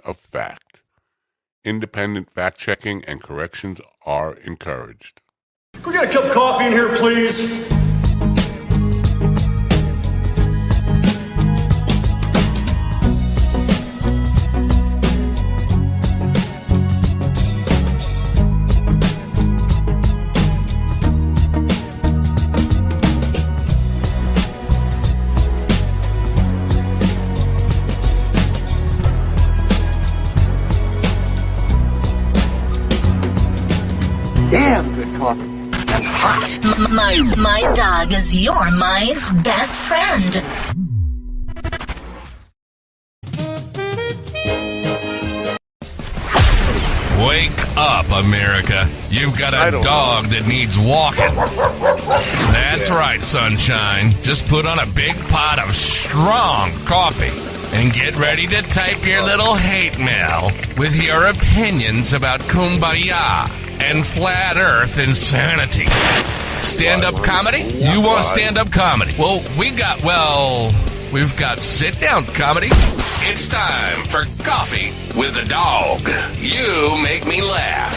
of fact. Independent fact-checking and corrections are encouraged. Can we get a cup of coffee in here, please? Damn good coffee. My dog is your mind's best friend. Wake up, America. You've got a dog that needs walking. That's right, sunshine. Just put on a big pot of strong coffee and get ready to type your little hate mail with your opinions about kumbaya and flat earth insanity. Stand-up comedy? You want stand-up comedy? Well, we've got sit-down comedy. It's time for Coffee with a Dog. You make me laugh.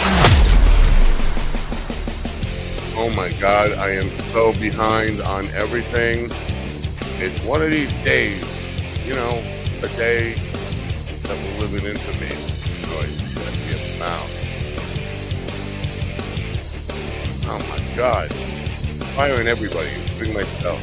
Oh my God, I am so behind on everything. It's one of these days, you know, a day that we're living into me. Oh my God. Firing everybody, including myself.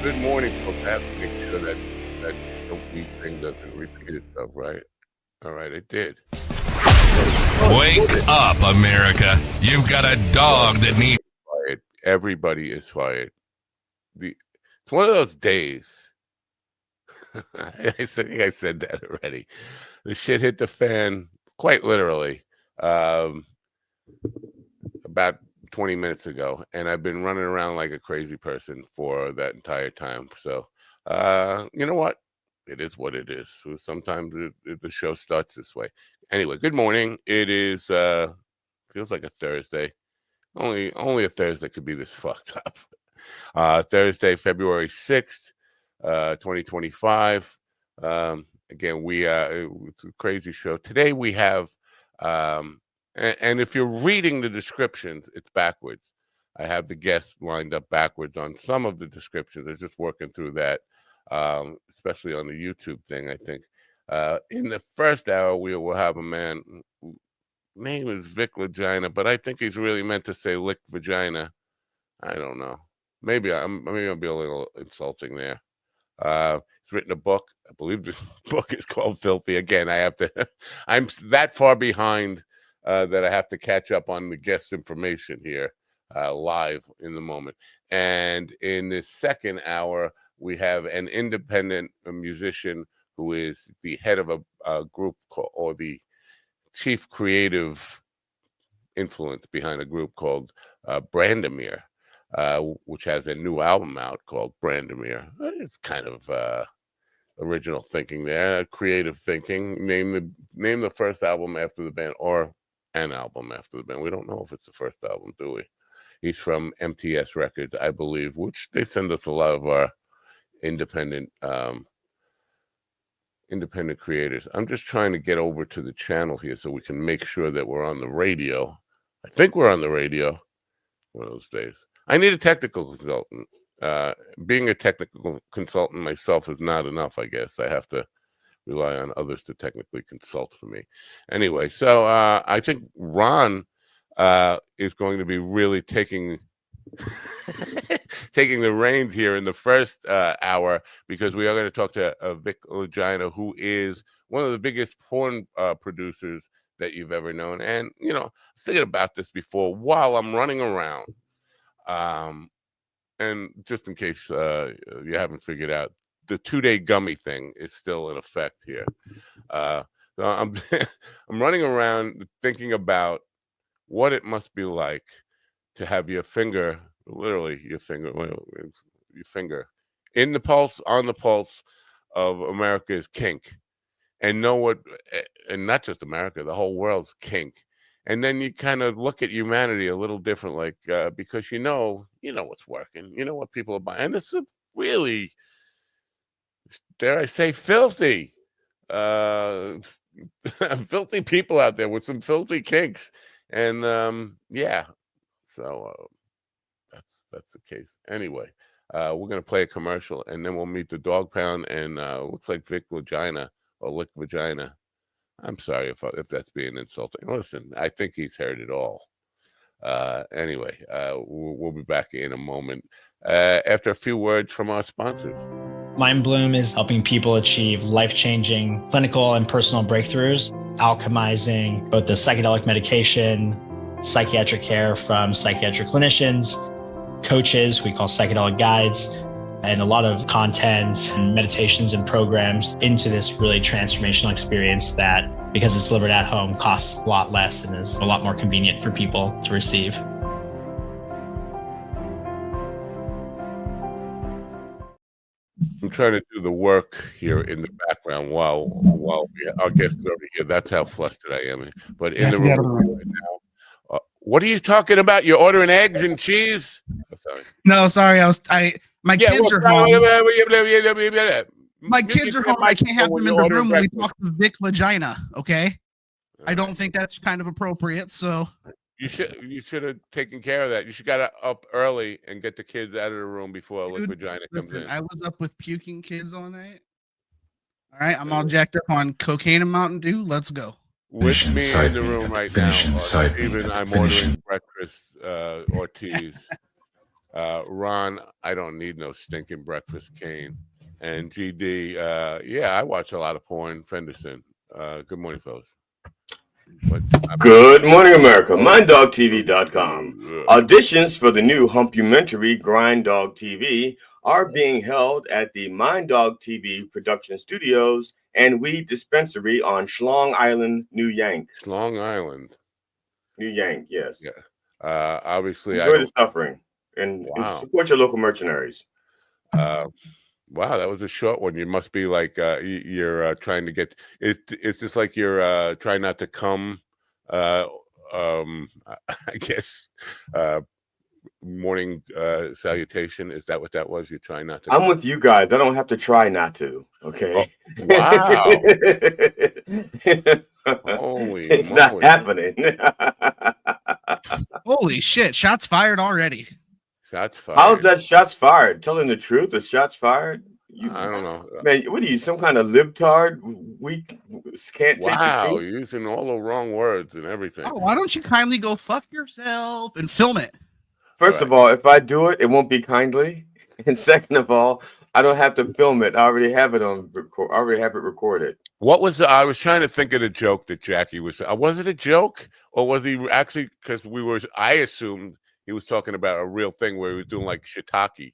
Good morning, folks. I have to make sure that weak thing doesn't repeat itself, right? All right, it did. Wake up, America. You've got a dog that needs... Fired. Everybody is fired. It's one of those days. I think I said that already. The shit hit the fan, quite literally, about 20 minutes ago, and I've been running around like a crazy person for that entire time. So, you know what? It is what it is. So sometimes the show starts this way. Anyway, good morning. It is feels like a Thursday. Only a Thursday could be this fucked up. Thursday, February 6th, 2025. Again, it's a crazy show. Today we have and if you're reading the descriptions, it's backwards. I have the guests lined up backwards on some of the descriptions. I'm just working through that, especially on the YouTube thing, I think. In the first hour, we will have a man, name is Vic Vagina, but I think he's really meant to say lick vagina. I don't know. Maybe I'll be a little insulting there. He's written a book. I believe the book is called Filthy. Again, I'm that far behind that I have to catch up on the guest information here live in the moment. And in the second hour, we have an independent musician who is the head of a group or the chief creative influence behind a group called Brandomir, which has a new album out called Brandomir. It's kind of original thinking there, creative thinking. Name the first album after the band, or an album after the band. We don't know if it's the first album, do we? He's from MTS Records, I believe, which they send us a lot of our independent creators. I'm just trying to get over to the channel here so we can make sure that we're on the radio. I think we're on the radio one of those days. I need a technical consultant. Being a technical consultant myself is not enough, I guess. I have to rely on others to technically consult for me. Anyway, so I think Ron is going to be really taking the reins here in the first hour, because we are going to talk to Vic Vagina, who is one of the biggest porn producers that you've ever known. And, you know, I was thinking about this before while I'm running around. And just in case you haven't figured out, the 2-day gummy thing is still in effect here. So I'm running around thinking about what it must be like to have your finger, literally your finger in the pulse, on the pulse of America's kink. and know what, and not just America, the whole world's kink. And then you kind of look at humanity a little different, like because you know what's working, you know what people are buying, and it's a really, dare I say, filthy, uh, filthy people out there with some filthy kinks, and yeah, so that's the case. Anyway, we're gonna play a commercial, and then we'll meet the dog pound, and looks like Vic Vagina or Lick Vagina. I'm sorry if that's being insulting. Listen, I think he's heard it all. Anyway, we'll be back in a moment after a few words from our sponsors. Mind Bloom is helping people achieve life-changing clinical and personal breakthroughs, alchemizing both the psychedelic medication, psychiatric care from psychiatric clinicians, coaches we call psychedelic guides, and a lot of content and meditations and programs into this really transformational experience that, because it's delivered at home, costs a lot less and is a lot more convenient for people to receive. I'm trying to do the work here in the background while our guest is over here. That's how flustered I am. But in the room right now, what are you talking about? You're ordering eggs and cheese? Oh, sorry. No, sorry. My kids are home. My kids are home. I can't have them in the room when we talk to Vic Vagina. Okay. I don't think that's kind of appropriate. So you should have taken care of that. You should got up early and get the kids out of the room before Lick Vagina comes in. I was up with puking kids all night. All right, I'm all jacked up on cocaine and Mountain Dew. Let's go. With me in the room right now, Steven, I'm ordering breakfast, Ortiz. Ron, I don't need no stinking breakfast cane. And GD, yeah, I watch a lot of porn. Fenderson. Good morning, fellas. Good morning, America. MindDogTV.com. Auditions for the new humpumentary Grind Dog TV are being held at the Mind Dog TV production studios and weed dispensary on Schlong Island, New Yank. Schlong Island. New Yank, yes. Yeah. Obviously, enjoy the suffering and support your local mercenaries. Wow, that was a short one. You must be like you're trying to get. It's just like you're trying not to come. I guess morning salutation. Is that what that was? You're trying not to. I'm with you guys. I don't have to try not to. Okay. Oh, wow. Holy it's moly. Not happening. Holy shit! Shots fired already. Shots fired. How's that shots fired? Telling the truth, the shots fired? I don't know. Man, what are you, some kind of libtard? We can't take wow, the truth? you're using all the wrong words and everything. Oh, why don't you kindly go fuck yourself and film it? First of all, if I do it, it won't be kindly. And second of all, I don't have to film it. I already have it on record. I already have it recorded. What was I was trying to think of the joke that Jackie was. Was it a joke or was he actually? Because I assumed he was talking about a real thing where he was doing like shiitake.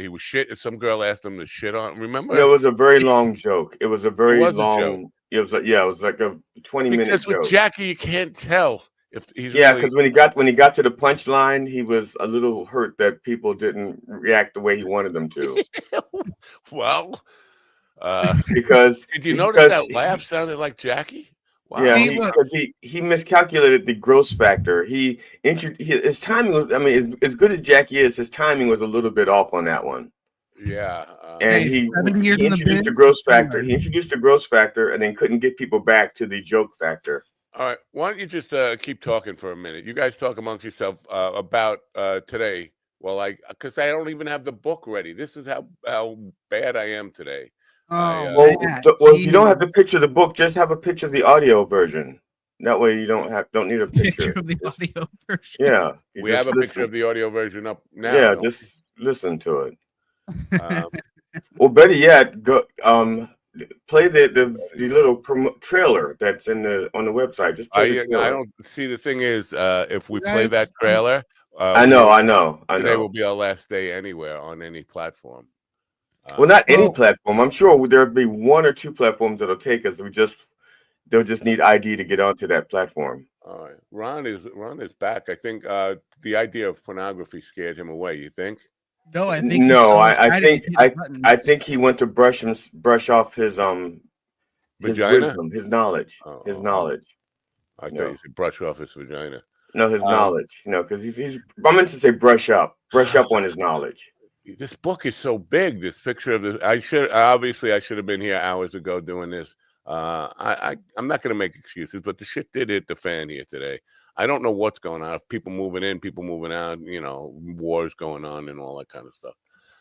He was shit. Some girl asked him to shit on. Remember? It was a very long joke. It was a very long. It was like, it was like a 20-minute joke. With Jackie, you can't tell if he's. Yeah, because when he got to the punchline, he was a little hurt that people didn't react the way he wanted them to. Well, because did you notice that laugh sounded like Jackie? Wow. Yeah, because he miscalculated the gross factor. His timing was, I mean, as good as Jackie is, his timing was a little bit off on that one. Yeah. And he introduced the gross factor. He introduced the gross factor and then couldn't get people back to the joke factor. All right. Why don't you just keep talking for a minute? You guys talk amongst yourself about today. Well, because I don't even have the book ready. This is how bad I am today. Well, you don't have to picture the book. Just have a picture of the audio version. That way, you don't need a picture of the audio version. Yeah, we have a picture of the audio version up now. Yeah, just listen to it. Well, better yet, go play the little trailer that's on the website. Just play the trailer. I don't see. The thing is, if we play that trailer, I know. Today will be our last day anywhere on any platform. Well, not any platform. I'm sure there'll be one or two platforms that'll take us. They'll just need ID to get onto that platform. All right, Ron is back. I think the idea of pornography scared him away. You think? No, I think. No, I think he went to brush off his his Vagina? wisdom, his knowledge, his knowledge. I thought you said brush off his vagina. No, his knowledge. Because he's. I meant to say brush up on his knowledge. This book is so big. This picture of this. I should have been here hours ago doing this. I'm not going to make excuses, but the shit did hit the fan here today. I don't know what's going on. People moving in, people moving out. Wars going on and all that kind of stuff.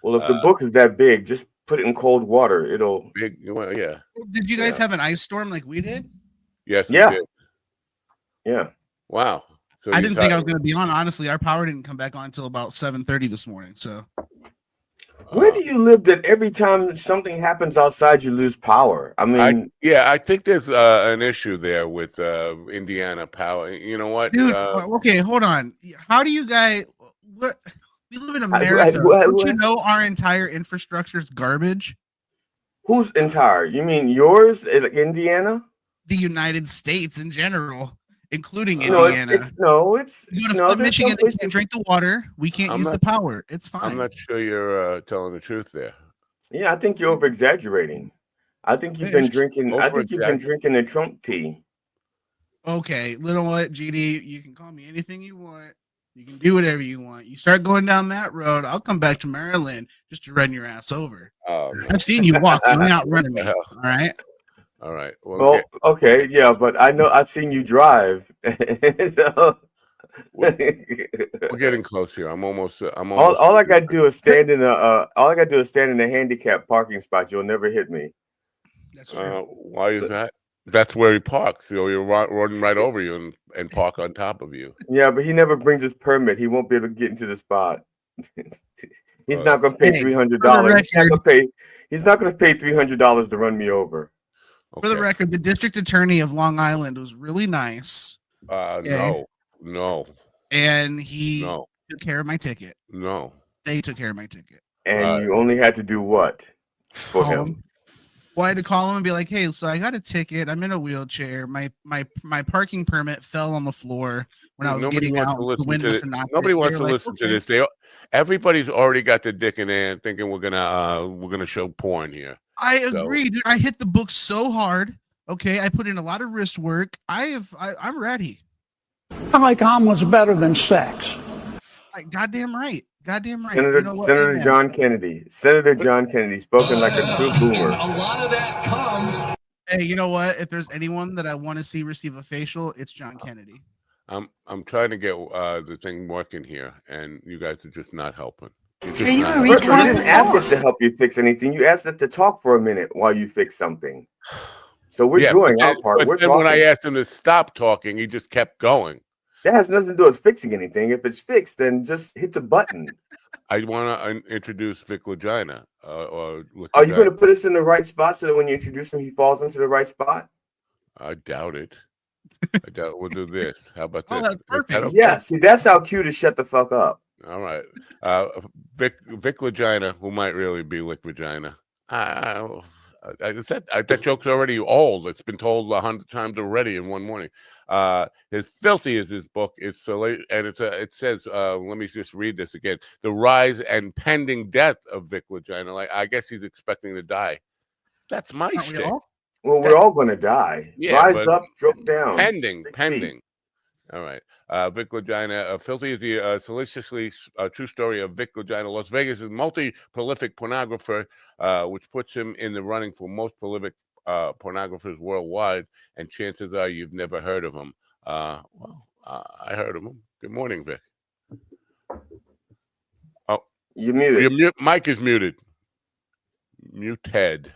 Well, if the book is that big, just put it in cold water. It'll big. Well, yeah. Did you guys have an ice storm like we did? Yes. Yeah. We did. Yeah. Wow. So I didn't think I was going to be on. Honestly, our power didn't come back on until about 7:30 this morning. So, where do you live that every time something happens outside, you lose power? I mean, I think there's an issue there with Indiana power. You know what, dude? Okay, hold on. How do you guys? What? We live in America. Don't you know our entire infrastructure is garbage? Whose entire? You mean yours, Indiana? The United States in general, including Indiana. It's you go to Michigan, they can't drink the water. We can't use the power. It's fine. I'm not sure you're telling the truth there. Yeah, I think you're over exaggerating. I think you've been drinking. I think you've been drinking the Trump tea. Okay, little what, GD? You can call me anything you want. You can do whatever you want. You start going down that road, I'll come back to Maryland just to run your ass over. I've seen you walk. You're not running me. All right. All right. Well, okay, yeah, but I know I've seen you drive. So, we're getting close here. I'm almost. All I gotta do is stand in a handicap parking spot. You'll never hit me. That's true. Why is that? That's where he parks. You're running right over you and park on top of you. Yeah, but he never brings his permit. He won't be able to get into the spot. He's not going to pay $300. He's not going to pay $300 to run me over. Okay. For the record, the district attorney of Long Island was really nice. No. And he took care of my ticket. No. They took care of my ticket. And you only had to do what for him? Well, I had to call him and be like, "Hey, so I got a ticket. I'm in a wheelchair. My parking permit fell on the floor when I was getting out. The wind was knocked. Nobody wants to listen to this. Everybody's already got their dick in there and thinking we're gonna show porn here. I agree. Dude, I hit the book so hard. Okay, I put in a lot of wrist work. I'm ready. I like omelets better than sex. Goddamn right. Senator John Kennedy. Senator John Kennedy, spoken like a true boomer. A lot of that comes. Hey, you know what? If there's anyone that I want to see receive a facial, it's John Kennedy. I'm trying to get the thing working here, and you guys are just not helping. You didn't ask us to help you fix anything. You asked us to talk for a minute while you fix something. So we're doing our part. But then when I asked him to stop talking, he just kept going. That has nothing to do with fixing anything. If it's fixed, then just hit the button. I want to introduce Vic Vagina. Are you going to put us in the right spot so that when you introduce him, he falls into the right spot? I doubt it. We'll do this. How about this? That's perfect. Okay? Yeah, see, that's how cute to shut the fuck up. All right. Vic Vagina, who might really be Lick Vagina. That joke's already old. It's been told 100 times already in one morning. His Filthy is his book. It says, let me just read this again. The rise and pending death of Vic Vagina. Like, I guess he's expecting to die. That's my shit. Well, we're all going to die. Yeah, rise up, stroke down. Pending. All right. Vic Vagina. Filthy is the salaciously true story of Vic Vagina. Las Vegas' multi-prolific pornographer, which puts him in the running for most prolific pornographers worldwide. And chances are you've never heard of him. I heard of him. Good morning, Vic. Oh, you're muted. Your mic is muted. Muted.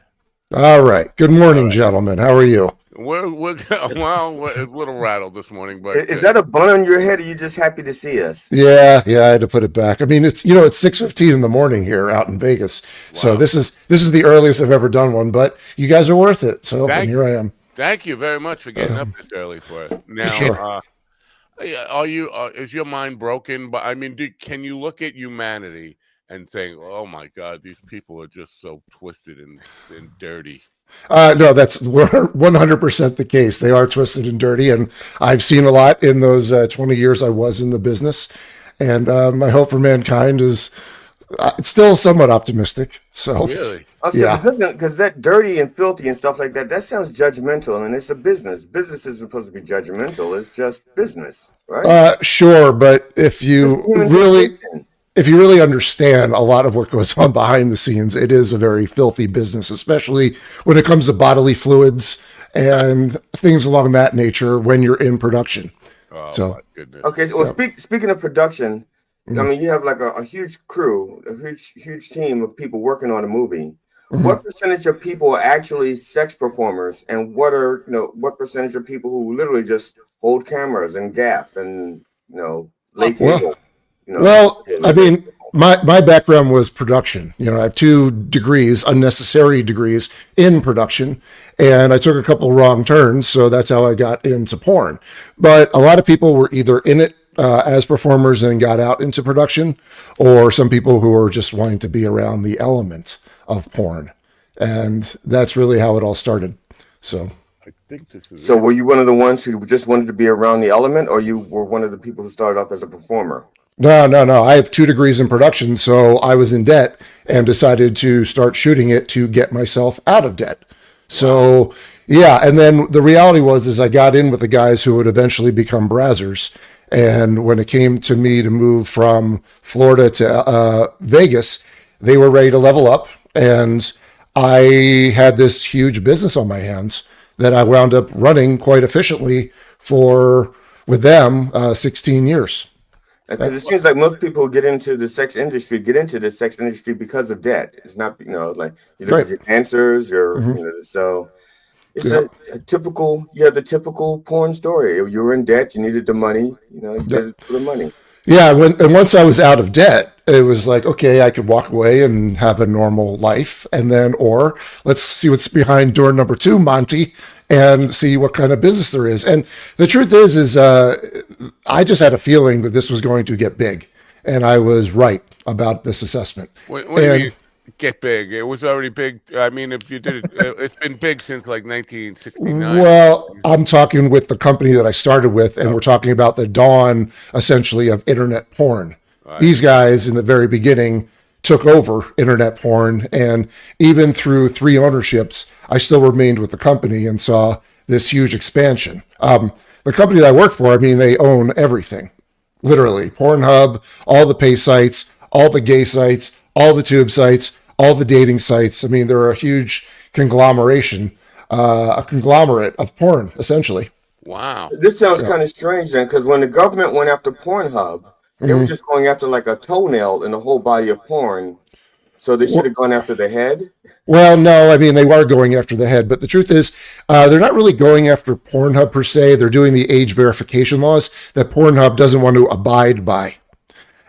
All right. Good morning, gentlemen. How are you? We're a little rattled this morning, but is that a bun on your head, or are you just happy to see us? Yeah, I had to put it back. I mean, it's 6:15 in the morning here out in Vegas, so this is the earliest I've ever done one. But you guys are worth it, so here I am. Thank you very much for getting up this early for us. Now, sure. Is your mind broken? But I mean, can you look at humanity and saying, "Oh my God, these people are just so twisted and dirty"? No, that's 100% the case. They are twisted and dirty, and I've seen a lot in those 20 years I was in the business. And my hope for mankind is It's still somewhat optimistic. So Really? Yeah. Because that dirty and filthy and stuff like that, that sounds judgmental, and it's a business. Business isn't supposed to be judgmental. It's just business, right? Sure, but if you It's human really condition. if you really understand a lot of what goes on behind the scenes, it is a very filthy business, especially when it comes to bodily fluids and things along that nature when you're in production. Oh, So my goodness. Okay, well, speaking of production, I mean, you have like a huge crew, a huge team of people working on a movie. What percentage of people are actually sex performers, and what percentage of people who literally just hold cameras and gaff and lay cable? Well, I mean, my background was production. I have 2 degrees, unnecessary degrees in production, and I took a couple wrong turns, so that's how I got into porn. But a lot of people were either in it as performers and got out into production, or some people who were just wanting to be around the element of porn, and that's really how it all started. So. I think this is So were you one of the ones who just wanted to be around the element, or you were one of the people who started off as a performer? No. I have 2 degrees in production, so I was in debt and decided to start shooting it to get myself out of debt. So, yeah, and then the reality is I got in with the guys who would eventually become brazzers. And when it came to me to move from Florida to Vegas, they were ready to level up. And I had this huge business on my hands that I wound up running quite efficiently with them 16 years. Because it seems like most people who get into the sex industry because of debt. It's not, like you look at your dancers or, so it's a typical, you have the typical porn story. You were in debt, you needed the money, you did it for the money. Yeah. And once I was out of debt, it was like, okay, I could walk away and have a normal life. And then, or let's see what's behind door number 2, Monty, and see what kind of business there is. And the truth is I just had a feeling that this was going to get big, and I was right about this assessment. What do you mean, get big? It was already big. I mean, if you did it, it's been big since like 1969. Well, I'm talking with the company that I started with, and we're talking about the dawn, essentially, of internet porn. These guys in the very beginning took over internet porn, and even through 3 ownerships, I still remained with the company and saw this huge expansion. The company that I work for, I mean, they own everything, literally. Pornhub, all the pay sites, all the gay sites, all the tube sites, all the dating sites. I mean, they're a huge conglomeration, a conglomerate of porn, essentially. Wow. This sounds kind of strange then, because when the government went after Pornhub, they were just going after like a toenail in the whole body of porn. So they should have gone after the head? Well, no, I mean, they were going after the head, but the truth is, they're not really going after Pornhub per se. They're doing the age verification laws that Pornhub doesn't want to abide by.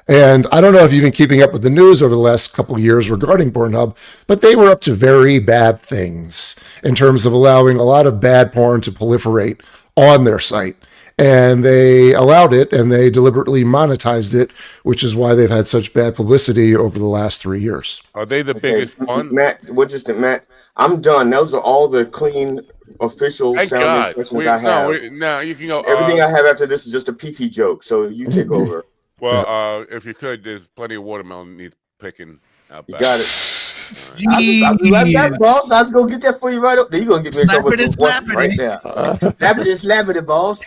And I don't know if you've been keeping up with the news over the last couple of years regarding Pornhub, but they were up to very bad things in terms of allowing a lot of bad porn to proliferate on their site. And they allowed it, and they deliberately monetized it, which is why they've had such bad publicity over the last 3 years. Are they the biggest one? Matt, I'm done. Those are all the clean, official sounding questions I have. No, you can go. Everything I have after this is just a pee joke, so you take over. Well, if you could, there's plenty of watermelon needs picking out back. You got it. I'll be right back, boss. I was going to get that for you right up there. You're going to get me in trouble right now. Slappity, boss.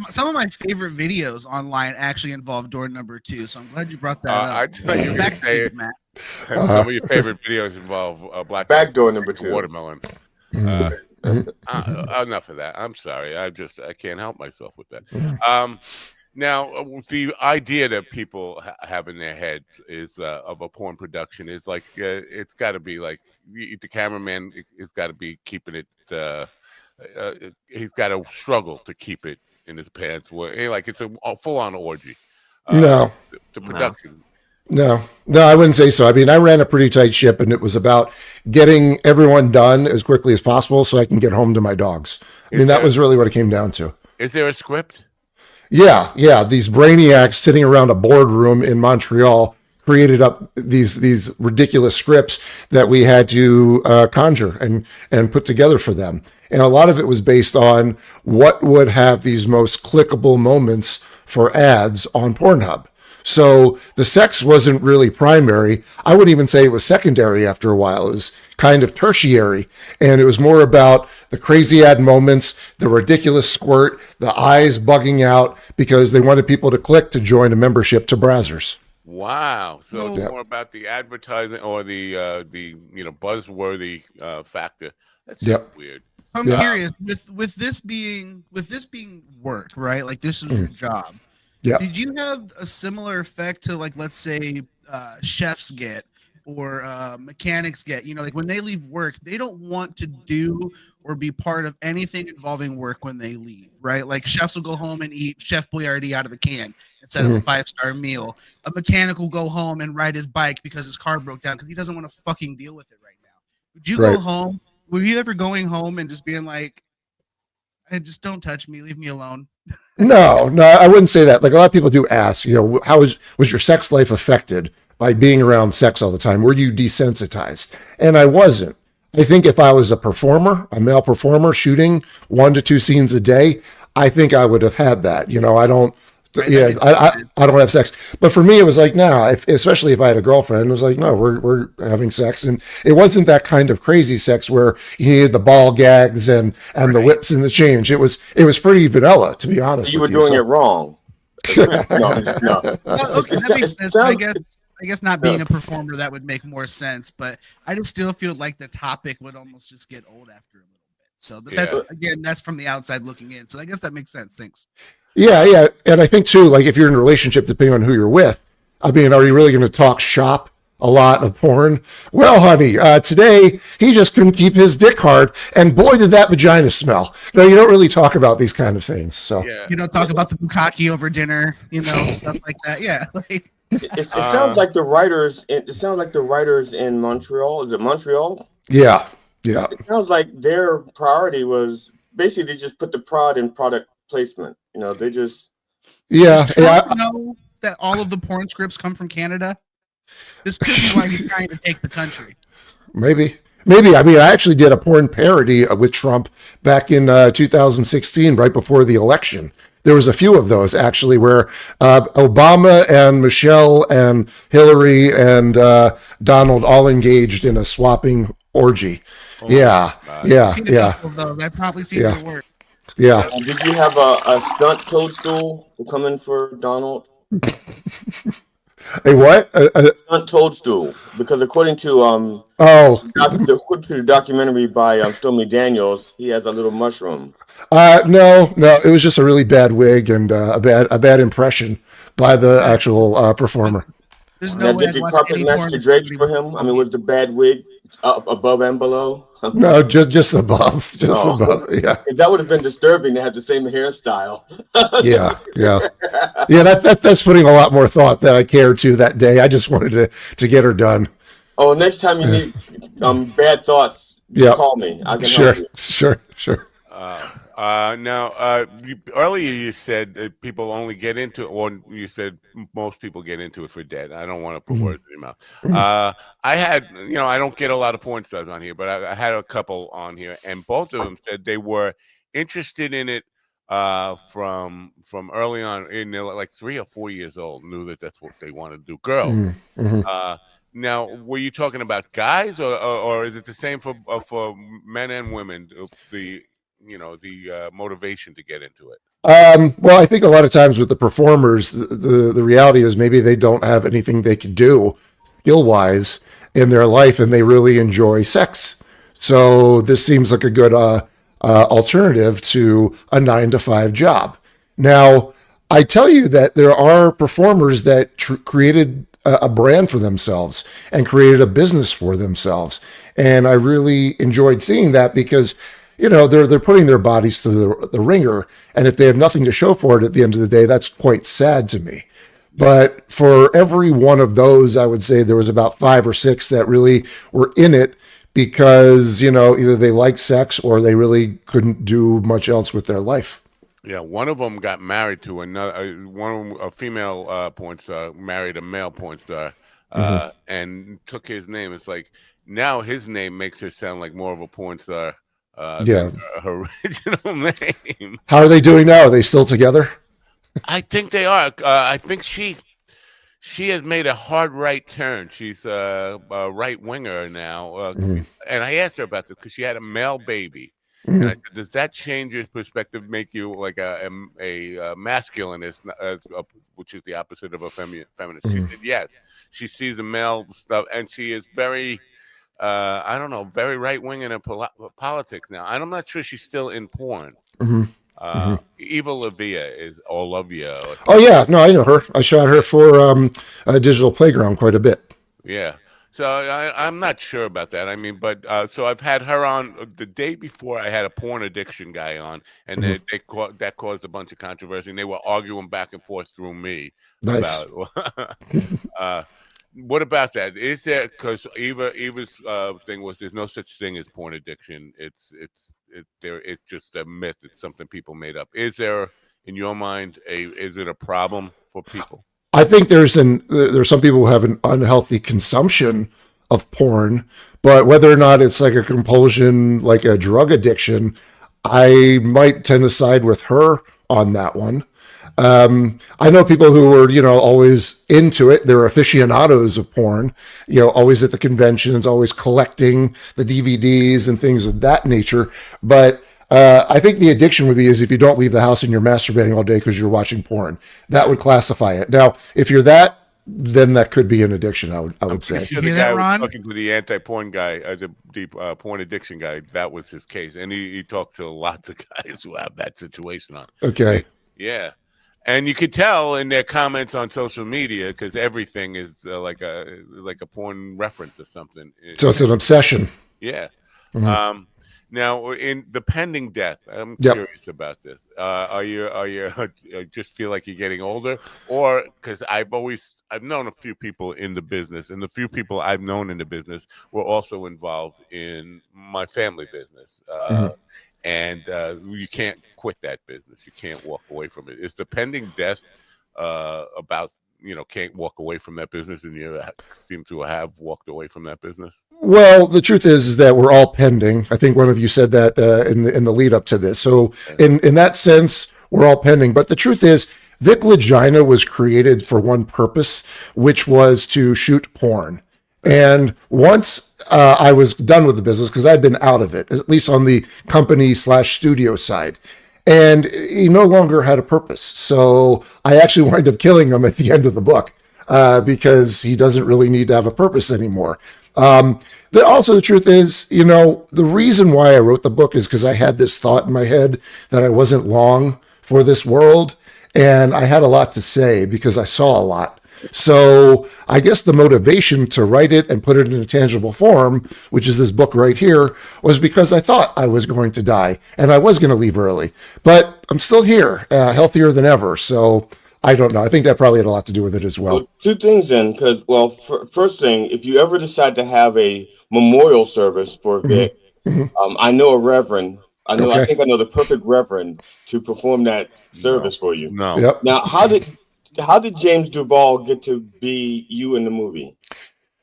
Some of my favorite videos online actually involve door number 2, so I'm glad you brought that up. I thought you were going to say Matt. some of your favorite videos involve back door number 2 watermelon. Enough of that. I'm sorry. I can't help myself with that. Now, the idea that people have in their heads is of a porn production is like it's got to be like the cameraman has got to be keeping it. He's got to struggle to keep it in his pants. Like it's a full-on orgy. No, the production. No, I wouldn't say so. I mean, I ran a pretty tight ship, and it was about getting everyone done as quickly as possible so I can get home to my dogs. I mean, that was really what it came down to. Is there a script? Yeah. These brainiacs sitting around a boardroom in Montreal created up these ridiculous scripts that we had to conjure and put together for them. And a lot of it was based on what would have these most clickable moments for ads on Pornhub. So the sex wasn't really primary. I wouldn't even say it was secondary after a while. It was kind of tertiary. And it was more about the crazy ad moments, the ridiculous squirt, the eyes bugging out because they wanted people to click to join a membership to Brazzers. Wow. So it's more about the advertising or the buzzworthy factor. That's weird. I'm curious with this being work, right? Like this is your job. Yeah. Did you have a similar effect to, like, let's say chefs get or mechanics get? You know, like when they leave work, they don't want to do or be part of anything involving work when they leave, right? Like chefs will go home and eat Chef Boyardee out of a can instead of a 5-star meal. A mechanic will go home and ride his bike because his car broke down because he doesn't want to fucking deal with it right now. Would you go home? Were you ever going home and just being like, "Hey, just don't touch me, leave me alone"? No, I wouldn't say that. Like a lot of people do ask, you know, how was your sex life affected by being around sex all the time? Were you desensitized? And I wasn't. I think if I was a performer, a male performer shooting 1 to 2 scenes a day, I think I would have had that. You know, I don't have sex. But for me, it was like, especially if I had a girlfriend, it was like, no, we're having sex. And it wasn't that kind of crazy sex where you needed the ball gags and the whips and the change. It was pretty vanilla, to be honest. You were doing it wrong. No. That makes sense. I guess not being a performer, that would make more sense. But I just still feel like the topic would almost just get old after a little bit. So that's from the outside looking in. So I guess that makes sense. Thanks. Yeah. And I think too, like if you're in a relationship, depending on who you're with, I mean, are you really going to talk shop a lot of porn? Well, honey, today he just couldn't keep his dick hard, and boy, did that vagina smell. No, you don't really talk about these kind of things. So you don't talk about the bukkake over dinner, you know, stuff like that. Yeah. It sounds like the writers. It sounds like the writers in Montreal. Is it Montreal? Yeah. It sounds like their priority was basically they just put the prod in product placement. You know, they just know that all of the porn scripts come from Canada. This could be why he's trying to take the country. Maybe. I mean, I actually did a porn parody with Trump back in 2016, right before the election. There was a few of those actually where Obama and Michelle and Hillary and Donald all engaged in a swapping orgy. I've probably seen the work. Yeah. Did you have a stunt toadstool coming for Donald? A what? A stunt toadstool, because according to the documentary by Stormy Daniels, he has a little mushroom. No, it was just a really bad wig and a bad impression by the actual performer. There's no way did the carpet match the drapes for him? I mean, was the bad wig up above and below? No, just above, above. Yeah, because that would have been disturbing to have the same hairstyle. yeah. That's putting a lot more thought than I cared to that day. I just wanted to get her done. Oh, next time you need bad thoughts, call me. I can help you. Sure. Now, earlier you said people only get into it, or you said most people get into it for debt. I don't want to put words in your mouth. I had, I don't get a lot of porn stars on here, but I had a couple on here, and both of them said they were interested in it from early on. In they're like 3 or 4 years old, knew that that's what they wanted to do. Girls. Now, were you talking about guys, or is it the same for men and women? The motivation to get into it? Well, I think a lot of times with the performers, the reality is maybe they don't have anything they can do skill-wise in their life, and they really enjoy sex. So this seems like a good alternative to a 9-to-5 job. Now, I tell you that there are performers that created a brand for themselves and created a business for themselves. And I really enjoyed seeing that because they're putting their bodies through the ringer, and if they have nothing to show for it at the end of the day, that's quite sad to me. But for every one of those, I would say there was about 5 or 6 that really were in it because, either they liked sex or they really couldn't do much else with their life. Yeah, one of them got married to a female porn star, married a male porn star, and took his name. It's like now his name makes her sound like more of a porn star. Her original name. How are they doing now? Are they still together? I think they are. I think she she has made a hard right turn. She's a right winger now. And I asked her about this because she had a male baby. And I said, does that change your perspective, make you like a masculinist, which is the opposite of a feminist? She said, yes. She sees the male stuff, and she is very, I don't know, very right wing in her politics now. And I'm not sure she's still in porn. Eva Lavia is Olavia. Oh yeah, no, I know her. I shot her for a Digital Playground quite a bit. Yeah. So I'm not sure about that. I mean, but so I've had her on the day before. I had a porn addiction guy on, and that caused a bunch of controversy. And they were arguing back and forth through me about. What about that? Is there, because Eva's thing was there's no such thing as porn addiction. It's just a myth. It's something people made up. Is there, in your mind, is it a problem for people? I think there's some people who have an unhealthy consumption of porn, but whether or not it's like a compulsion, like a drug addiction, I might tend to side with her on that one. I know people who were, always into it. They're aficionados of porn, always at the conventions, always collecting the DVDs and things of that nature. But I think the addiction would be is if you don't leave the house and you're masturbating all day because you're watching porn. That would classify it. Now, if you're that, then that could be an addiction, I would say. Sure the guy was talking to the anti-porn guy, the porn addiction guy, that was his case. And he talked to lots of guys who have that situation on. Okay. Yeah. And you could tell in their comments on social media because everything is like a porn reference or something. So it's an obsession. Yeah. Now, in the pending death, I'm curious about this. Are you just feel like you're getting older, or because I've known a few people in the business, and the few people I've known in the business were also involved in my family business. And you can't quit that business. You can't walk away from it. Is the pending death about, can't walk away from that business, and you seem to have walked away from that business? Well, the truth is that we're all pending. I think one of you said that in the lead up to this. So in that sense, we're all pending. But the truth is, Vic Legina was created for one purpose, which was to shoot porn. And once I was done with the business, because I'd been out of it, at least on the company/studio side, and he no longer had a purpose. So I actually wind up killing him at the end of the book because he doesn't really need to have a purpose anymore. Also, the truth is, the reason why I wrote the book is because I had this thought in my head that I wasn't long for this world, and I had a lot to say because I saw a lot. So I guess the motivation to write it and put it in a tangible form, which is this book right here, was because I thought I was going to die and I was going to leave early. But I'm still here, healthier than ever. So I don't know. I think that probably had a lot to do with it as well. Two things then, because, first thing, if you ever decide to have a memorial service for Vic, I know a reverend. I think I know the perfect reverend to perform that service for you. No. Yep. Now, how did James Duvall get to be you in the movie?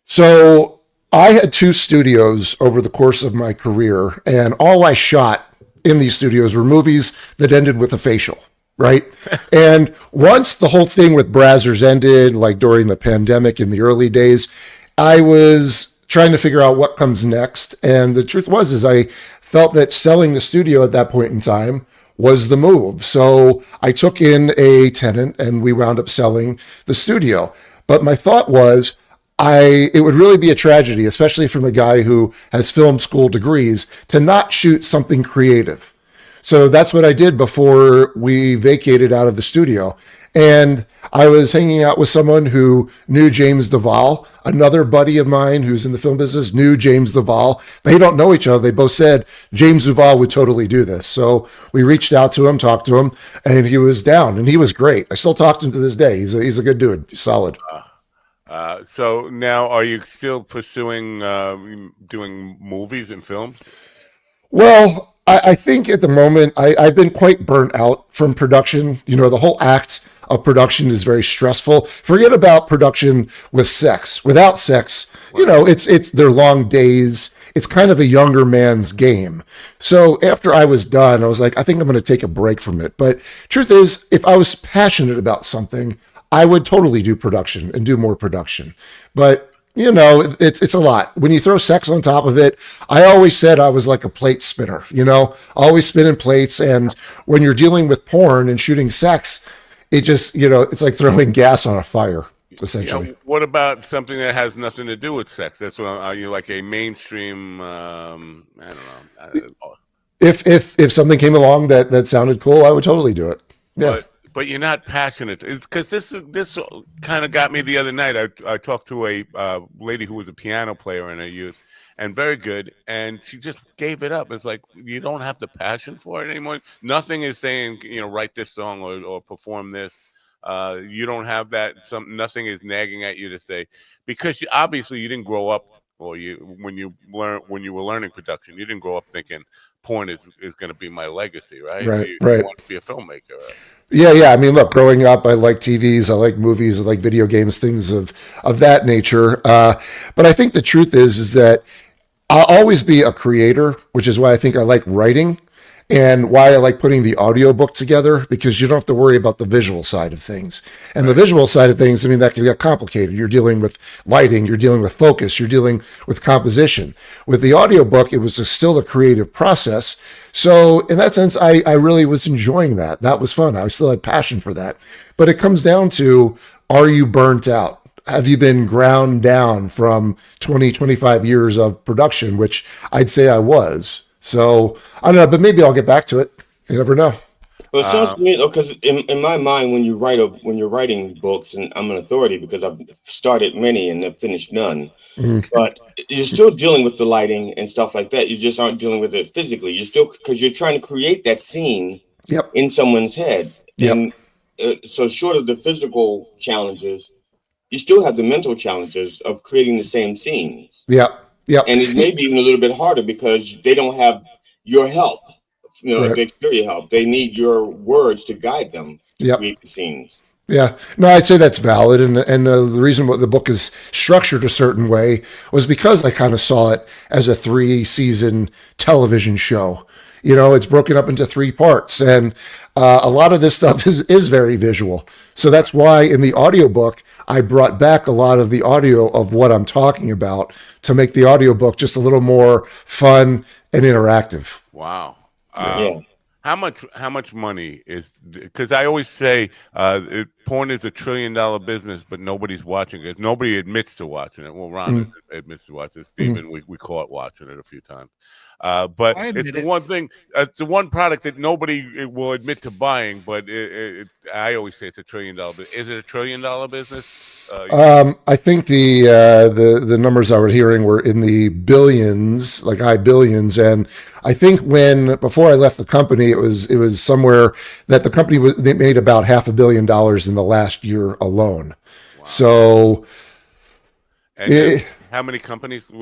So I had 2 studios over the course of my career, and all I shot in these studios were movies that ended with a facial, right? And once the whole thing with Brazzers ended, like during the pandemic in the early days, I was trying to figure out what comes next. And the truth was I felt that selling the studio at that point in time was the move. So I took in a tenant and we wound up selling the studio. But my thought was it would really be a tragedy, especially from a guy who has film school degrees, to not shoot something creative. So that's what I did before we vacated out of the studio. And I was hanging out with someone who knew James Duvall. Another buddy of mine who's in the film business knew James Duvall. They don't know each other. They both said James Duvall would totally do this. So we reached out to him, talked to him, and he was down. And he was great. I still talk to him to this day. He's a good dude. He's solid. So now, are you still pursuing doing movies and films? Well, I think at the moment I've been quite burnt out from production. The whole act of production is very stressful. Forget about production with sex. Without sex, it's their long days. It's kind of a younger man's game. So after I was done, I was like, I think I'm going to take a break from it. But truth is, if I was passionate about something, I would totally do production and do more production. But you know, it's a lot. When you throw sex on top of it, I always said I was like a plate spinner, you know, always spinning plates. And when you're dealing with porn and shooting sex, it just, you know, it's like throwing gas on a fire, essentially. You know, what about something that has nothing to do with sex? That's what you like a mainstream. I don't know. If something came along that sounded cool, I would totally do it. Yeah. But you're not passionate. It's because this kind of got me the other night. I talked to a lady who was a piano player in her youth, and very good, and she just gave it up. It's like you don't have the passion for it anymore. Nothing is saying, you know, write this song or perform this. You don't have that. Nothing is nagging at you to say, because obviously you didn't grow up, or when you were learning production, you didn't grow up thinking porn is going to be my legacy, right? Right. You Right. want to be a filmmaker, right? Yeah. I mean, look, growing up, I like TVs, I like movies, I like video games, things of that nature. But I think the truth is that I'll always be a creator, which is why I think I like writing and why I like putting the audiobook together, because you don't have to worry about the visual side of things. And the visual side of things, I mean, that can get complicated. You're dealing with lighting, you're dealing with focus, you're dealing with composition. With the audiobook, it was still a creative process. So in that sense, I really was enjoying that. That was fun. I still had passion for that. But it comes down to, are you burnt out? Have you been ground down from 20, 25 years of production, which I'd say I was. So I don't know, but maybe I'll get back to it. You never know. Well, it sounds to me, because in my mind, when you're writing books, and I'm an authority because I've started many and have finished none, but you're still dealing with the lighting and stuff like that. You just aren't dealing with it physically. You're still, because you're trying to create that scene in someone's head. And so short of the physical challenges, you still have the mental challenges of creating the same scenes. And it may be even a little bit harder because they don't have your help, you know, the exterior help. They need your words to guide them to create the scenes. Yeah, no, I'd say that's valid. And the reason why the book is structured a certain way was because I kind of saw it as a 3-season television show. You know, it's broken up into 3 parts, and a lot of this stuff is very visual. So that's why in the audiobook, I brought back a lot of the audio of what I'm talking about to make the audiobook just a little more fun and interactive. Wow. How much money is, because I always say porn is $1 trillion business, but nobody's watching it. Nobody admits to watching it. Well, Ron admits to watching it. Stephen, we caught watching it a few times. But it's the one thing, the one product that nobody will admit to buying, but I always say it's $1 trillion business. Is it $1 trillion business? I think the numbers I was hearing were in the billions, like high billions. And I think before I left the company, it was somewhere that the company they made about $500 million in the last year alone. Wow. So, how many companies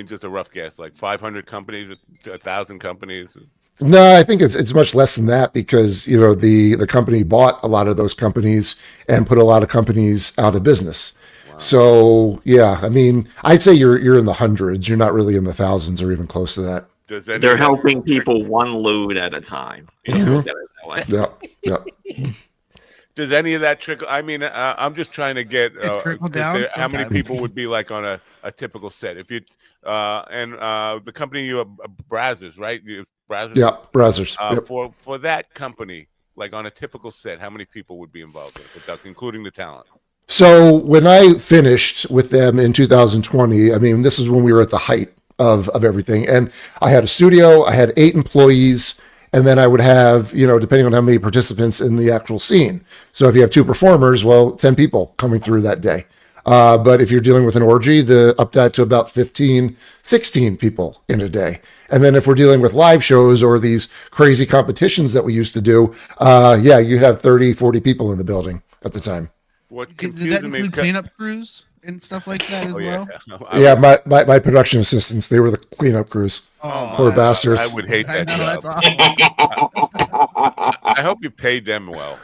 just a rough guess, like 500 companies, 1,000 companies? No, I think it's much less than that, because, you know, the company bought a lot of those companies and put a lot of companies out of business. Wow. So, yeah, I mean, I'd say you're in the hundreds. You're not really in the thousands or even close to that. They're helping people one load at a time. Just look at it that way. Yeah. Does any of that trickle? I mean, I'm just trying to get down how many people would be like on a typical set? If you the company you have, Brazzers, right? Brazzers. Yeah, Brazzers. For that company, like on a typical set, how many people would be involved in production, including the talent? So when I finished with them in 2020, I mean, this is when we were at the height of everything. And I had a studio, I had 8 employees, and then I would have, you know, depending on how many participants in the actual scene. So if you have 2 performers, well, 10 people coming through that day. But if you're dealing with an orgy, up that to about 15, 16 people in a day. And then if we're dealing with live shows or these crazy competitions that we used to do, you have 30, 40 people in the building at the time. What did that include cleanup crews and stuff like that as well? Yeah, my production assistants, they were the cleanup crews. Oh, poor bastards. I would hate that job. That's awful. I hope you paid them well.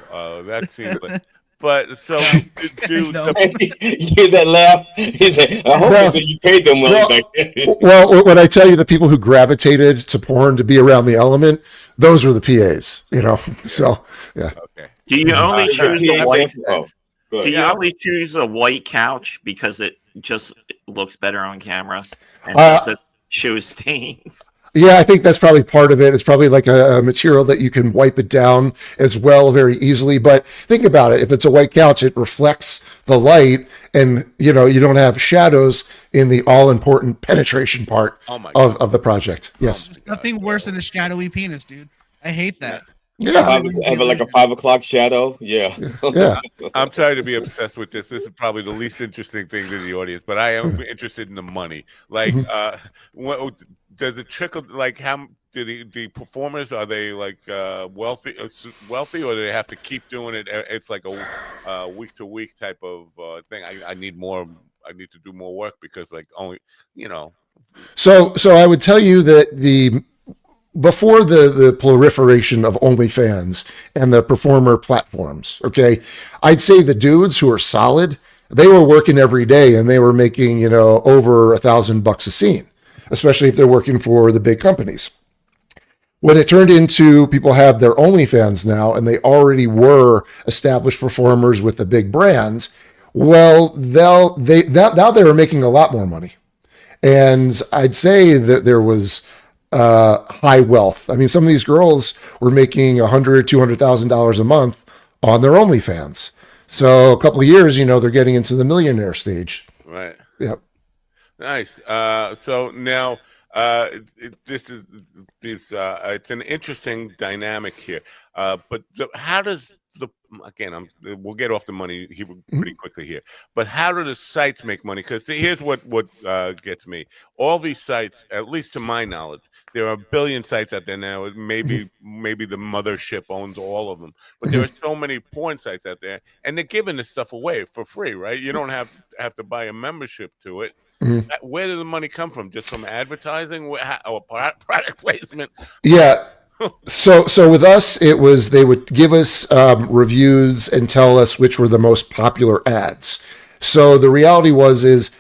That seems like. But so, you hear that laugh? He said, "I hope that you paid them well." Well, when I tell you the people who gravitated to porn to be around the element, those were the PAs. You know, so yeah. Okay. Do you only choose the white? Do you always choose a white couch because it just looks better on camera and doesn't show stains? Yeah, I think that's probably part of it. It's probably like a material that you can wipe it down as well very easily. But think about it. If it's a white couch, it reflects the light and, you don't have shadows in the all important penetration part of the project. Yes. Nothing worse than a shadowy penis, dude. I hate that. Yeah. Have like a 5 o'clock shadow. Yeah. Yeah. I'm sorry to be obsessed with this. This is probably the least interesting thing to the audience, but I am interested in the money. Like, what does it trickle? Like, how do the performers, are they like wealthy, or do they have to keep doing it? It's like a week to week type of thing. I need more. I need to do more work because, like, only So I would tell you that before the proliferation of OnlyFans and the performer platforms, okay, I'd say the dudes who are solid, they were working every day and they were making, over $1,000 a scene, especially if they're working for the big companies. When it turned into people have their OnlyFans now and they already were established performers with the big brands, well, now they were making a lot more money. And I'd say that there was high wealth. I mean, some of these girls were making $100,000-$200,000 a month on their OnlyFans. So a couple of years, they're getting into the millionaire stage. Right. Yep. Nice. So now it's an interesting dynamic here. But how does we'll get off the money pretty quickly here. But how do the sites make money? Because here's what gets me. All these sites, at least to my knowledge, there are a billion sites out there now. Maybe the mothership owns all of them. But there are so many porn sites out there, and they're giving this stuff away for free, right? You don't have to buy a membership to it. Where does the money come from? Just from advertising or product placement? Yeah. So with us, it was they would give us reviews and tell us which were the most popular ads. So the reality is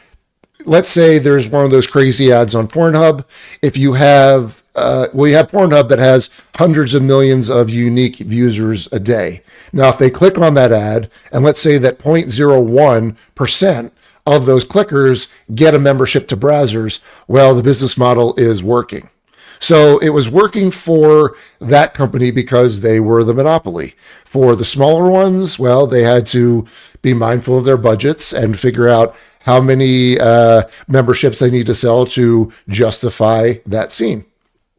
let's say there's one of those crazy ads on Pornhub. If you have, you have Pornhub that has hundreds of millions of unique users a day. Now, if they click on that ad, and let's say that 0.01% of those clickers get a membership to browsers, well, the business model is working. So it was working for that company because they were the monopoly. For the smaller ones, well, they had to be mindful of their budgets and figure out how many memberships they need to sell to justify that scene.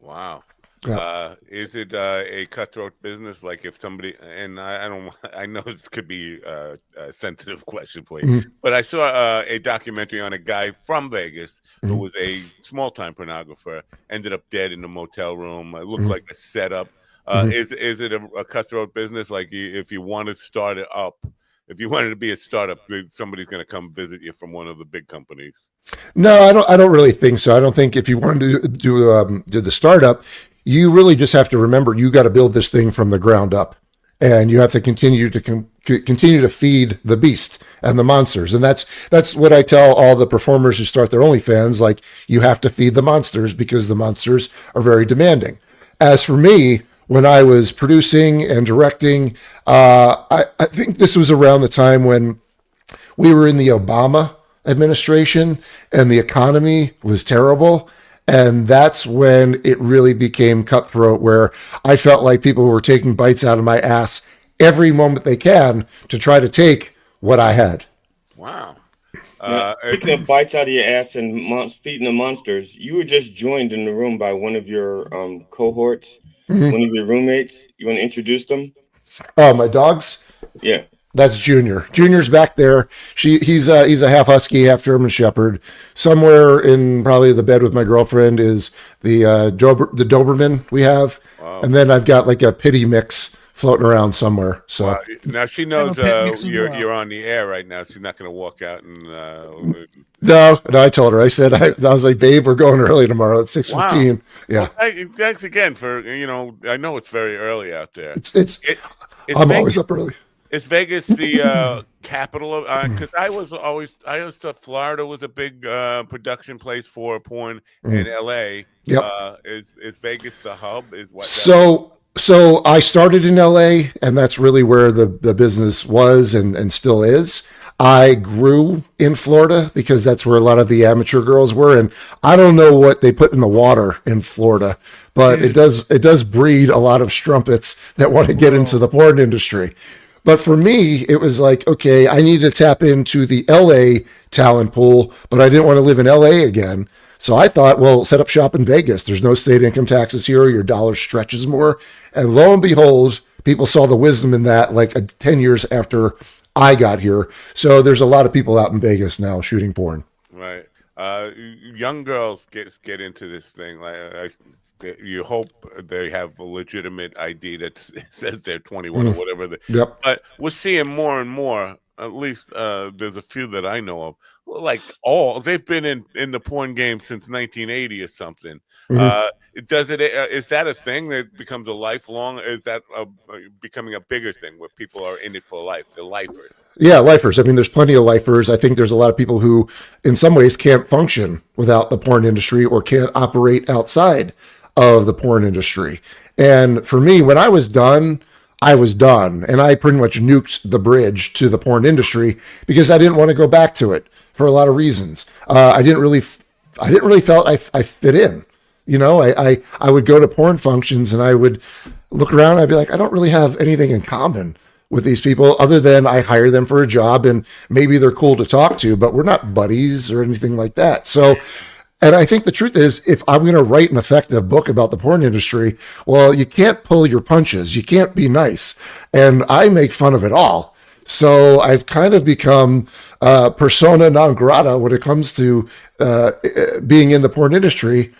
Wow. Yeah. Is it a cutthroat business? Like if somebody, and I know this could be a sensitive question for you, but I saw a documentary on a guy from Vegas who was a small-time pornographer, ended up dead in a motel room. It looked like a setup. Is it a cutthroat business? Like if you want to start it up, if you wanted to be a startup, somebody's going to come visit you from one of the big companies. No, I don't really think so. I don't think if you wanted to do the startup, you really just have to remember you got to build this thing from the ground up, and you have to continue to feed the beast and the monsters. And that's what I tell all the performers who start their OnlyFans. Like, you have to feed the monsters because the monsters are very demanding. As for me, when I was producing and directing, I think this was around the time when we were in the Obama administration and the economy was terrible. And that's when it really became cutthroat, where I felt like people were taking bites out of my ass every moment they can to try to take what I had. Wow. Speaking of bites out of your ass and feeding the monsters, you were just joined in the room by one of your cohorts, one of your roommates. You want to introduce them? Oh, my dogs? Yeah. That's Junior. Junior's back there. He's a half husky, half German Shepherd. Somewhere in probably the bed with my girlfriend is the Doberman we have, and then I've got like a pity mix floating around somewhere. So now she knows you're on the air right now. She's not going to walk out and. No, I told her. I said I was like, babe, we're going early tomorrow at 6:15. Yeah. Well, thanks again for I know it's very early out there. It's I'm always up early. Is Vegas the capital of? Because I always thought Florida was a big production place for porn, in LA. Yep. Is Vegas the hub? Is what? So So I started in LA, and that's really where the business was and still is. I grew in Florida because that's where a lot of the amateur girls were. And I don't know what they put in the water in Florida, but it does breed a lot of strumpets that want to get into the porn industry. But for me, it was like, okay, I need to tap into the LA talent pool, but I didn't want to live in LA again. So I thought, well, set up shop in Vegas. There's no state income taxes here. Your dollar stretches more. And lo and behold, people saw the wisdom in that like 10 years after I got here. So there's a lot of people out in Vegas now shooting porn. Right. Young girls get into this thing. You hope they have a legitimate ID that says they're 21 or whatever. Yep. But we're seeing more and more. At least there's a few that I know of. Like they've been in the porn game since 1980 or something. Is that a thing that becomes a lifelong? Is that becoming a bigger thing where people are in it for life? They're lifers. Yeah, lifers. I mean, there's plenty of lifers. I think there's a lot of people who, in some ways, can't function without the porn industry or can't operate outside of the porn industry. And for me, when I was done, and I pretty much nuked the bridge to the porn industry because I didn't want to go back to it for a lot of reasons. I didn't really felt I fit in. You know, I would go to porn functions and I would look around and I'd be like, I don't really have anything in common with these people other than I hire them for a job and maybe they're cool to talk to, but we're not buddies or anything like that. So, and I think the truth is, if I'm going to write an effective book about the porn industry, well, you can't pull your punches. You can't be nice. And I make fun of it all. So I've kind of become persona non grata when it comes to being in the porn industry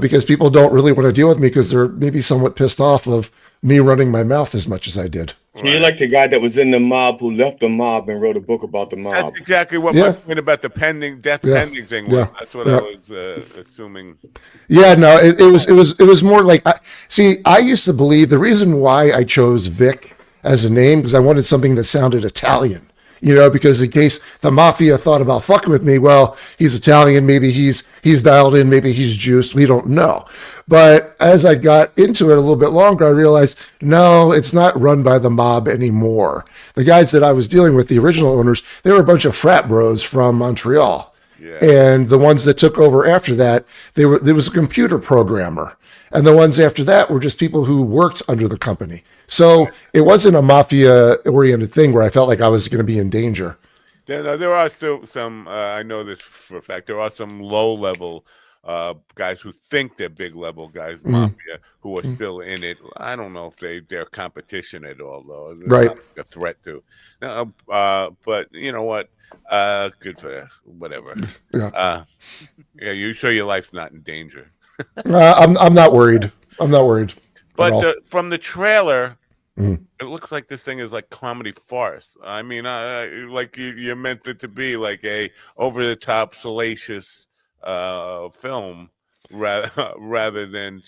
because people don't really want to deal with me because they're maybe somewhat pissed off of me running my mouth as much as I did. So you're like the guy that was in the mob who left the mob and wrote a book about the mob. That's exactly what my point about the pending thing was. Yeah. That's what I was assuming. Yeah, no, it was more like I used to believe the reason why I chose Vic as a name because I wanted something that sounded Italian. You know, because in case the mafia thought about fucking with me, well, he's Italian, maybe he's dialed in, maybe he's juiced, we don't know. But as I got into it a little bit longer, I realized, no, it's not run by the mob anymore. The guys that I was dealing with, the original owners, they were a bunch of frat bros from Montreal. Yeah. And the ones that took over after that, there was a computer programmer. And the ones after that were just people who worked under the company. So it wasn't a mafia-oriented thing where I felt like I was going to be in danger. There are still some, I know this for a fact, there are some low-level guys who think they're big-level guys, mafia, who are still in it. I don't know if they're competition at all, though. They're right. Not a threat to. But you know what? Good for whatever. Yeah. You sure your life's not in danger. I'm not worried. I'm not worried. But from the trailer, it looks like this thing is like comedy farce. I mean, like you meant it to be like a over-the-top salacious film, rather than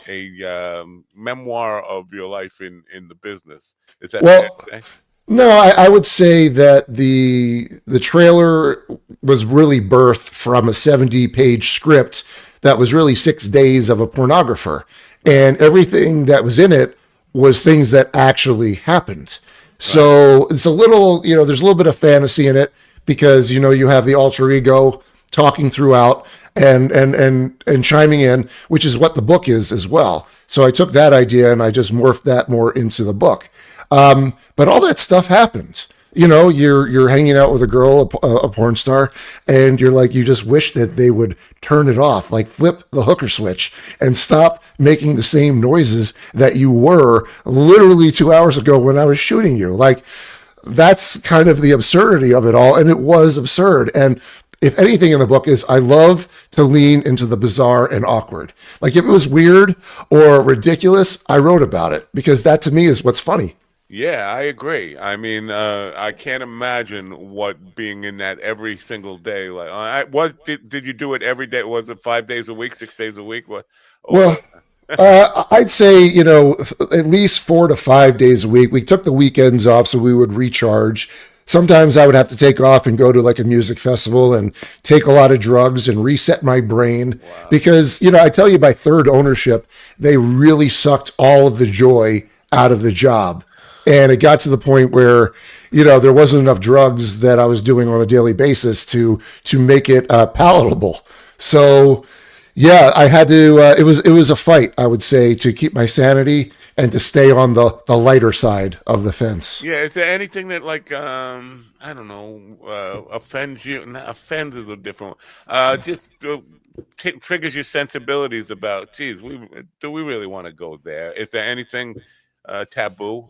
a memoir of your life in the business. Is that fair to say? No, I would say that the trailer was really birthed from a 70-page script that was really 6 days of a pornographer. And everything that was in it was things that actually happened. So it's a little, there's a little bit of fantasy in it because, you have the alter ego talking throughout and chiming in, which is what the book is as well. So I took that idea and I just morphed that more into the book. But all that stuff happened. You're hanging out with a girl, a porn star, and you're like, you just wish that they would turn it off, like flip the hooker switch and stop making the same noises that you were literally 2 hours ago when I was shooting you. Like, that's kind of the absurdity of it all. And it was absurd. And if anything in the book is, I love to lean into the bizarre and awkward. Like if it was weird or ridiculous, I wrote about it because that to me is what's funny. Yeah, I agree. I mean, I can't imagine what being in that every single day. Like, did you do it every day? Was it 5 days a week, 6 days a week? What? Well, I'd say at least 4 to 5 days a week. We took the weekends off so we would recharge. Sometimes I would have to take off and go to like a music festival and take a lot of drugs and reset my brain because, I tell you, by third ownership, they really sucked all of the joy out of the job. And it got to the point where, there wasn't enough drugs that I was doing on a daily basis to make it palatable. So, yeah, I had to. It was a fight, I would say, to keep my sanity and to stay on the lighter side of the fence. Yeah, is there anything that I don't know, offends you? Nah, offends is a different one. Just triggers your sensibilities about, geez, do we really want to go there? Is there anything taboo?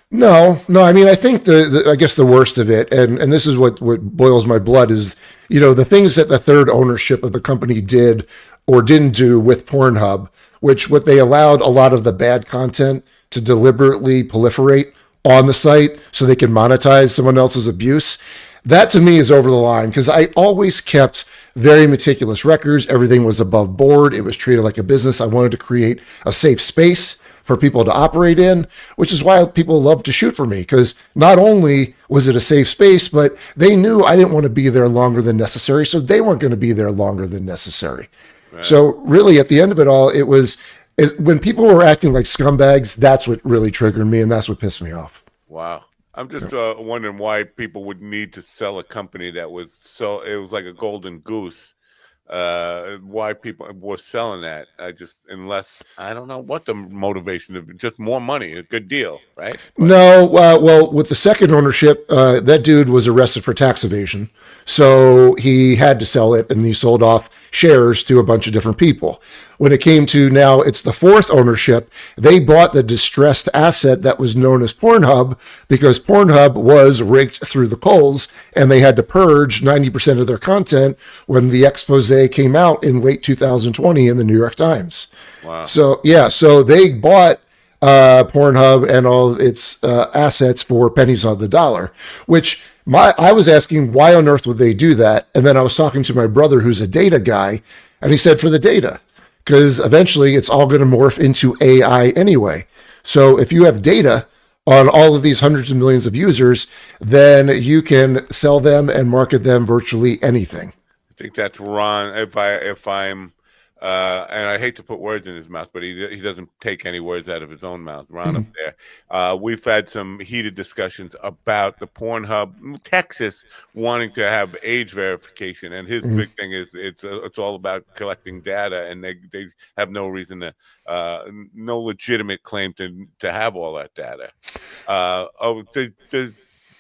No. I mean, I think I guess the worst of it, and this is what boils my blood, is the things that the third ownership of the company did or didn't do with Pornhub, what they allowed a lot of the bad content to deliberately proliferate on the site so they can monetize someone else's abuse. That to me is over the line because I always kept very meticulous records. Everything was above board. It was treated like a business. I wanted to create a safe space for people to operate in, which is why people love to shoot for me, because not only was it a safe space, but they knew I didn't want to be there longer than necessary, so they weren't going to be there longer than necessary. Right. So really, at the end of it all, when people were acting like scumbags, that's what really triggered me, and that's what pissed me off. Wow. I'm just wondering why people would need to sell a company that was it was like a golden goose. Why people were selling that. Unless I don't know what the motivation of, just more money, a good deal, right? No, well, with the second ownership, that dude was arrested for tax evasion, so he had to sell it, and he sold off shares to a bunch of different people. When it came to now, it's the fourth ownership, they bought the distressed asset that was known as Pornhub because Pornhub was raked through the coals and they had to purge 90% of their content when the expose came out in late 2020 in the New York Times. Wow. So, yeah, so they bought Pornhub and all its assets for pennies on the dollar, which I was asking why on earth would they do that? And then I was talking to my brother who's a data guy, and he said for the data, because eventually it's all going to morph into AI anyway. So if you have data on all of these hundreds of millions of users, then you can sell them and market them virtually anything. I think that's Ron. If I'm and I hate to put words in his mouth, but he doesn't take any words out of his own mouth. Ron up there. We've had some heated discussions about the Pornhub, Texas wanting to have age verification, and his big thing is it's all about collecting data, and they have no reason to, no legitimate claim to have all that data. Does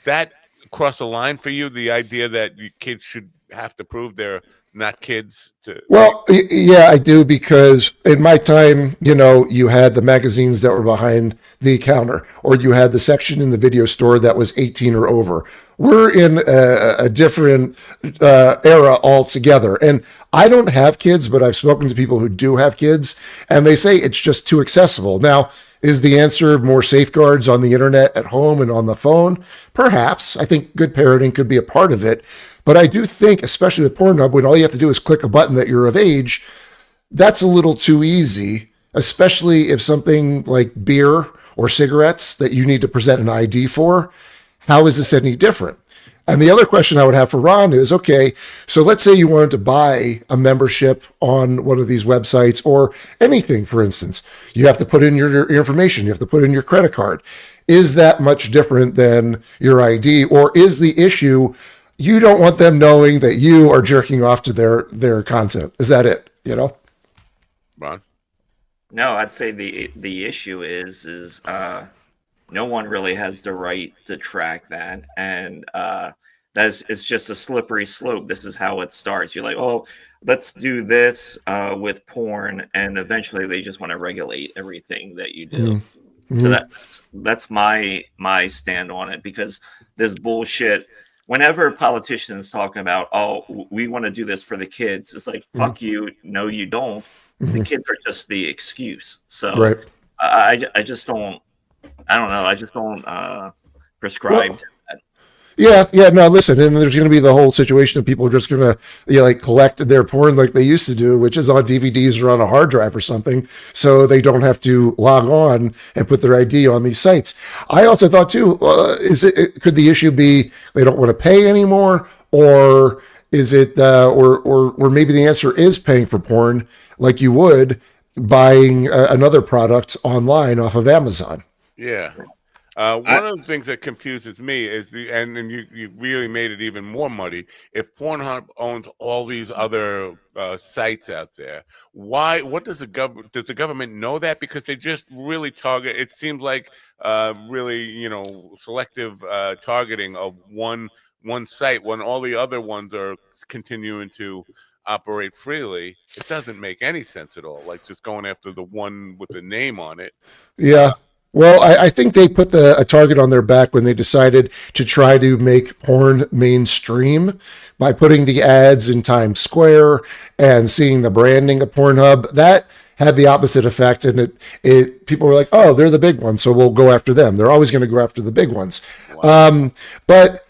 that cross a line for you? The idea that your kids should have to prove they're not kids Well, yeah, I do, because in my time, you had the magazines that were behind the counter, or you had the section in the video store that was 18 or over. We're in a different era altogether. And I don't have kids, but I've spoken to people who do have kids, and they say it's just too accessible. Now, is the answer more safeguards on the internet at home and on the phone? Perhaps. I think good parenting could be a part of it. But I do think, especially with Pornhub, when all you have to do is click a button that you're of age, that's a little too easy, especially if something like beer or cigarettes that you need to present an ID for, how is this any different? And the other question I would have for Ron is, okay, so let's say you wanted to buy a membership on one of these websites or anything, for instance. You have to put in your information. You have to put in your credit card. Is that much different than your ID? Or is the issue you don't want them knowing that you are jerking off to their content? Is that it? Ron? No, I'd say the issue is no one really has the right to track that, and it's just a slippery slope. This is how it starts. You're like, oh, let's do this with porn, and eventually they just want to regulate everything that you do. Mm-hmm. So that's my stand on it, because this bullshit. Whenever politicians talk about, oh, we want to do this for the kids, it's like, fuck you. No, you don't. The kids are just the excuse. So right. I just don't, I don't know. I just don't prescribe to that. Yeah. No, listen, and there's going to be the whole situation of people just going to like collect their porn like they used to do, which is on DVDs or on a hard drive or something, so they don't have to log on and put their ID on these sites. I also thought too, could the issue be they don't want to pay anymore, or is it, or maybe the answer is paying for porn like you would buying another product online off of Amazon? Yeah. One of the things that confuses me is and you really made it even more muddy. If Pornhub owns all these other sites out there, what does the government know that? Because they just really target, it seems like really, selective targeting of one site when all the other ones are continuing to operate freely. It doesn't make any sense at all. Like just going after the one with the name on it. Yeah. Well, I think they put a target on their back when they decided to try to make porn mainstream by putting the ads in Times Square and seeing the branding of Pornhub. That had the opposite effect, and it people were like, oh, they're the big ones, so we'll go after them. They're always going to go after the big ones. Wow. But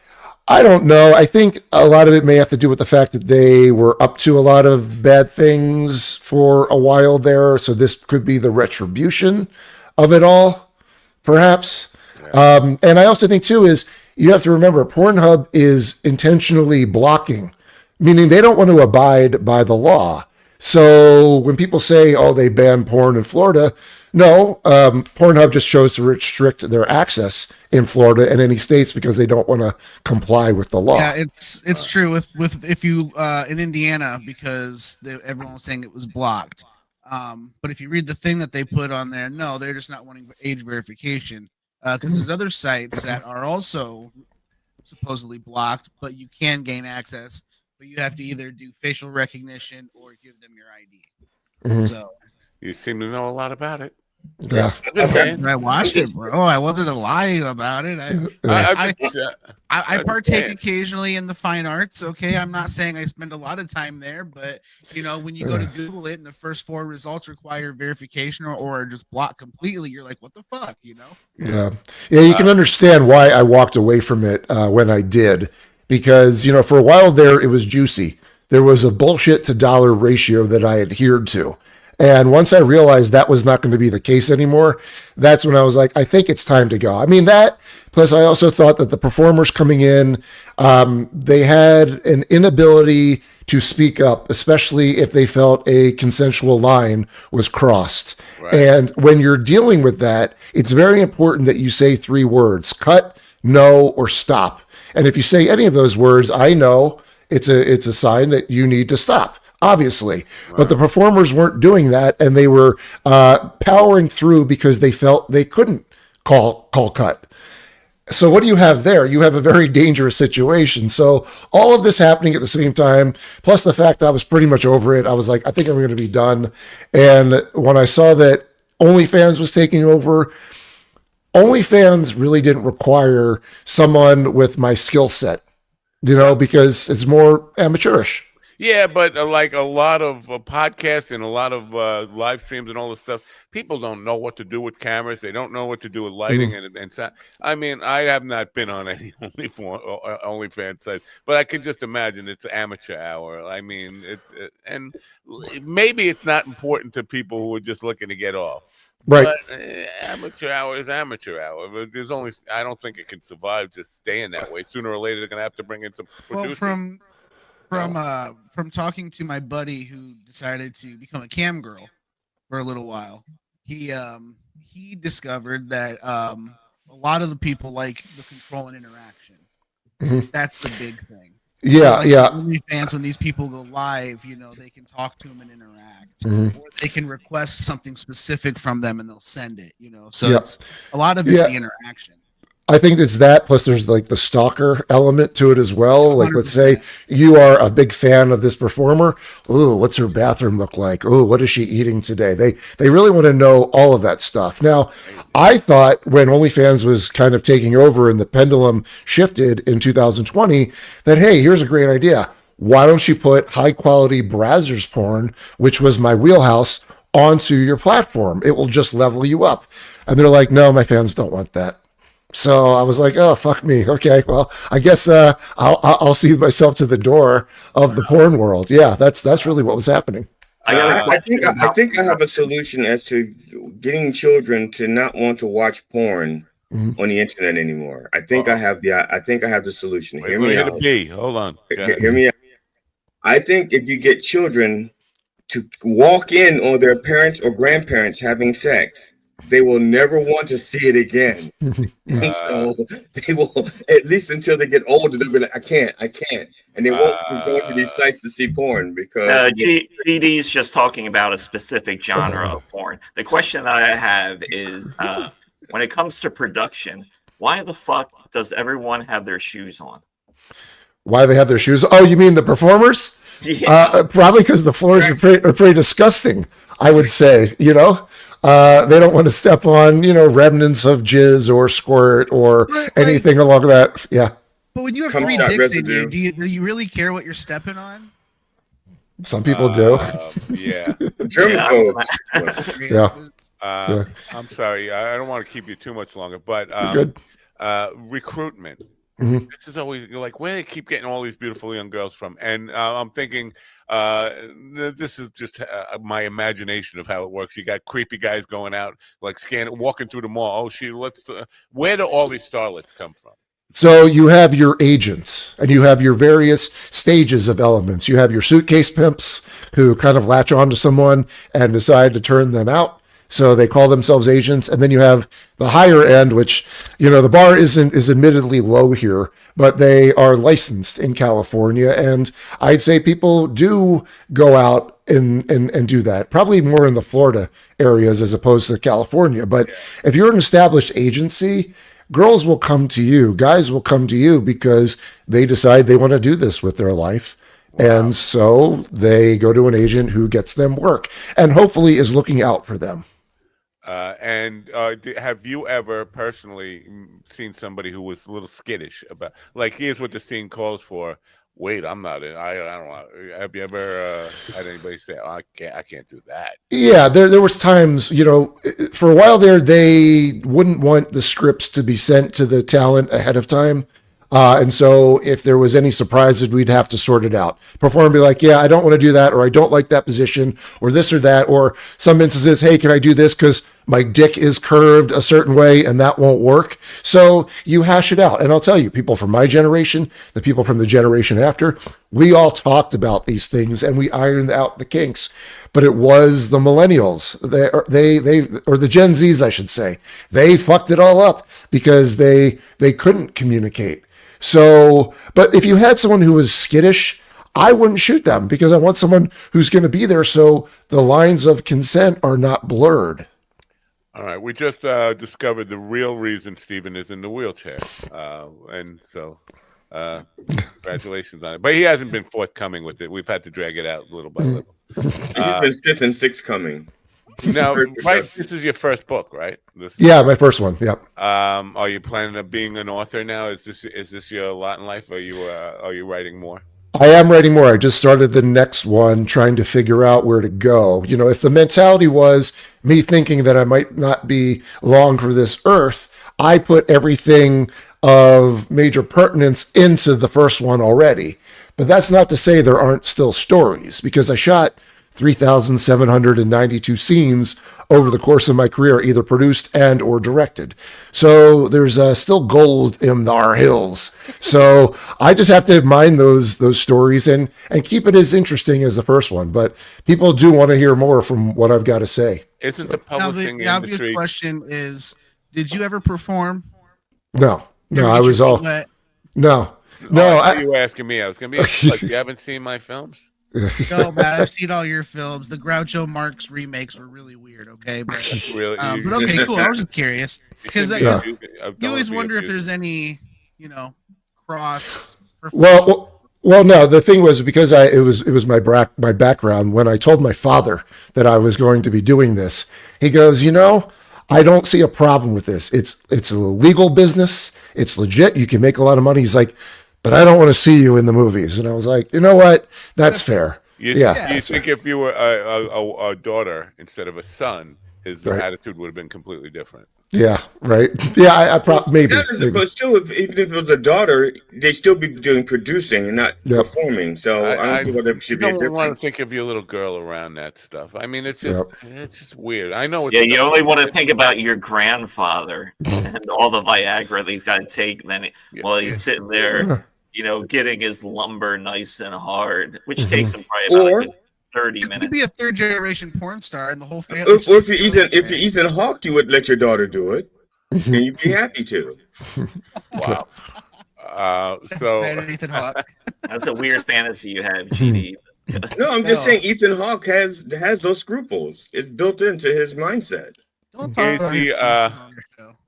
I don't know. I think a lot of it may have to do with the fact that they were up to a lot of bad things for a while there, so this could be the retribution of it all. Perhaps. Yeah. And I also think too is you have to remember Pornhub is intentionally blocking, meaning they don't want to abide by the law. So when people say, oh, they banned porn in Florida, no, Pornhub just chose to restrict their access in Florida and any states because they don't want to comply with the law. Yeah, it's true with if you in Indiana, because everyone was saying it was blocked. But if you read the thing that they put on there, no, they're just not wanting age verification, because there's other sites that are also supposedly blocked, but you can gain access, but you have to either do facial recognition or give them your ID. Mm-hmm. So you seem to know a lot about it. Yeah, I watched it, bro. I wasn't lying about it. I partake occasionally in the fine arts. Okay, I'm not saying I spend a lot of time there, but when you go to Google it and the first 4 results require verification or just block completely, you're like, what the fuck, Yeah. You can understand why I walked away from it when I did, because for a while there it was juicy. There was a bullshit to dollar ratio that I adhered to. And once I realized that was not going to be the case anymore, that's when I was like, I think it's time to go. I mean, that, plus I also thought that the performers coming in, they had an inability to speak up, especially if they felt a consensual line was crossed. Right. And when you're dealing with that, it's very important that you say 3 words: cut, no, or stop. And if you say any of those words, I know it's a sign that you need to stop. Obviously, right. But the performers weren't doing that, and they were powering through because they felt they couldn't call cut. So what do you have there? You have a very dangerous situation. So all of this happening at the same time, plus the fact I was pretty much over it, I was like, I think I'm going to be done. And when I saw that OnlyFans was taking over, OnlyFans really didn't require someone with my skill set, because it's more amateurish. Yeah, but like a lot of podcasts and a lot of live streams and all this stuff, people don't know what to do with cameras. They don't know what to do with lighting and sound. I mean, I have not been on any OnlyFans site, but I can just imagine it's amateur hour. I mean, and maybe it's not important to people who are just looking to get off. Right. But amateur hour is amateur hour. But I don't think it can survive just staying that way. Sooner or later, they're going to have to bring in some producers. Well, from talking to my buddy who decided to become a cam girl for a little while, he discovered that a lot of the people like the control and interaction. Mm-hmm. That's the big thing. Yeah, so yeah. OnlyFans, when these people go live, they can talk to them and interact, or they can request something specific from them and they'll send it. So it's a lot of it's the interaction. I think it's that, plus there's like the stalker element to it as well. Like, 100%. Let's say you are a big fan of this performer. Oh, what's her bathroom look like? Oh, what is she eating today? They really want to know all of that stuff. Now, I thought when OnlyFans was kind of taking over and the pendulum shifted in 2020 that, hey, here's a great idea. Why don't you put high quality Brazzers porn, which was my wheelhouse, onto your platform? It will just level you up. And they're like, no, my fans don't want that. So I was like, oh, fuck me. Okay, well, I guess I'll see myself to the door of the porn world. Yeah, that's really what was happening. I think I have a solution as to getting children to not want to watch porn on the internet anymore. I think I have the solution. Wait, Hear me out. Hold on. Hear me out. I think if you get children to walk in on their parents or grandparents having sex, they will never want to see it again. And so they will, at least until they get older, they'll be like, I can't. And they won't go to these sites to see porn because GD's just talking about a specific genre of porn. The question that I have is when it comes to production, why the fuck does everyone have their shoes on? Why they have their shoes? Oh, you mean the performers? Yeah. Probably because the floors are pretty disgusting, I would say, you know? They don't want to step on, you know, remnants of jizz or squirt or anything along that. Yeah. But when you have 3 dicks in you, do you really care what you're stepping on? Some people do. Yeah. Yeah. I'm sorry. I don't want to keep you too much longer, but good. Recruitment. Mm-hmm. This is always, you're like, where do they keep getting all these beautiful young girls from? And I'm thinking, this is just my imagination of how it works. You got creepy guys going out, like walking through the mall. Oh, where do all these starlets come from? So you have your agents and you have your various stages of elements. You have your suitcase pimps who kind of latch on to someone and decide to turn them out. So they call themselves agents. And then you have the higher end, which, you know, the bar is admittedly low here, but they are licensed in California. And I'd say people do go out and do that, probably more in the Florida areas as opposed to California. But if you're an established agency, girls will come to you, guys will come to you because they decide they want to do this with their life. Wow. And so they go to an agent who gets them work and hopefully is looking out for them. Have you ever personally seen somebody who was a little skittish about, like, here's what the scene calls for? Wait, I'm not in. I don't want. Have you ever had anybody say, oh, I can't do that? Yeah, there was times, you know, for a while there, they wouldn't want the scripts to be sent to the talent ahead of time. And so if there was any surprises, we'd have to sort it out. Performer be like, yeah, I don't want to do that, or I don't like that position, or this or that, or some instances, hey, can I do this because my dick is curved a certain way and that won't work? So you hash it out. And I'll tell you, people from my generation, the people from the generation after, we all talked about these things and we ironed out the kinks. But it was the millennials, they or the Gen Zs, I should say, they fucked it all up because they couldn't communicate. So, but if you had someone who was skittish, I wouldn't shoot them because I want someone who's going to be there so the lines of consent are not blurred. All right, we just discovered the real reason Stephen is in the wheelchair, and so congratulations on it. But he hasn't been forthcoming with it. We've had to drag it out little by little. He's been 5th and 6th coming. Now, right, this is your first book, right? Yeah, my first one. Yep. Are you planning on being an author now? Is this your lot in life? Are you writing more? I am writing more. I just started the next one, trying to figure out where to go. You know, if the mentality was me thinking that I might not be long for this earth, I put everything of major pertinence into the first one already. But that's not to say there aren't still stories, because I shot 3,792 scenes over the course of my career, either produced and or directed. So there's still gold in our hills. So I just have to mine those stories and keep it as interesting as the first one. But people do want to hear more from what I've got to say. Isn't the publishing the obvious question is, did you ever perform? No, I was all no. You were asking me. I was gonna be like, you haven't seen my films? No, man, I've seen all your films. The Groucho Marx remakes were really weird. Okay, but really, but okay, cool. I was just curious because you always wonder if there's any, you know, cross. Well, no. The thing was because it was my background. When I told my father that I was going to be doing this, he goes, you know, I don't see a problem with this. It's a legal business. It's legit. You can make a lot of money. He's like, but I don't want to see you in the movies. And I was like, you know what? That's fair. You think if you were a daughter instead of a son, his attitude would have been completely different? Yeah, right. Yeah, I probably maybe. But still, even if it was a daughter, they still be doing producing and not performing. So I don't see why there should be a You don't want to difference. think of your little girl around that stuff. I mean, it's Yep. just weird. I know. Yeah, you only want to think about your grandfather and all the Viagra that he's got to take. And then while he's sitting there, getting his lumber nice and hard, which takes him probably about 30 minutes. You could be a third generation porn star and the whole family. Or if you're Ethan Hawke, you would let your daughter do it, and you'd be happy to. Wow. Ethan Hawke. That's a weird fantasy you have, GD. No, I'm just saying Ethan Hawke has those scruples. It's built into his mindset.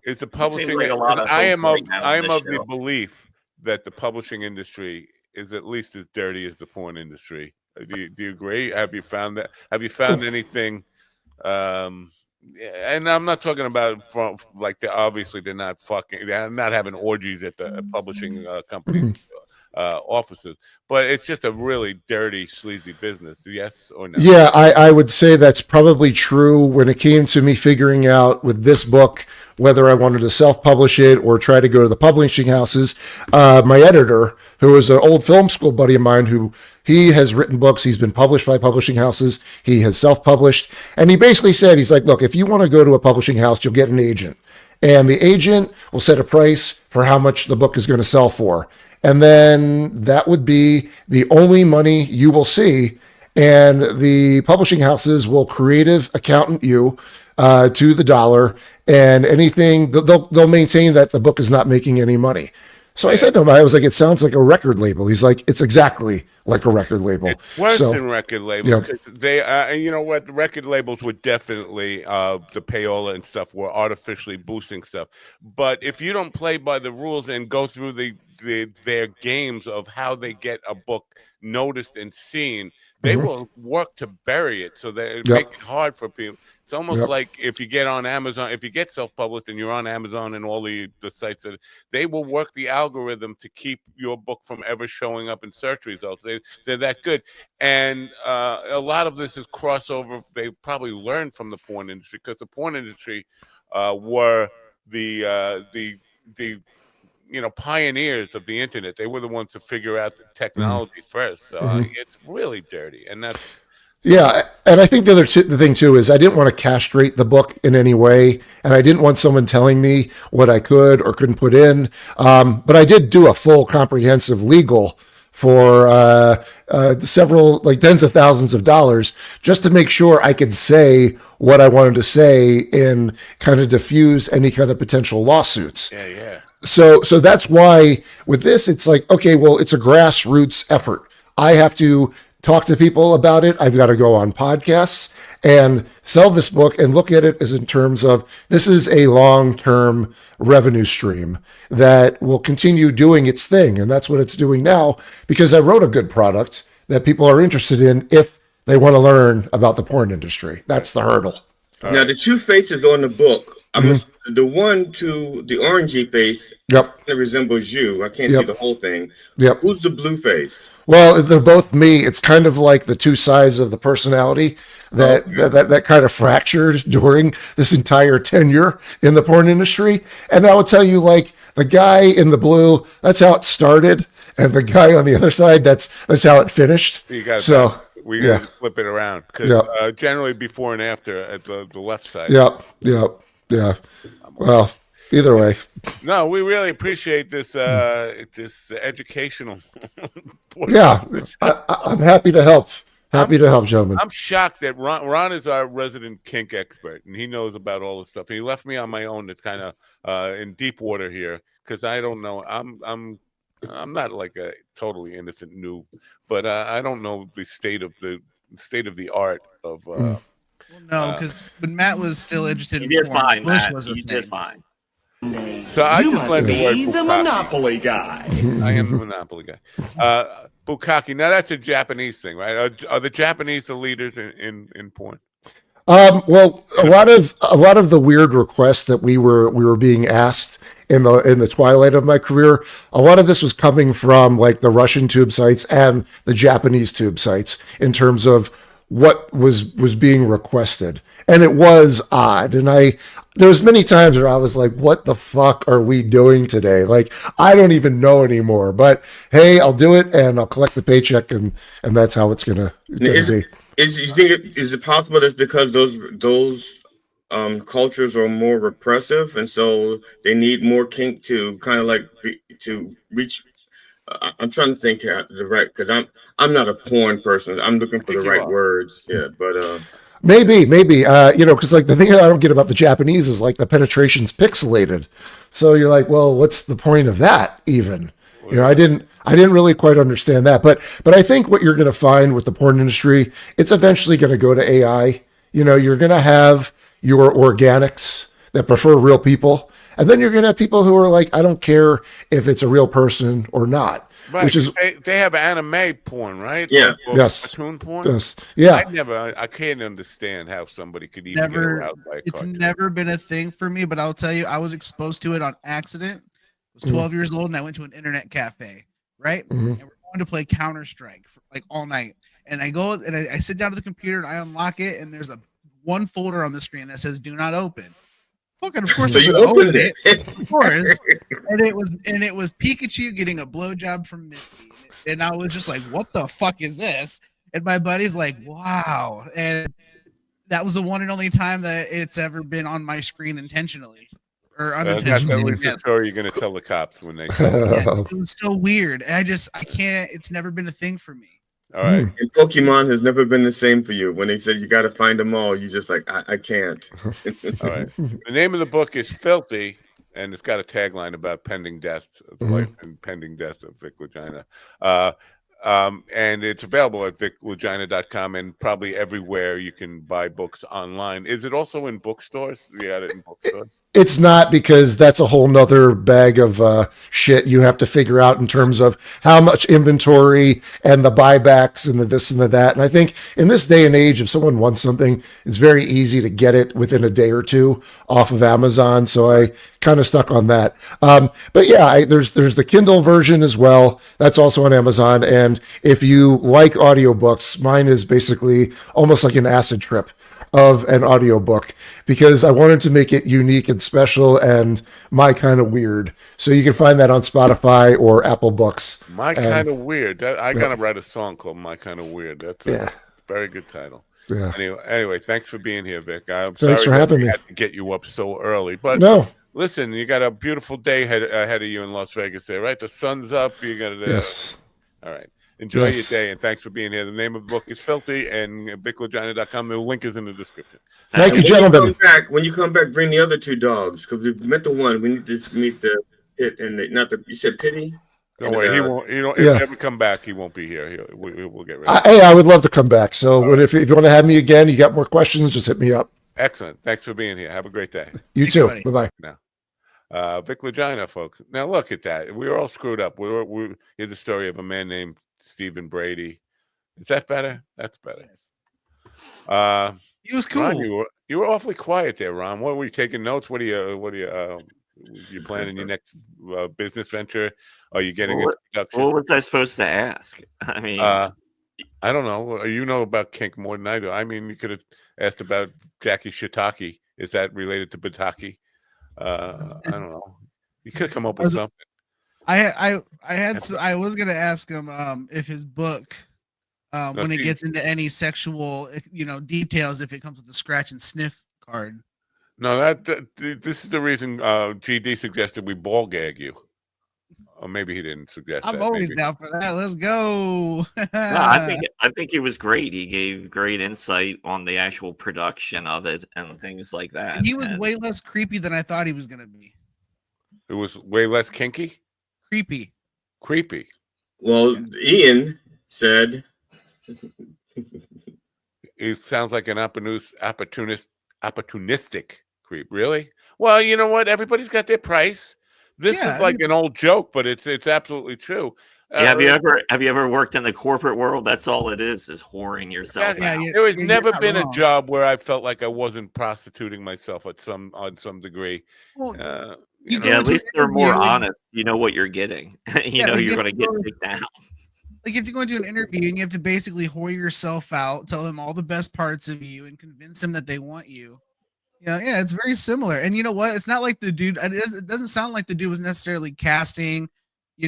It's the publishing. Like I am of the belief that the publishing industry is at least as dirty as the porn industry. Do you agree? Have you found that? Have you found anything? And I'm not talking about from like obviously they're not having orgies at the publishing company offices, but it's just a really dirty, sleazy business. Yes or no? Yeah, I would say that's probably true. When it came to me figuring out with this book whether I wanted to self-publish it or try to go to the publishing houses, my editor, who is an old film school buddy of mine, he has written books. He's been published by publishing houses. He has self-published. And he basically said, he's like, look, if you want to go to a publishing house, you'll get an agent. And the agent will set a price for how much the book is going to sell for. And then that would be the only money you will see. And the publishing houses will creative accountant you to the dollar, and anything they'll maintain that the book is not making any money. So I said to him, I was like, it sounds like a record label. He's like, it's exactly like a record label. It's worse than record labels. Yeah. They, you know what? The record labels were definitely the payola and stuff were artificially boosting stuff. But if you don't play by the rules and go through their games of how they get a book noticed and seen, they will work to bury it so that it make it hard for people. It's almost like if you get on Amazon, if you get self-published and you're on Amazon and all the sites, that they will work the algorithm to keep your book from ever showing up in search results. They're that good. And a lot of this is crossover. They probably learned from the porn industry, because the porn industry were the pioneers of the internet. They were the ones to figure out the technology first. So it's really dirty, and that's. Yeah, and I think the thing too is I didn't want to castrate the book in any way, and I didn't want someone telling me what I could or couldn't put in. But I did do a full comprehensive legal for several, like tens of thousands of dollars, just to make sure I could say what I wanted to say and kind of diffuse any kind of potential lawsuits. Yeah. So that's why with this, it's like, okay, well, it's a grassroots effort. I have to talk to people about it. I've got to go on podcasts and sell this book and look at it as in terms of this is a long-term revenue stream that will continue doing its thing. And that's what it's doing now, because I wrote a good product that people are interested in if they want to learn about the porn industry. That's the hurdle. Now, the two faces on the book, the one to the orangey face that resembles you. I can't see the whole thing. Who's the blue face? Well, they're both me. It's kind of like the two sides of the personality that kind of fractured during this entire tenure in the porn industry. And I will tell you, like, the guy in the blue, that's how it started. And the guy on the other side, that's how it finished. You got so we got to flip it around, because generally before and after at the left side. Yeah. Well, either way. No, we really appreciate this this educational. Yeah, I'm happy to help. Happy to help, gentlemen. I'm shocked that Ron is our resident kink expert, and he knows about all this stuff. He left me on my own to kind of in deep water here, because I don't know. I'm not like a totally innocent noob, but I don't know the state of the art of. Well, no, because when Matt was still interested in porn, fine, Matt. You did fine. So I just learned the word be the Monopoly guy. I am the Monopoly guy. Bukkake. Now that's a Japanese thing, right? Are the Japanese the leaders in porn? Well, a lot of the weird requests that we were being asked in the twilight of my career, a lot of this was coming from like the Russian tube sites and the Japanese tube sites in terms of what was being requested. And it was odd. And there's many times where I was like, what the fuck are we doing today? Like, I don't even know anymore, but hey, I'll do it and I'll collect the paycheck and that's how it's gonna be. Is it possible that's because those cultures are more repressive, and so they need more kink to kind of like to reach? I'm trying to think the right, because I'm not a porn person. I'm looking for the right words. Yeah, but maybe because like the thing that I don't get about the Japanese is like the penetration's pixelated, so you're like, well, what's the point of that even? I didn't really quite understand that, but I think what you're going to find with the porn industry, it's eventually going to go to AI. You're going to have your organics that prefer real people, and then you're going to have people who are like, I don't care if it's a real person or not. Right, which is they have anime porn, right? Yeah. Or Yes. cartoon porn. Yes. Yeah. I can't understand how somebody could even get aroused by a It's cartoon. never been a thing for me, but I'll tell you, I was exposed to it on accident. I was 12 years old and I went to an internet cafe, right? Mhm. And we're going to play Counter-Strike for like all night. And I go and I sit down to the computer and I unlock it, and there's one folder on the screen that says "Do not open." Fucking, of course, So I'm you gonna opened open it. of course. And it was Pikachu getting a blowjob from Misty, and I was just like, "What the fuck is this?" And my buddy's like, "Wow!" And that was the one and only time that it's ever been on my screen intentionally or That's at unintentionally. least a story you're going to tell the cops when they. Yeah, it was so weird. And I can't. It's never been a thing for me. All right. And Pokemon has never been the same for you. When they said you got to find them all, you just like, I can't. All right. The name of the book is Filthy, and it's got a tagline about pending death of life and pending death of Vic Vagina. And it's available at vicvagina.com and probably everywhere you can buy books online. Is it also in bookstores? You got it in bookstores? It's not, because that's a whole nother bag of shit you have to figure out in terms of how much inventory and the buybacks and the this and the that. And I think in this day and age, if someone wants something, it's very easy to get it within a day or two off of Amazon. So I kind of stuck on that. But yeah, there's the Kindle version as well. That's also on Amazon. And if you like audiobooks, mine is basically almost like an acid trip of an audiobook, because I wanted to make it unique and special and my kind of weird. So you can find that on Spotify or Apple Books. My Kind of Weird. I gotta write a song called My Kind of Weird. That's a very good title. Yeah. Anyway, thanks for being here, Vic. I'm Thanks sorry for having we me. had to get you up so early, but No. Listen, you got a beautiful day ahead of you in Las Vegas there, right? The sun's up. You got to. Yes. All right. Enjoy Yes. your day, and thanks for being here. The name of the book is Filthy, and vicvagina.com. The link is in the description. Thank you, gentlemen. When you come back, bring the other two dogs, because we've met the one. We need to meet the Pit and you said Pity? Don't worry, he won't. If Yeah. he ever come back, he won't be here. We'll get rid of him. Hey, I would love to come back. So if you want to have me again, you got more questions, just hit me up. Excellent. Thanks for being here. Have a great day. You too. Bye-bye. Now, Vic Vagina, folks. Now look at that. We were all screwed up. We here's the story of a man named Stephen Brady. Is that better? That's better. He was cool. Ron, you were awfully quiet there, Ron. What were you taking notes? What are you planning your next business venture? Are you getting into production? What was I supposed to ask? I mean, I don't know. You know about kink more than I do. I mean, you could have asked about Jackie Shiitake. Is that related to Bataki? I don't know. You could have come up with something. I was gonna ask him if his book when it gets into any sexual details, if it comes with the scratch and sniff card. No, this is the reason GD suggested we ball gag you. Or maybe he didn't suggest I'm that. always down for that. Let's go. no, I think he was great. He gave great insight on the actual production of it and things like that. He was way less creepy than I thought he was gonna be. It was way less kinky? Creepy. Well, Ian said it sounds like an opportunistic creep. Really? Well, you know what? Everybody's got their price. This is like an old joke, but it's absolutely true. Have you ever worked in the corporate world? That's all it is whoring yourself out. There has never been a job where I felt like I wasn't prostituting myself on some degree. Well, at least they're more honest. You know what you're getting. you know you're going to get kicked down. Like, you have to go into an interview and you have to basically whore yourself out, tell them all the best parts of you, and convince them that they want you. Yeah, it's very similar. And you know what? It's not like the dude. It doesn't sound like the dude was necessarily casting,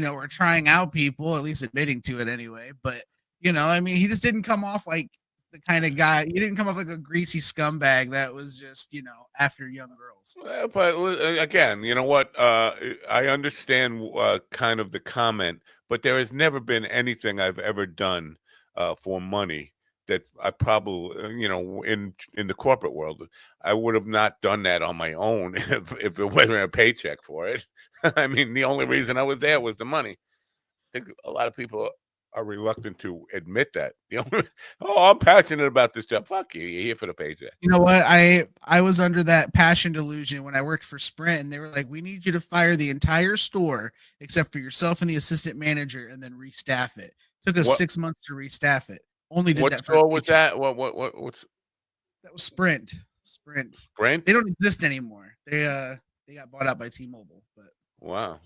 or trying out people, at least admitting to it anyway. But I mean, he just didn't come off like the kind of guy. He didn't come off like a greasy scumbag that was just after young girls. But again, you know what? I understand kind of the comment, but there has never been anything I've ever done for money that I probably, in the corporate world, I would have not done that on my own if it wasn't a paycheck for it. I mean, the only reason I was there was the money. I think a lot of people are reluctant to admit that. I'm passionate about this job. Fuck you. You're here for the paycheck. You know what? I was under that passion delusion when I worked for Sprint, and they were like, "We need you to fire the entire store except for yourself and the assistant manager, and then restaff it." Took us 6 months to restaff it. Only did What that for store was that? What's that was Sprint. Sprint. Sprint? They don't exist anymore. They got bought out by T-Mobile. But wow.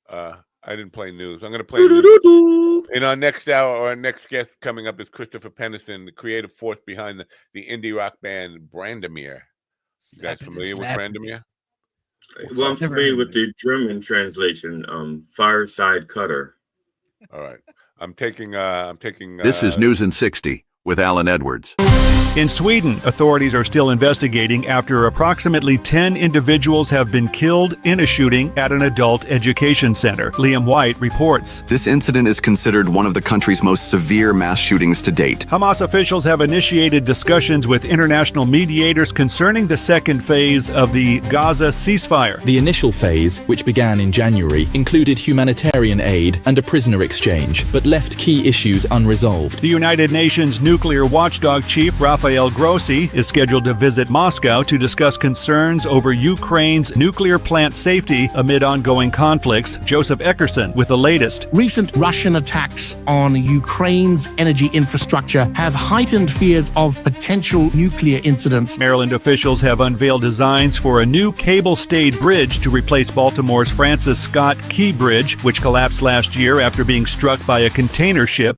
I didn't play news. I'm going to play news. In our next hour, our next guest coming up is Christopher Pennison, the creative force behind the indie rock band Brandomir. You guys familiar with Brandomir? Well, I'm familiar with the German translation, Fireside Cutter. All right. I'm taking. This is News in 60 with Alan Edwards. In Sweden, authorities are still investigating after approximately 10 individuals have been killed in a shooting at an adult education center. Liam White reports. This incident is considered one of the country's most severe mass shootings to date. Hamas officials have initiated discussions with international mediators concerning the second phase of the Gaza ceasefire. The initial phase, which began in January, included humanitarian aid and a prisoner exchange, but left key issues unresolved. The United Nations nuclear watchdog chief Rafael Grossi is scheduled to visit Moscow to discuss concerns over Ukraine's nuclear plant safety amid ongoing conflicts. Joseph Eckerson with the latest. Recent Russian attacks on Ukraine's energy infrastructure have heightened fears of potential nuclear incidents. Maryland officials have unveiled designs for a new cable-stayed bridge to replace Baltimore's Francis Scott Key Bridge, which collapsed last year after being struck by a container ship.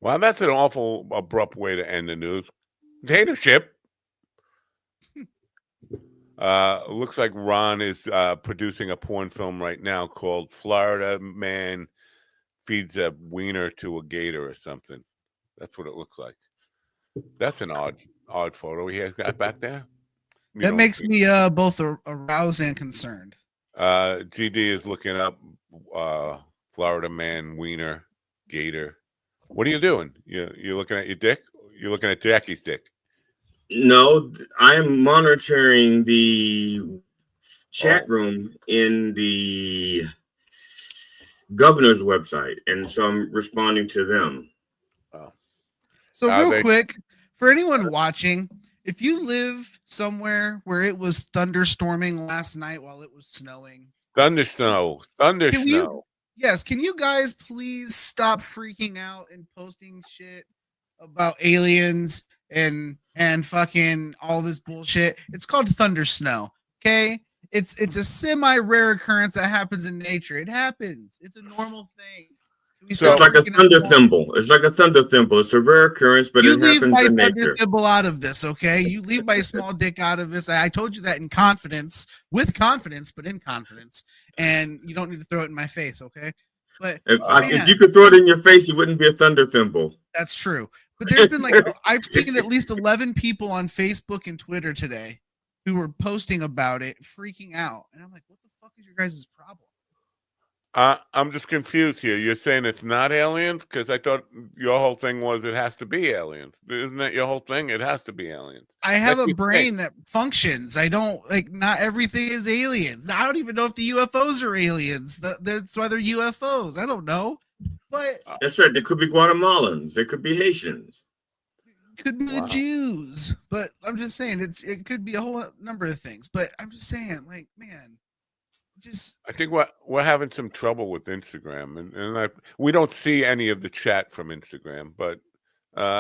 Well, that's an awful abrupt way to end the news. Container ship. Looks like Ron is producing a porn film right now called Florida Man Feeds a Wiener to a Gator or something. That's what it looks like. That's an odd photo he has got back there. That makes me both aroused and concerned. GD is looking up Florida Man Wiener Gator. What are you doing? You're looking at your dick? You're looking at Jackie's dick? No, I am monitoring the chat room in the governor's website, and so I'm responding to them. So real quick, for anyone watching, if you live somewhere where it was thunderstorming last night while it was snowing. Thunder snow. Yes, can you guys please stop freaking out and posting shit about aliens and fucking all this bullshit? It's called thunder snow, okay? It's a semi-rare occurrence that happens in nature. It happens. It's a normal thing. It's like a thunder thimble. It's like a thunder thimble. It's a rare occurrence, but it happens in nature. Thunder thimble out of this, okay? You leave my small dick out of this. I told you that in confidence, with confidence, but in confidence. And you don't need to throw it in my face, okay? But if you could throw it in your face, it wouldn't be a thunder thimble. That's true. But there's been I've seen at least 11 people on Facebook and Twitter today who were posting about it, freaking out. And I'm like, what the fuck is your guys' problem? I'm just confused here. You're saying it's not aliens? Because I thought your whole thing was it has to be aliens. Isn't that your whole thing? It has to be aliens. I have a brain that functions. I don't not everything is aliens. I don't even know if the UFOs are aliens. That's why they're UFOs. I don't know. But that's right. They could be Guatemalans. They could be Haitians. It could be the Jews. But I'm just saying it could be a whole number of things. But I'm just saying, man. I think we're having some trouble with Instagram, and we don't see any of the chat from Instagram, but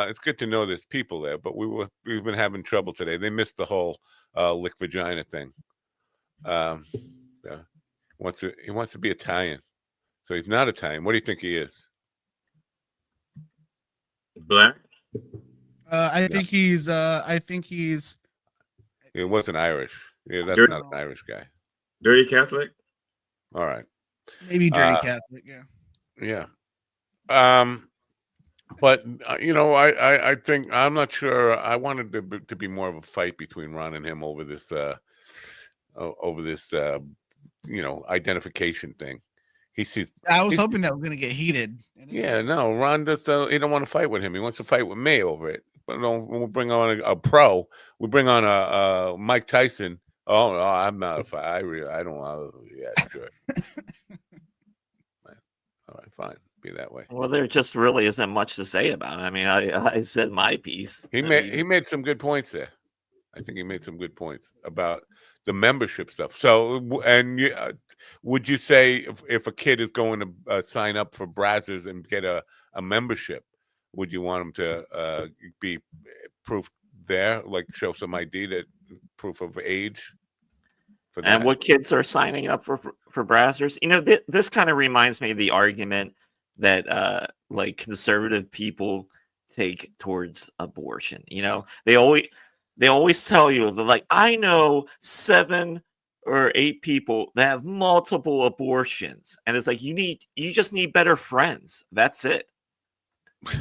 it's good to know there's people there. But we've been having trouble today. They missed the whole lick vagina thing. Yeah. He wants to be Italian, so he's not Italian. What do you think he is? Black. I think he's It wasn't Irish. Yeah, that's Dirty, not an Irish guy. dirty Catholic. All right. Maybe dirty Catholic. Yeah. Yeah. But I think I'm not sure. I wanted to be more of a fight between Ron and him over this identification thing. He sees. I was hoping that was going to get heated. Yeah, no, Ron just he don't want to fight with him. He wants to fight with me over it. But we'll bring on a pro. We bring on a Mike Tyson. Oh no, I'm not a fight. I don't. Yeah, sure. All right, fine. Be that way. Well, there just really isn't much to say about it. I mean, I said my piece. He made some good points there. I think he made some good points about the membership stuff. So, and would you say if a kid is going to sign up for Brazzers and get a membership, would you want him to be proof there, like show some ID, that proof of age? For that? And what kids are signing up for Brazzers? You know, this kind of reminds me of the argument that like conservative people take towards abortion. You know, they always tell you, they're like, I know 7 or 8 people that have multiple abortions, and it's like you just need better friends. That's it.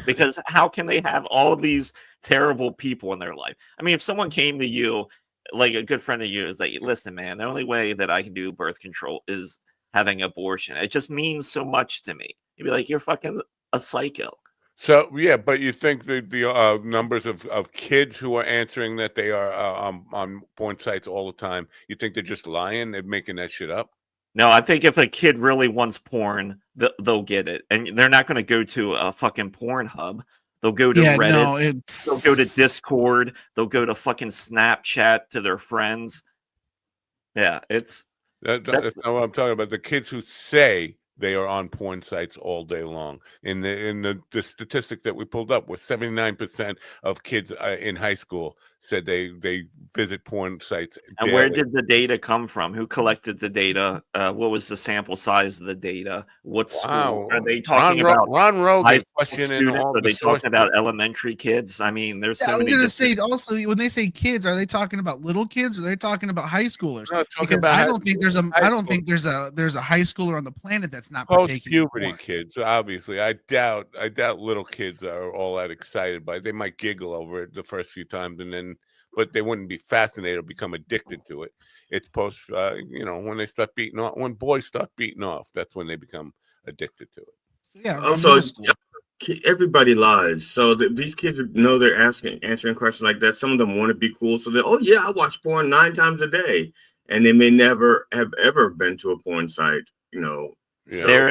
Because how can they have all these terrible people in their life? I mean, if someone came to you, like a good friend of you, is like, listen, man, the only way that I can do birth control is having abortion. It just means so much to me. You'd be like, you're fucking a psycho. So yeah, but you think the numbers of kids who are answering that they are on porn sites all the time, you think they're just lying? They're making that shit up? No, I think if a kid really wants porn, they'll get it, and they're not going to go to a fucking porn hub. They'll go to Reddit. No, they'll go to Discord. They'll go to fucking Snapchat to their friends. Yeah, that's not what I'm talking about. The kids who say they are on porn sites all day long. In the statistic that we pulled up, was 79% of kids in high school said they visit porn sites daily. And where did the data come from? Who collected the data? What was the sample size of the data? What school are they talking about? Ron Rogan questioning all. Are they talking about elementary kids? I mean, there's so many. I was going to say also, when they say kids, are they talking about little kids, or are they talking about high schoolers? No, because I don't think there's a high schooler on the planet that's not partaking in puberty kids. Obviously, I doubt little kids are all that excited by it. They might giggle over it the first few times, but they wouldn't be fascinated or become addicted to it. It's when they start beating off, when boys start beating off, that's when they become addicted to it. Yeah. Also, everybody lies. So these kids know they're answering questions like that. Some of them want to be cool. So oh yeah, I watch porn 9 times a day. And they may never have ever been to a porn site, you know. Yeah.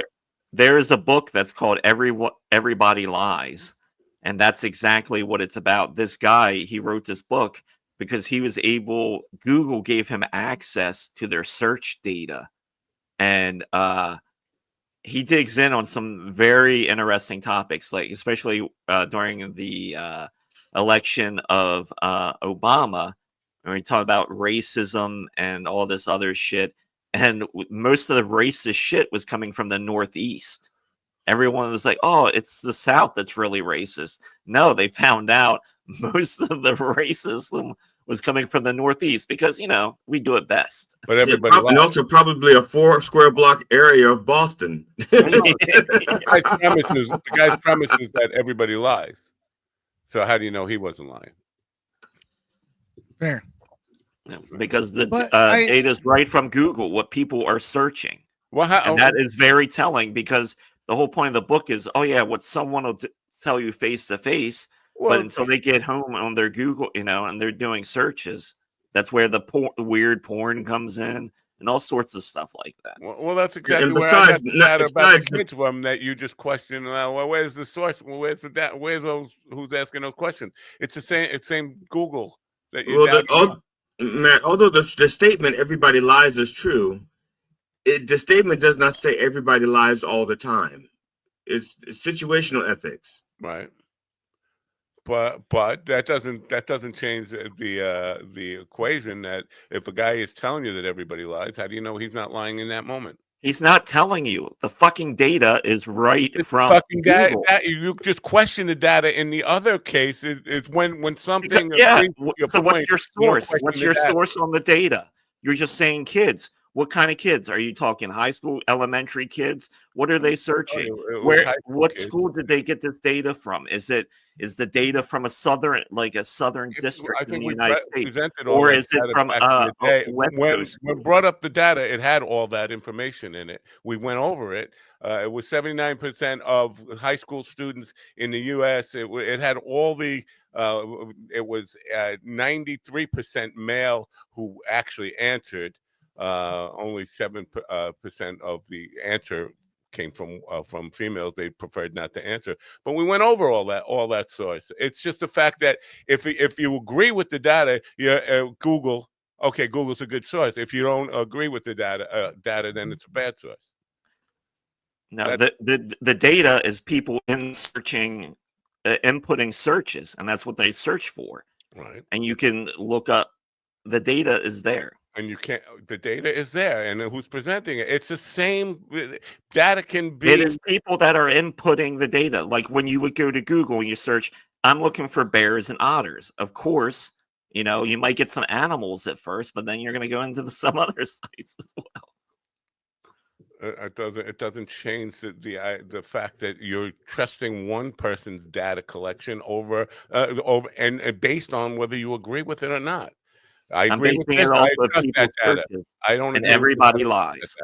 There is a book that's called Everybody Lies, and that's exactly what it's about. This guy, he wrote this book because Google gave him access to their search data, and he digs in on some very interesting topics, like especially during the election of Obama, when we talk about racism and all this other shit. And most of the racist shit was coming from the Northeast. Everyone was like, oh, it's the South that's really racist. No, they found out most of the racism was coming from the Northeast because, we do it best. But everybody and also probably a 4 square block area of Boston. The guy's premise is that everybody lies. So how do you know he wasn't lying? Fair. Because the data is right from Google, what people are searching. Well, and that is very telling, because the whole point of the book is, what someone will tell you face to face, but until they get home on their Google, and they're doing searches, that's where the weird porn comes in and all sorts of stuff like that. Well, that's exactly where I got that about the kids from that you just question. Well, where's the source? Where's where's those who's asking those questions? It's the same Google that you. Matt, although the statement "everybody lies" is true, the statement does not say everybody lies all the time. It's situational ethics, right? But that doesn't change the equation. That if a guy is telling you that everybody lies, how do you know he's not lying in that moment? He's not telling you. The fucking data is right from fucking Google. You just question the data. In the other case, is when something. So what's your source? What's your source on the data? You're just saying kids. What kind of kids are you talking? High school, elementary kids? What are they searching? What school did they get this data from? Is the data from a southern district in the United States, or is it from a West Coast? When brought up the data, it had all that information in it. We went over it. It was 79% of high school students in the U.S. It had all the. It was 93% male who actually answered. Only 7% of the answer came from females. They preferred not to answer. But we went over all that source. It's just the fact that if you agree with the data, Google. Okay, Google's a good source. If you don't agree with the data, then it's a bad source. No, the data is people inputting searches, and that's what they search for. Right. And you can look up. The data is there. And you can't. The data is there, and who's presenting it? It's the same. Data can be. It is people that are inputting the data. Like when you would go to Google and you search, "I'm looking for bears and otters." Of course, you might get some animals at first, but then you're going to go into some other sites as well. It doesn't change the fact that you're trusting one person's data collection over and based on whether you agree with it or not. I agree with this. I trust that data. I don't. And everybody lies.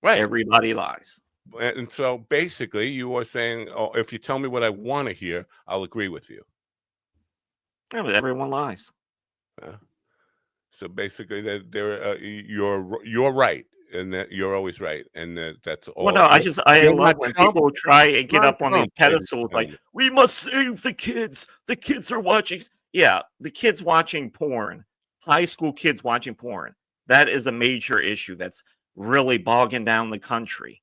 Right. Everybody lies. And so basically, you are saying, "Oh, if you tell me what I want to hear, I'll agree with you." Yeah, but everyone lies. So basically, that you're right, and that you're always right, and that's all. Well, no, I love when people try and get up on these pedestals like, we must save the kids. The kids are watching. Yeah, the kids watching porn. High school kids watching porn. That is a major issue that's really bogging down the country.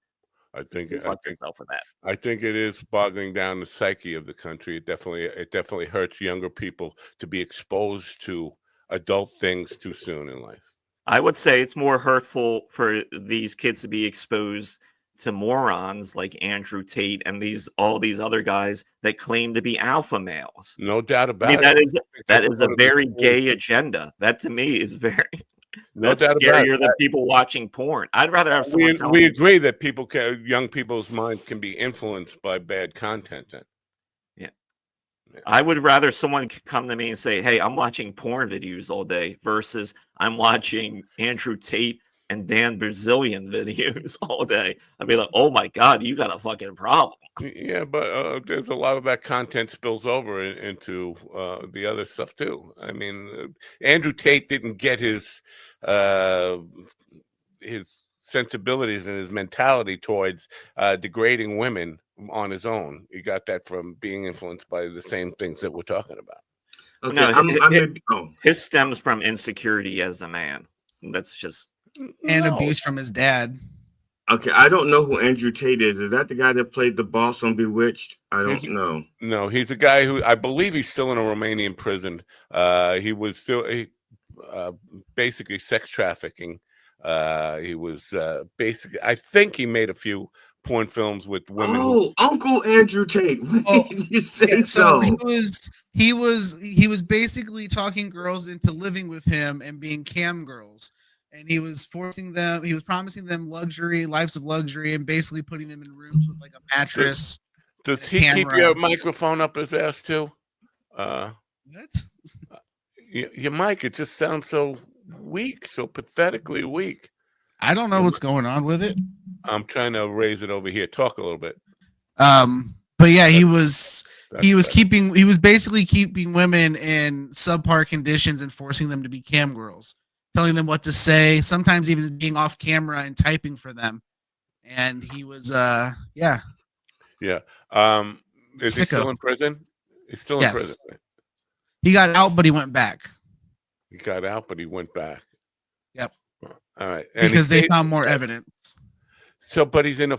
I think yourself with that. I think it is bogging down the psyche of the country. It definitely hurts younger people to be exposed to adult things too soon in life. I would say it's more hurtful for these kids to be exposed to morons like Andrew Tate and all these other guys that claim to be alpha males. No doubt about it. That is a very gay agenda. That to me is very no doubt scarier about than people watching porn. I'd rather have someone tell we me. agree that young people's minds can be influenced by bad content. Then, yeah, I would rather someone come to me and say, "Hey, I'm watching porn videos all day," versus I'm watching Andrew Tate and Dan Brazilian videos all day. I'd be like, "Oh my God, you got a fucking problem." Yeah, but there's a lot of that content spills over into the other stuff too. I mean, Andrew Tate didn't get his sensibilities and his mentality towards degrading women on his own. He got that from being influenced by the same things that we're talking about. Okay, his stems from insecurity as a man. That's just abuse from his dad. Okay, I don't know who Andrew Tate is. Is that the guy that played the boss on Bewitched? I don't know. No, he's a guy who I believe he's still in a Romanian prison. He was still basically sex trafficking. He was basically. I think he made a few porn films with women. Oh, Uncle Andrew Tate. You say so? He was basically talking girls into living with him and being cam girls. And he was promising them lives of luxury, and basically putting them in rooms with like a mattress. Does he keep your microphone up his ass too? What? Your mic, it just sounds so weak, so pathetically weak. I don't know what's going on with it. I'm trying to raise it over here. Talk a little bit. But yeah, he was basically keeping women in subpar conditions and forcing them to be cam girls, telling them what to say, sometimes even being off camera and typing for them. And he was yeah. Is he still in prison? He's still in prison. He got out, but he went back. He got out, but he went back. Yep. All right. And because they found more evidence. So, but he's in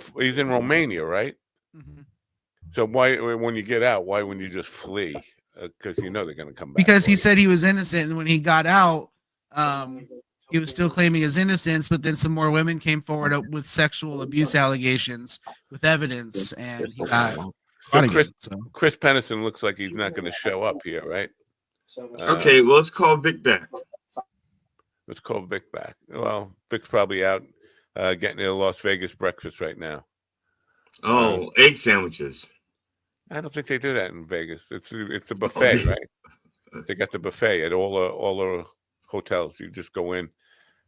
Romania, right? Mm-hmm. So why, when you get out, why wouldn't you just flee? Because they're going to come back. Because he said he was innocent, and when he got out, he was still claiming his innocence, but then some more women came forward with sexual abuse allegations with evidence, and he got caught again. Chris Pennison looks like he's not going to show up here, right? Okay, well, let's call Vic back. Let's call Vic back. Well, Vic's probably out getting a Las Vegas breakfast right now. Oh, egg sandwiches. I don't think they do that in Vegas. It's a buffet, right? They got the buffet at all the hotels. You just go in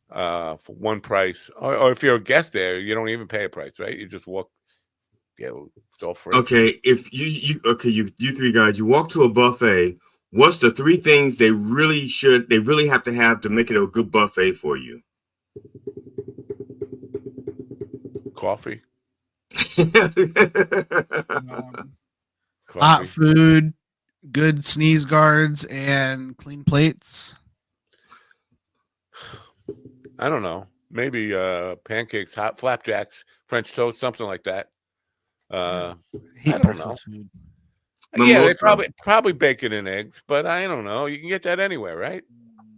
for one price, or if you're a guest there, you don't even pay a price, right? You just walk. Yeah, it's all free. Okay, if you three guys, you walk to a buffet. What's the three things they really have to have to make it a good buffet for you? Coffee. Hot food, good sneeze guards, and clean plates. I don't know. Maybe pancakes, hot flapjacks, French toast, something like that. I don't know. Food. Yeah, they probably bacon and eggs, but I don't know. You can get that anywhere, right?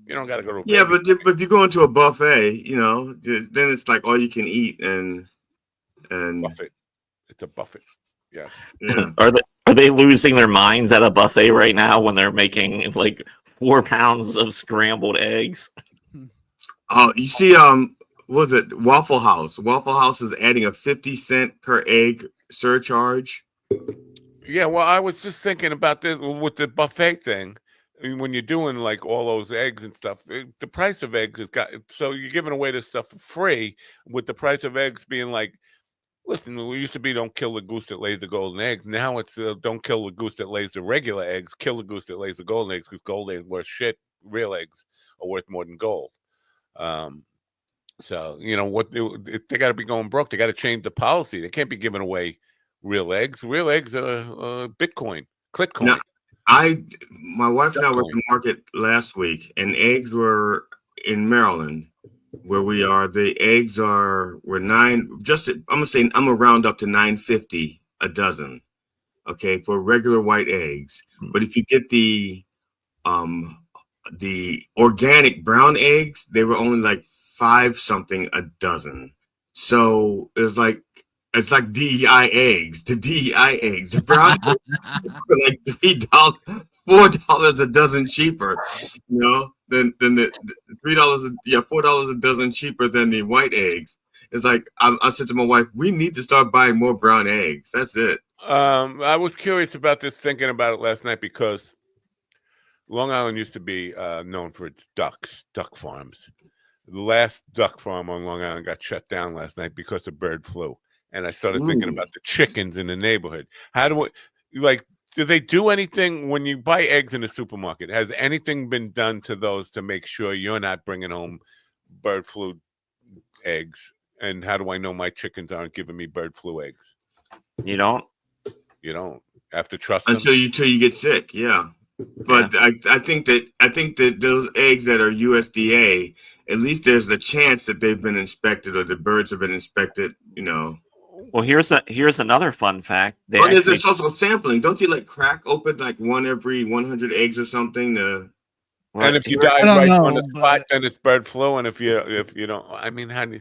You don't got to go to. Yeah, but if you go into a buffet, then it's like all you can eat and buffet. It's a buffet. Yeah. Are they losing their minds at a buffet right now when they're making like 4 pounds of scrambled eggs? Oh, you see, what was it? Waffle House. Waffle House is adding a 50-cent per egg surcharge. Yeah, well, I was just thinking about this with the buffet thing. I mean, when you're doing like all those eggs and stuff, the price of eggs has got so you're giving away this stuff for free with the price of eggs being like, listen, we used to be don't kill the goose that lays the golden eggs. Now it's don't kill the goose that lays the regular eggs. Kill the goose that lays the golden eggs because gold ain't worth shit. Real eggs are worth more than gold. So what they got to be going broke. They got to change the policy. They can't be giving away real eggs. Real eggs are Bitcoin, Clitcoin. Now, my wife and I were at the market last week, and eggs were in Maryland, where we are. The eggs were I'm gonna round up to $9.50 a dozen. Okay, for regular white eggs. But if you get the organic brown eggs, they were only like $5 something a dozen. So it's like DEI eggs. The DEI eggs, the brown eggs were like $4 a dozen cheaper, than the $3, $4 a dozen cheaper than the white eggs. It's like I said to my wife, we need to start buying more brown eggs. That's it. I was curious about this, thinking about it last night, because Long Island used to be known for its duck farms. The last duck farm on Long Island got shut down last night because of bird flu. And I started thinking about the chickens in the neighborhood. Do they do anything when you buy eggs in the supermarket? Has anything been done to those to make sure you're not bringing home bird flu eggs? And how do I know my chickens aren't giving me bird flu eggs? You don't have to trust them until you get sick. Yeah. But yeah. I think that those eggs that are USDA, at least there's a chance that they've been inspected or the birds have been inspected, Well, here's another fun fact. There's a social sampling. Don't you crack open one every 100 eggs or something? And if you die right on the spot, then it's bird flu. And if you don't, how do you?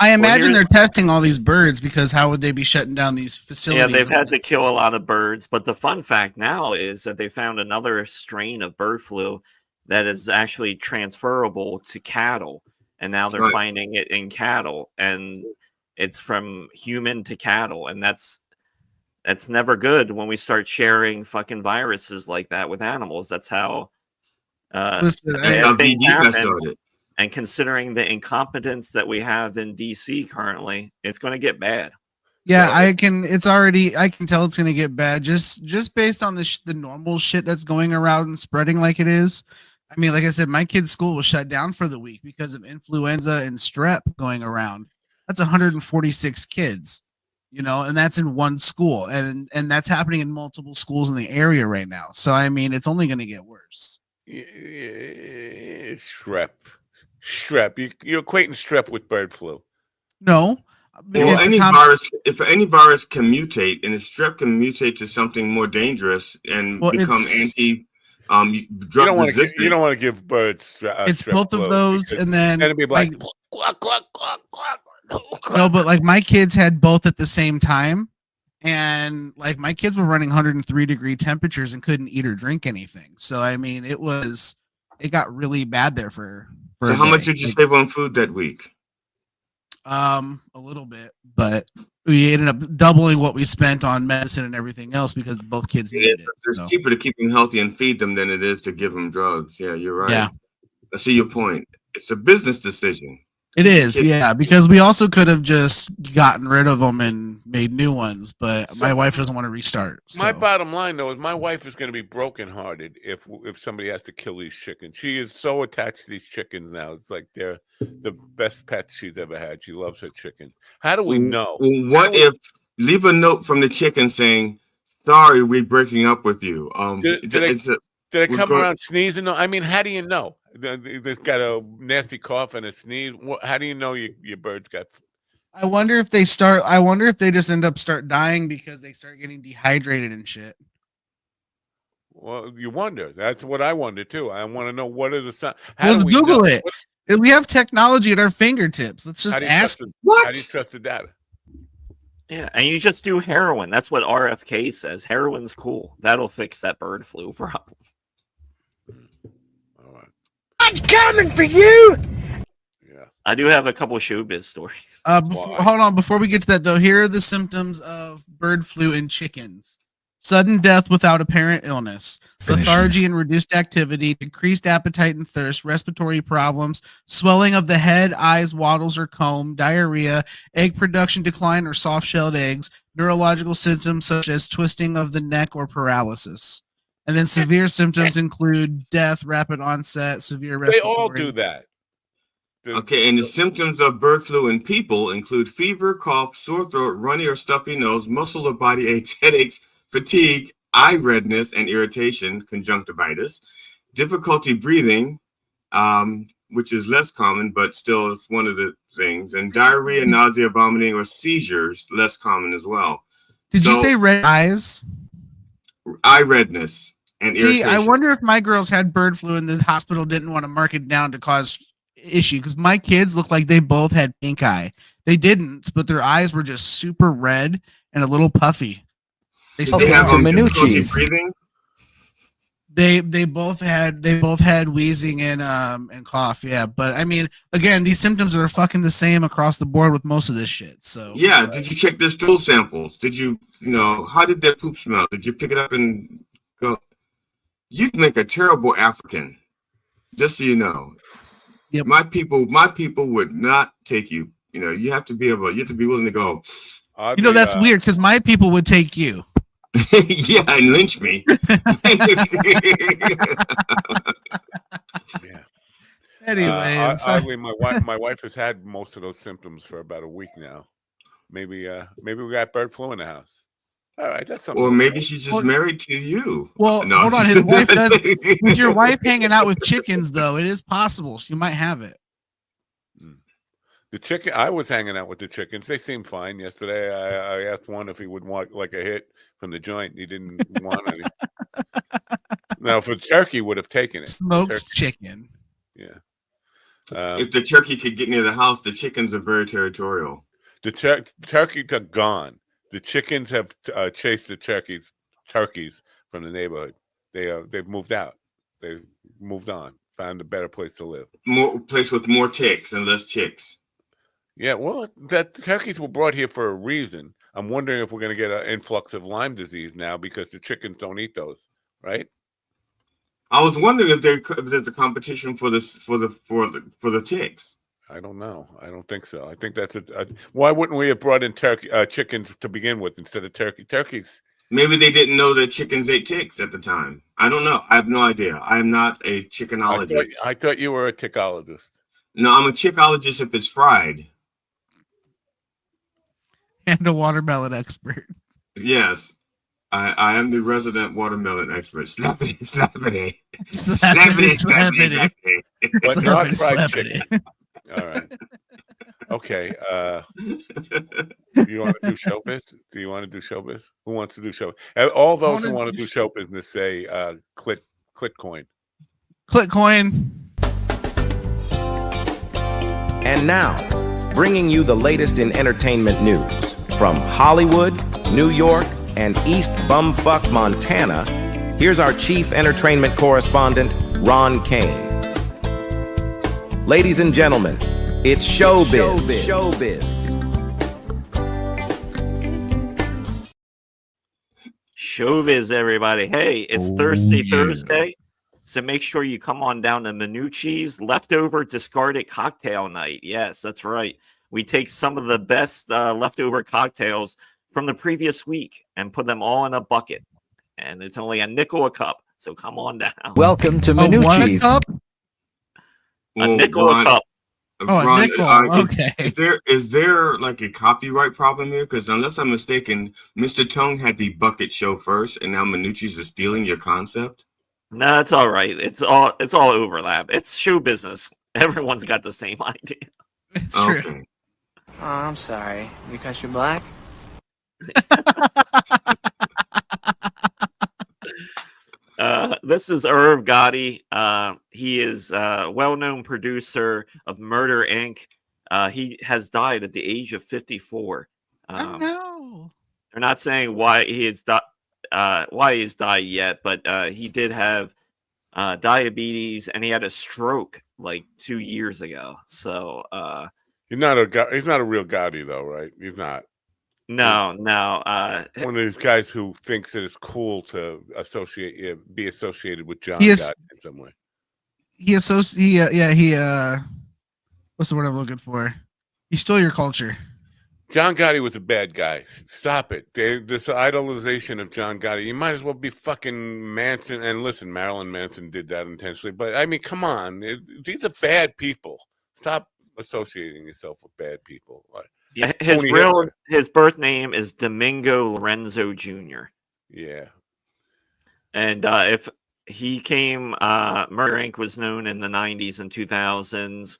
I imagine they're testing all these birds, because how would they be shutting down these facilities? Yeah, they've had to kill a lot of birds. But the fun fact now is that they found another strain of bird flu that is actually transferable to cattle. And now they're finding it in cattle. And it's from human to cattle. And that's never good when we start sharing fucking viruses like that with animals. That's how things happen. And considering the incompetence that we have in DC currently, it's going to get bad. Yeah, I can tell it's going to get bad just based on the normal shit that's going around and spreading like it is. I mean, like I said, my kid's school was shut down for the week because of influenza and strep going around. That's 146 kids, and that's in one school, and that's happening in multiple schools in the area right now. So, I mean, it's only going to get worse. Strep. You're equating strep with bird flu. No. Well, if any virus can mutate, and if strep can mutate to something more dangerous and become drug resistant. You don't want to give birds. It's both of those, and then it'd be like cluck, cluck, cluck, cluck. No, but like my kids had both at the same time, and like my kids were running 103-degree temperatures and couldn't eat or drink anything. So I mean, it got really bad there for so how much did you save on food that week? A little bit, but we ended up doubling what we spent on medicine and everything else because both kids needed it. It's cheaper to keep them healthy and feed them than it is to give them drugs. Yeah, you're right. Yeah. I see your point. It's a business decision. It is, yeah, because we also could have just gotten rid of them and made new ones, but my wife doesn't want to restart. My bottom line, though, is my wife is going to be brokenhearted if somebody has to kill these chickens. She is so attached to these chickens now. It's like they're the best pets she's ever had. She loves her chickens. How do we know? What if leave a note from the chicken saying, "Sorry, we're breaking up with you." Did it come around sneezing? I mean, how do you know? They've got a nasty cough and a sneeze. How do you know your bird's got? I wonder if they just end up dying because they start getting dehydrated and shit. Well, you wonder. That's what I wonder too. I want to know what are the signs. Let's Google it. We have technology at our fingertips. Let's just ask. How do you trust the data? Yeah, and you just do heroin. That's what RFK says. Heroin's cool. That'll fix that bird flu problem. I'm coming for you. Yeah, I do have a couple of showbiz stories. Hold on. Before we get to that, though, here are the symptoms of bird flu in chickens: sudden death without apparent illness, lethargy and reduced activity, decreased appetite and thirst, respiratory problems, swelling of the head, eyes, wattles, or comb, diarrhea, egg production decline or soft-shelled eggs, neurological symptoms such as twisting of the neck or paralysis. And then severe symptoms include death, rapid onset, severe respiratory. They all do that. Okay, and the symptoms of bird flu in people include fever, cough, sore throat, runny or stuffy nose, muscle or body aches, headaches, fatigue, eye redness and irritation, conjunctivitis, difficulty breathing, which is less common, but still it's one of the things, and diarrhea, nausea, vomiting, or seizures, less common as well. Did you say red eyes? Eye redness. And see, I wonder if my girls had bird flu and the hospital didn't want to mark it down to cause issue, because my kids look like they both had pink eye. They didn't, but their eyes were just super red and a little puffy. They have difficulty breathing. They both had wheezing and cough. Yeah, but I mean, again, these symptoms are fucking the same across the board with most of this shit. So yeah, did you check their stool samples? Did you how did their poop smell? Did you pick it up and go? You'd make a terrible African, just so you know. Yep. My people would not take you. You have to be willing to go. That's weird because my people would take you. Yeah, and lynch me. Yeah. Anyway, oddly, my wife has had most of those symptoms for about a week now. Maybe we got bird flu in the house. All right, that's something. Or maybe she's just married to you. Well, no, hold on. His wife does. With your wife hanging out with chickens, though, it is possible she might have it. The chicken. I was hanging out with the chickens. They seemed fine yesterday. I asked one if he would want like a hit from the joint. He didn't want any. Now, for turkey, would have taken it. Smoked chicken. Yeah. If the turkey could get near the house, the chickens are very territorial. The turkeys are gone. The chickens have chased the turkeys from the neighborhood. They've moved out. They've moved on. Found a better place to live. More place with more ticks and less chicks. Yeah, well, that turkeys were brought here for a reason. I'm wondering if we're going to get an influx of Lyme disease now because the chickens don't eat those, right? I was wondering if there's a competition for the ticks. I don't know. I don't think so. I think that's why wouldn't we have brought in chickens to begin with instead of turkeys? Maybe they didn't know that chickens ate ticks at the time. I don't know. I have no idea. I am not a chickenologist. I thought you were a tickologist. No, I'm a chickologist if it's fried. And a watermelon expert. Yes. I am the resident watermelon expert. Slappity, slappity. Slappity, slappity. But not fried chicken. All right. Okay. You want to do showbiz? Do you want to do showbiz? Who wants to do showbiz? All those who want to do show business say click Clitcoin. Clitcoin. And now, bringing you the latest in entertainment news from Hollywood, New York, and East Bumfuck, Montana. Here's our chief entertainment correspondent, Ron Kane. Ladies and gentlemen, it's Showbiz. Showbiz, everybody. Hey, it's Thursday, so make sure you come on down to Minucci's Leftover Discarded Cocktail Night. Yes, that's right. We take some of the best leftover cocktails from the previous week and put them all in a bucket. And it's only a nickel a cup, so come on down. Welcome to Minucci's. A nickel a cup. A nickel. Okay. Is there like a copyright problem here? Because unless I'm mistaken, Mr. Tongue had the bucket show first, and now Minucci's is stealing your concept. No, it's all right. It's all overlap. It's show business. Everyone's got the same idea. It's true. Oh, I'm sorry. Because you're black? This is Irv Gotti. He is a well-known producer of Murder, Inc. He has died at the age of 54. Oh, no. They're not saying why he has died yet, but he did have diabetes and he had a stroke like 2 years ago. So he's not a real Gotti though, right? He's not. No. One of these guys who thinks that it's cool to be associated with John Gotti in some way. What's the word I'm looking for? He stole your culture. John Gotti was a bad guy. Stop it. This idolization of John Gotti. You might as well be fucking Manson. And listen, Marilyn Manson did that intentionally. But I mean, come on. These are bad people. Stop associating yourself with bad people. Yeah, his birth name is Domingo Lorenzo Jr. Yeah. And if he came, Murder Inc. was known in the 90s and 2000s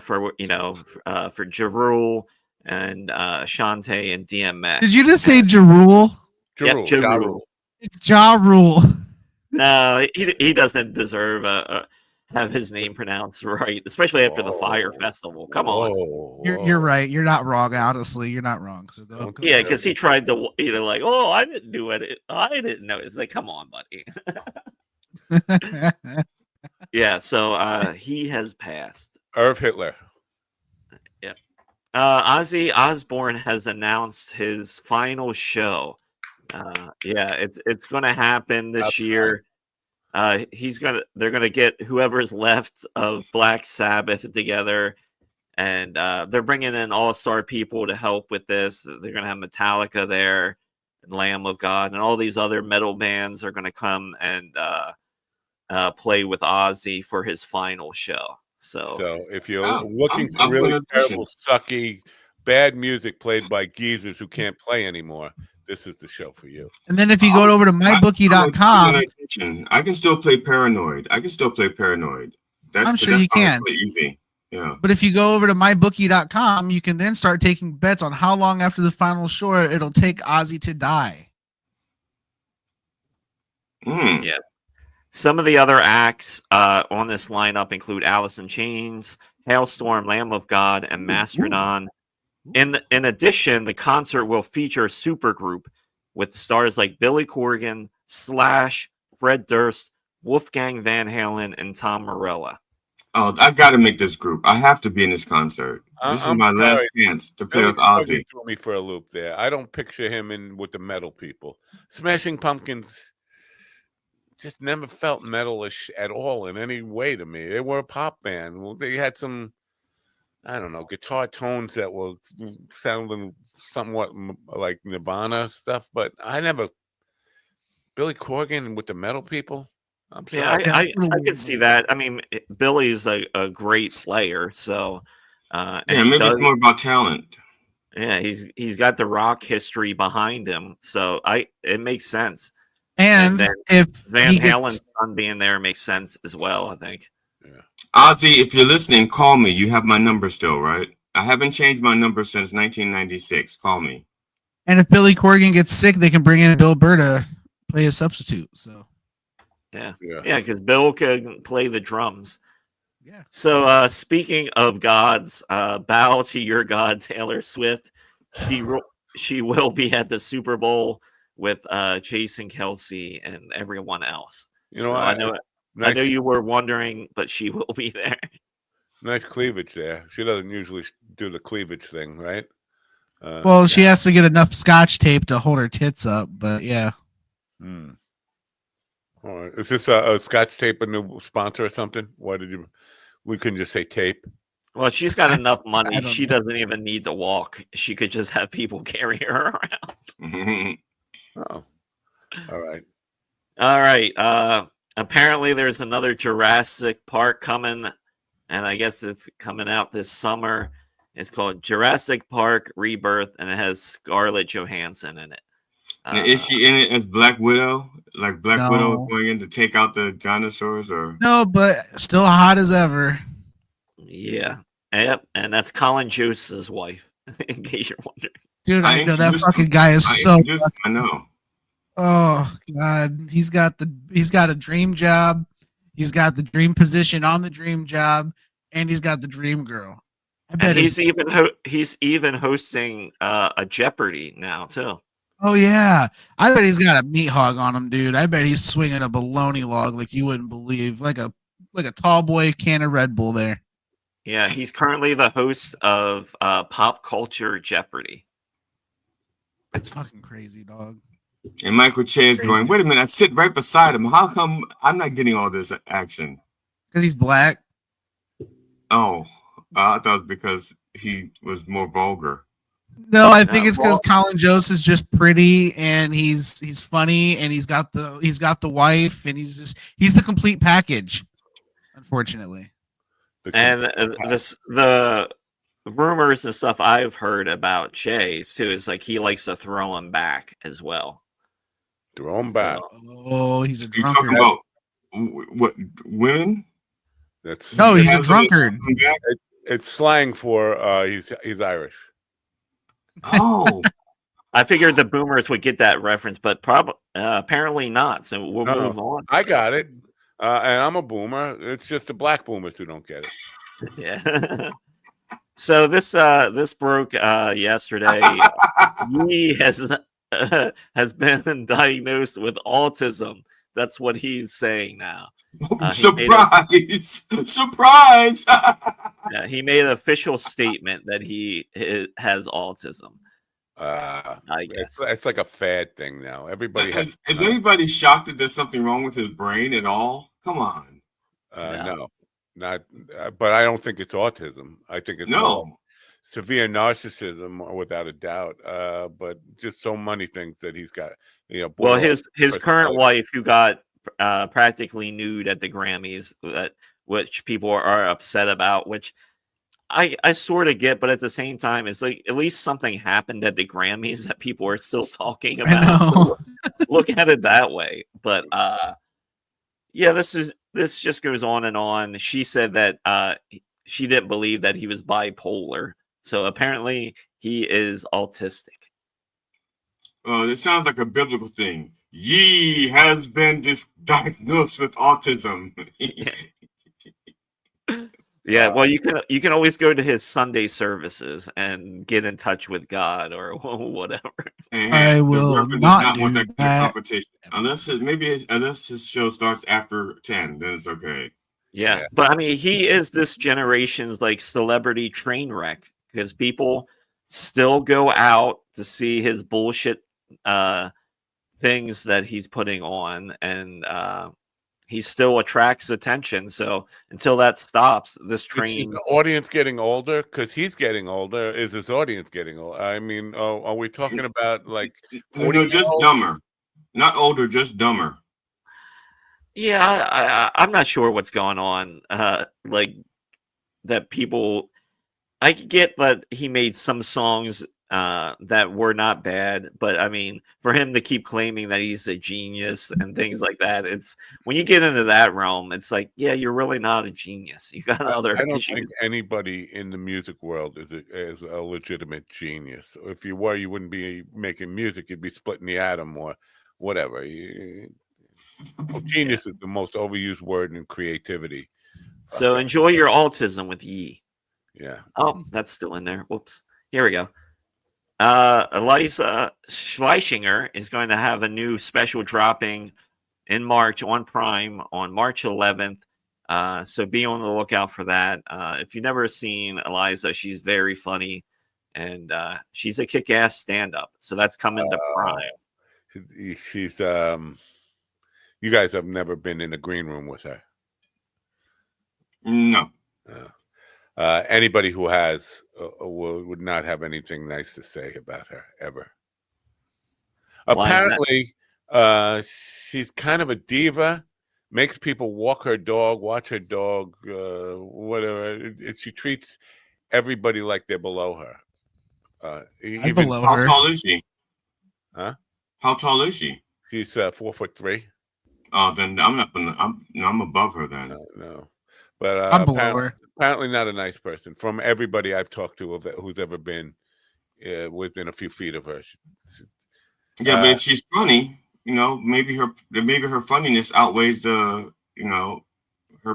for Ja Rule and Shantae and DMX. Did you just say Ja Rule? Ja Rule. It's Ja Rule. No, he doesn't deserve have his name pronounced right, especially after the Fire Festival. Come on. You're right. You're not wrong. Honestly, you're not wrong. So go. Yeah, because he tried to like, oh, I didn't do it. I didn't know. It's like, come on, buddy. Yeah. So he has passed. Irv Hitler. Yeah. Ozzy Osbourne has announced his final show. Yeah, it's going to happen this year. They're gonna get whoever's left of Black Sabbath together, and they're bringing in all-star people to help with this. They're gonna have Metallica there, and Lamb of God, and all these other metal bands are gonna come and play with Ozzy for his final show. So if you're looking for really terrible, sucky, bad music played by geezers who can't play anymore, this is the show for you. And then if you go over to mybookie.com, I can still play Paranoid. I'm sure you can. Easy. Yeah. But if you go over to mybookie.com, you can then start taking bets on how long after the final show it'll take Ozzy to die. Yeah. Some of the other acts on this lineup include Alice in Chains, Hailstorm, Lamb of God, and Mastodon. In addition, the concert will feature a supergroup with stars like Billy Corgan, Slash, Fred Durst, Wolfgang Van Halen, and Tom Morello. Oh, I got to make this group. I have to be in this concert. This is my last chance to play with Ozzy. Threw me for a loop there. I don't picture him in with the metal people. Smashing Pumpkins just never felt metalish at all in any way to me. They were a pop band. Well, they had some, I don't know, guitar tones that were sounding somewhat like Nirvana stuff, but I never. Billy Corgan with the metal people. I'm sorry. Yeah, I can see that. I mean, Billy's a great player, so maybe it's more about talent. Yeah, he's got the rock history behind him, so it makes sense. And then if Van Halen's son being there makes sense as well, I think. Yeah. Ozzy, if you're listening, call me. You have my number still, right? I haven't changed my number since 1996. Call me. And if Billy Corgan gets sick, they can bring in Bill Burr to play a substitute. So Yeah, Yeah. yeah, because Bill can play the drums. Yeah. So speaking of gods, bow to your god Taylor Swift. She will be at the Super Bowl with Jason Kelsey and everyone else. You know, So I know nice, you were wondering, but she will be there. nice cleavage there. She doesn't usually do the cleavage thing, right? Well, she has to get enough scotch tape to hold her tits up, but yeah. Hmm. All right. Is this a Scotch Tape a new sponsor or something? Why did you? We couldn't just say tape. Well, she's got enough I money. don't She know. doesn't even need to walk. She could just have people carry her around. Oh, all right. All right. Apparently, there's another Jurassic Park coming, and I guess it's coming out this summer. It's called Jurassic Park Rebirth, and it has Scarlett Johansson in it. Now, is she in it as Black Widow? Like Black Widow No. going in to take out the dinosaurs, or No, but still hot as ever. Yeah. Yep. And that's Colin Joseph's wife, in case you're wondering. Dude, I know that introduced fucking him. guy is so. I know. Oh God, he's got a dream job, he's got the dream position on the dream job, and he's got the dream girl. I bet And he's even hosting a Jeopardy now too. Oh yeah, I bet he's got a meat hog on him, dude. I bet he's swinging a bologna log like you wouldn't believe, like a tall boy can of Red Bull there. Yeah, he's currently the host of Pop Culture Jeopardy. That's fucking crazy, dog. And Michael Che is going, wait a minute, I sit right beside him. How come I'm not getting all this action? Because he's black. Oh, I thought it was because he was more vulgar. No, I think it's because Colin Jost is just pretty and he's funny and he's got the wife and he's the complete package. Unfortunately. And the rumors and stuff I've heard about Che too is like he likes to throw him back as well. Throw him back. Oh, he's a You drunkard. talking about what women? No, he's a drunkard. It's slang for he's Irish. Oh, I figured the boomers would get that reference, but apparently not. So we'll move on. I got it, and I'm a boomer. It's just the black boomers who don't get it. Yeah. So this broke yesterday. He has been diagnosed with autism. That's what he's saying now. Surprise! Surprise! Yeah, he made an official statement that he has autism. I guess it's like a fad thing now. Everybody is anybody shocked that there's something wrong with his brain at all? Come on. No, not. But I don't think it's autism. I think it's severe narcissism, without a doubt. But just so many things that he's got. Well, his current wife, who got practically nude at the Grammys, which people are upset about, which I sort of get, but at the same time, it's like at least something happened at the Grammys that people are still talking about. So look at it that way. But yeah, this just goes on and on. She said that she didn't believe that he was bipolar, so apparently he is autistic. It sounds like a biblical thing. Ye has been diagnosed with autism. Yeah, well, you can always go to his Sunday services and get in touch with God or whatever. I will not want do that that. competition unless his show starts after 10. Then it's okay. Yeah, but I mean, he is this generation's like celebrity train wreck because people still go out to see his bullshit things that he's putting on, and he still attracts attention. So until that stops, this train. Is the audience getting older? Because he's getting older. Is his audience getting older? I mean, are we talking about like? No, just dumber, not older, just dumber. Yeah, I'm not sure what's going on. Like that people. I get that he made some songs that were not bad, but I mean, for him to keep claiming that he's a genius and things like that, it's when you get into that realm, it's like, yeah, you're really not a genius. You got other I don't issues. think anybody in the music world is a legitimate genius. If you were, you wouldn't be making music. You'd be splitting the atom or whatever. Oh, genius is the most overused word in creativity. So enjoy your autism with Yi. Yeah. Oh, that's still in there. Whoops. Here we go. Eliza Schleichinger is going to have a new special dropping in March on Prime on March 11th. So be on the lookout for that. If you've never seen Eliza, she's very funny, and she's a kick-ass stand-up. So that's coming to Prime. She's you guys have never been in a green room with her? No. Anybody who has would not have anything nice to say about her ever. Apparently, she's kind of a diva. Makes people walk her dog, watch her dog, whatever. She treats everybody like they're below her. How tall is she? Huh? How tall is she? She's 4'3". Oh, then I'm not. I'm above her then. No. But I'm below her. Apparently not a nice person. From everybody I've talked to who's ever been within a few feet of her. Yeah, but if she's funny, maybe her funniness outweighs her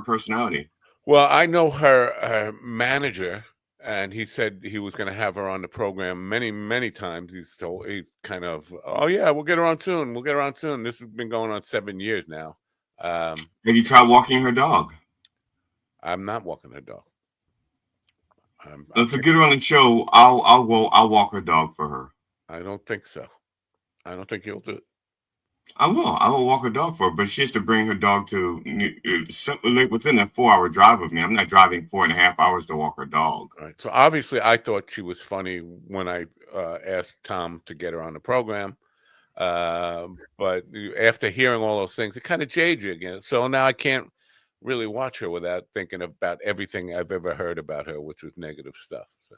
personality. Well, I know her manager, and he said he was going to have her on the program many, many times. He's kind of, oh yeah, we'll get her on soon. We'll get her on soon. This has been going on 7 years now. Have you tried walking her dog? I'm not walking her dog. If you get her on the show, I'll walk her dog for her. I don't think so. I don't think you'll do it. I will walk her dog for her, but she has to bring her dog to within a 4-hour drive of me. I'm not driving 4.5 hours to walk her dog. All right. So obviously I thought she was funny when I asked Tom to get her on the program. But after hearing all those things, it kind of jades you again. So now I can't really watch her without thinking about everything I've ever heard about her, which was negative stuff. So,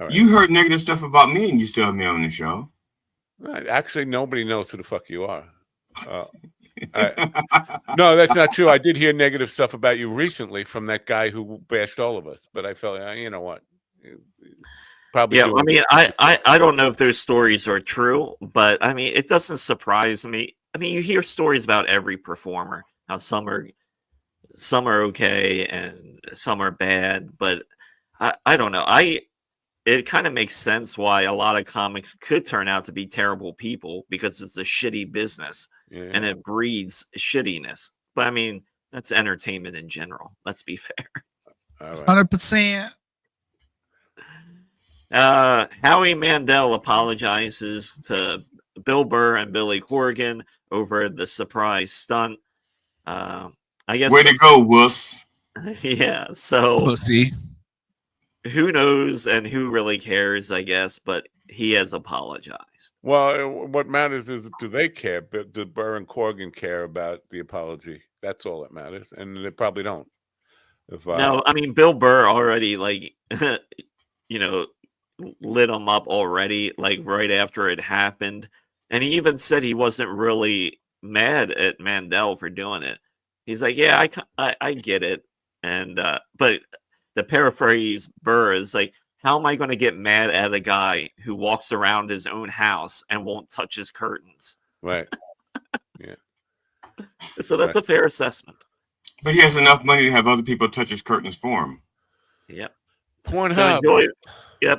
all right. You heard negative stuff about me, and you still have me on the show. Right. Actually, nobody knows who the fuck you are. No, that's not true. I did hear negative stuff about you recently from that guy who bashed all of us. But I felt, you know what? Probably. Yeah, I mean, I don't know if those stories are true, but I mean, it doesn't surprise me. I mean, you hear stories about every performer. How some are okay and some are bad, but I don't know. It kind of makes sense why a lot of comics could turn out to be terrible people, because it's a shitty business and it breeds shittiness. But I mean, that's entertainment in general. Let's be fair. 100%. Howie Mandel apologizes to Bill Burr and Billy Corgan over the surprise stunt. I guess. Way to go, wuss. Yeah. So. Pussy. Who knows and who really cares, I guess, but he has apologized. Well, what matters is, do they care? Do Burr and Corgan care about the apology? That's all that matters, and they probably don't. No, I mean, Bill Burr already, lit him up already, right after it happened, and he even said he wasn't really mad at Mandel for doing it. He's like, yeah, I get it, and but. To paraphrase Burr is like, how am I going to get mad at a guy who walks around his own house and won't touch his curtains? Right. Yeah. So that's a fair assessment. But he has enough money to have other people touch his curtains for him. Yep. Pornhub.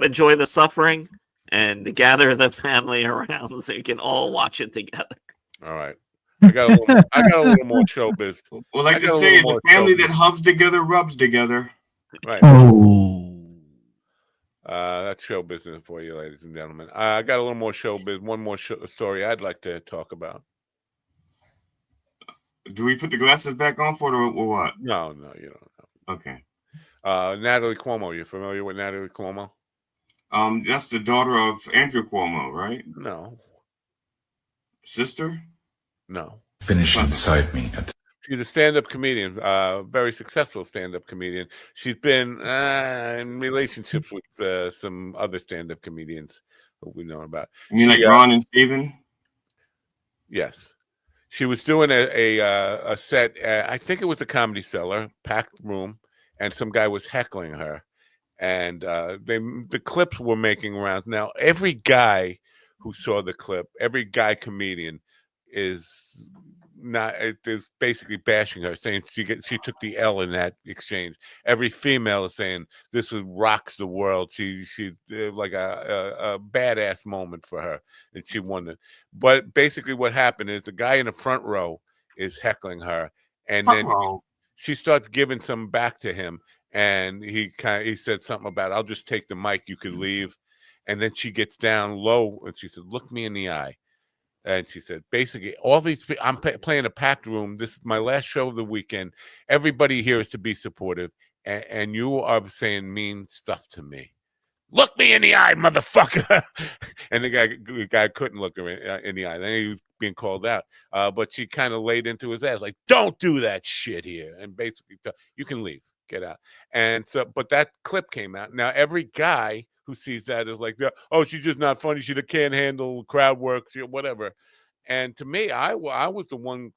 Enjoy the suffering and gather the family around so you can all watch it together. All right. I got a little more showbiz. Well, like to say, the family that hubs together rubs together. Right. That's show business for you, ladies and gentlemen. I got a little more showbiz. One more story I'd like to talk about. Do we put the glasses back on for it or what? No, you don't know. Okay. Natalie Cuomo. You familiar with Natalie Cuomo? That's the daughter of Andrew Cuomo, right? No. Sister? No. Finish inside me. She's a stand-up comedian, very successful stand-up comedian. She's been in relationships with some other stand-up comedians who we know about. You mean like Ron and Steven? Yes. She was doing a set, I think it was a Comedy Cellar, packed room, and some guy was heckling her. And the clips were making rounds. Now, every guy who saw the clip, every guy comedian is is basically bashing her, saying she took the L in that exchange. Every female is saying this rocks the world. She's like a badass moment for her, and she won it. But basically, what happened is the guy in the front row is heckling her, and then she starts giving some back to him, and he said something about, "I'll just take the mic. You could leave." And then she gets down low and she said, "Look me in the eye." And she said, basically, all these I'm playing a packed room. This is my last show of the weekend. Everybody here is to be supportive, and you are saying mean stuff to me. Look me in the eye, motherfucker. And the guy couldn't look her in the eye. Then he was being called out. But she kind of laid into his ass, like, don't do that shit here. And basically, you can leave, get out. And so, but that clip came out. Now, every guy who sees that is like, oh, she's just not funny. She can't handle crowd work, whatever. And to me, I was the one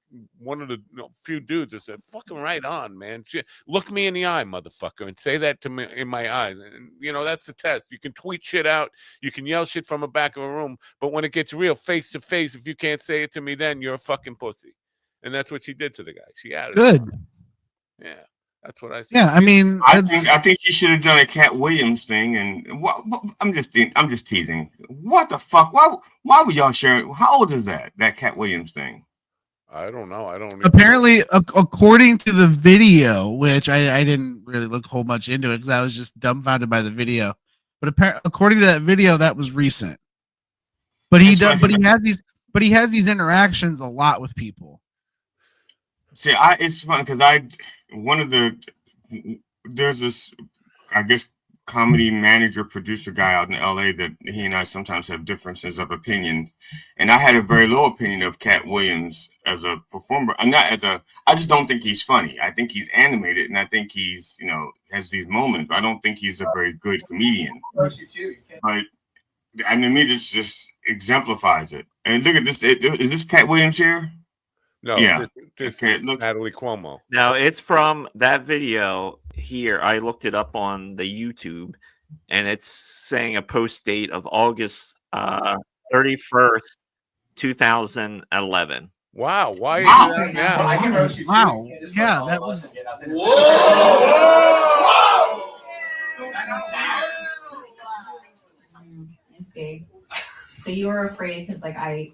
of the few dudes that said, fucking right on, man. Look me in the eye, motherfucker, and say that to me in my eyes. And, that's the test. You can tweet shit out. You can yell shit from the back of a room. But when it gets real face to face, if you can't say it to me then, you're a fucking pussy. And that's what she did to the guy. She added Good. Yeah. That's what I think. Yeah, I mean, I think she should have done a Cat Williams thing. And I'm just teasing. What the fuck? Why would y'all share? How old is that Cat Williams thing? I don't know. I don't. Apparently, according to the video, which I didn't really look whole much into it because I was just dumbfounded by the video. But according to that video, that was recent. But he does. But he has these interactions a lot with people. See, it's fun because there's this, I guess, comedy manager producer guy out in LA that he and I sometimes have differences of opinion, and I had a very low opinion of Cat Williams as a performer. I just don't think he's funny. I think he's animated, and I think he's has these moments. I don't think he's a very good comedian. But I mean, this just exemplifies it. And look at this. Is this Cat Williams here? No, yeah. This is Natalie Cuomo. No, it's from that video here. I looked it up on the YouTube, and it's saying a post date of August 31st, 2011. Wow. Why is that now? I can roast you too. Wow. Yeah, that was. So you were afraid because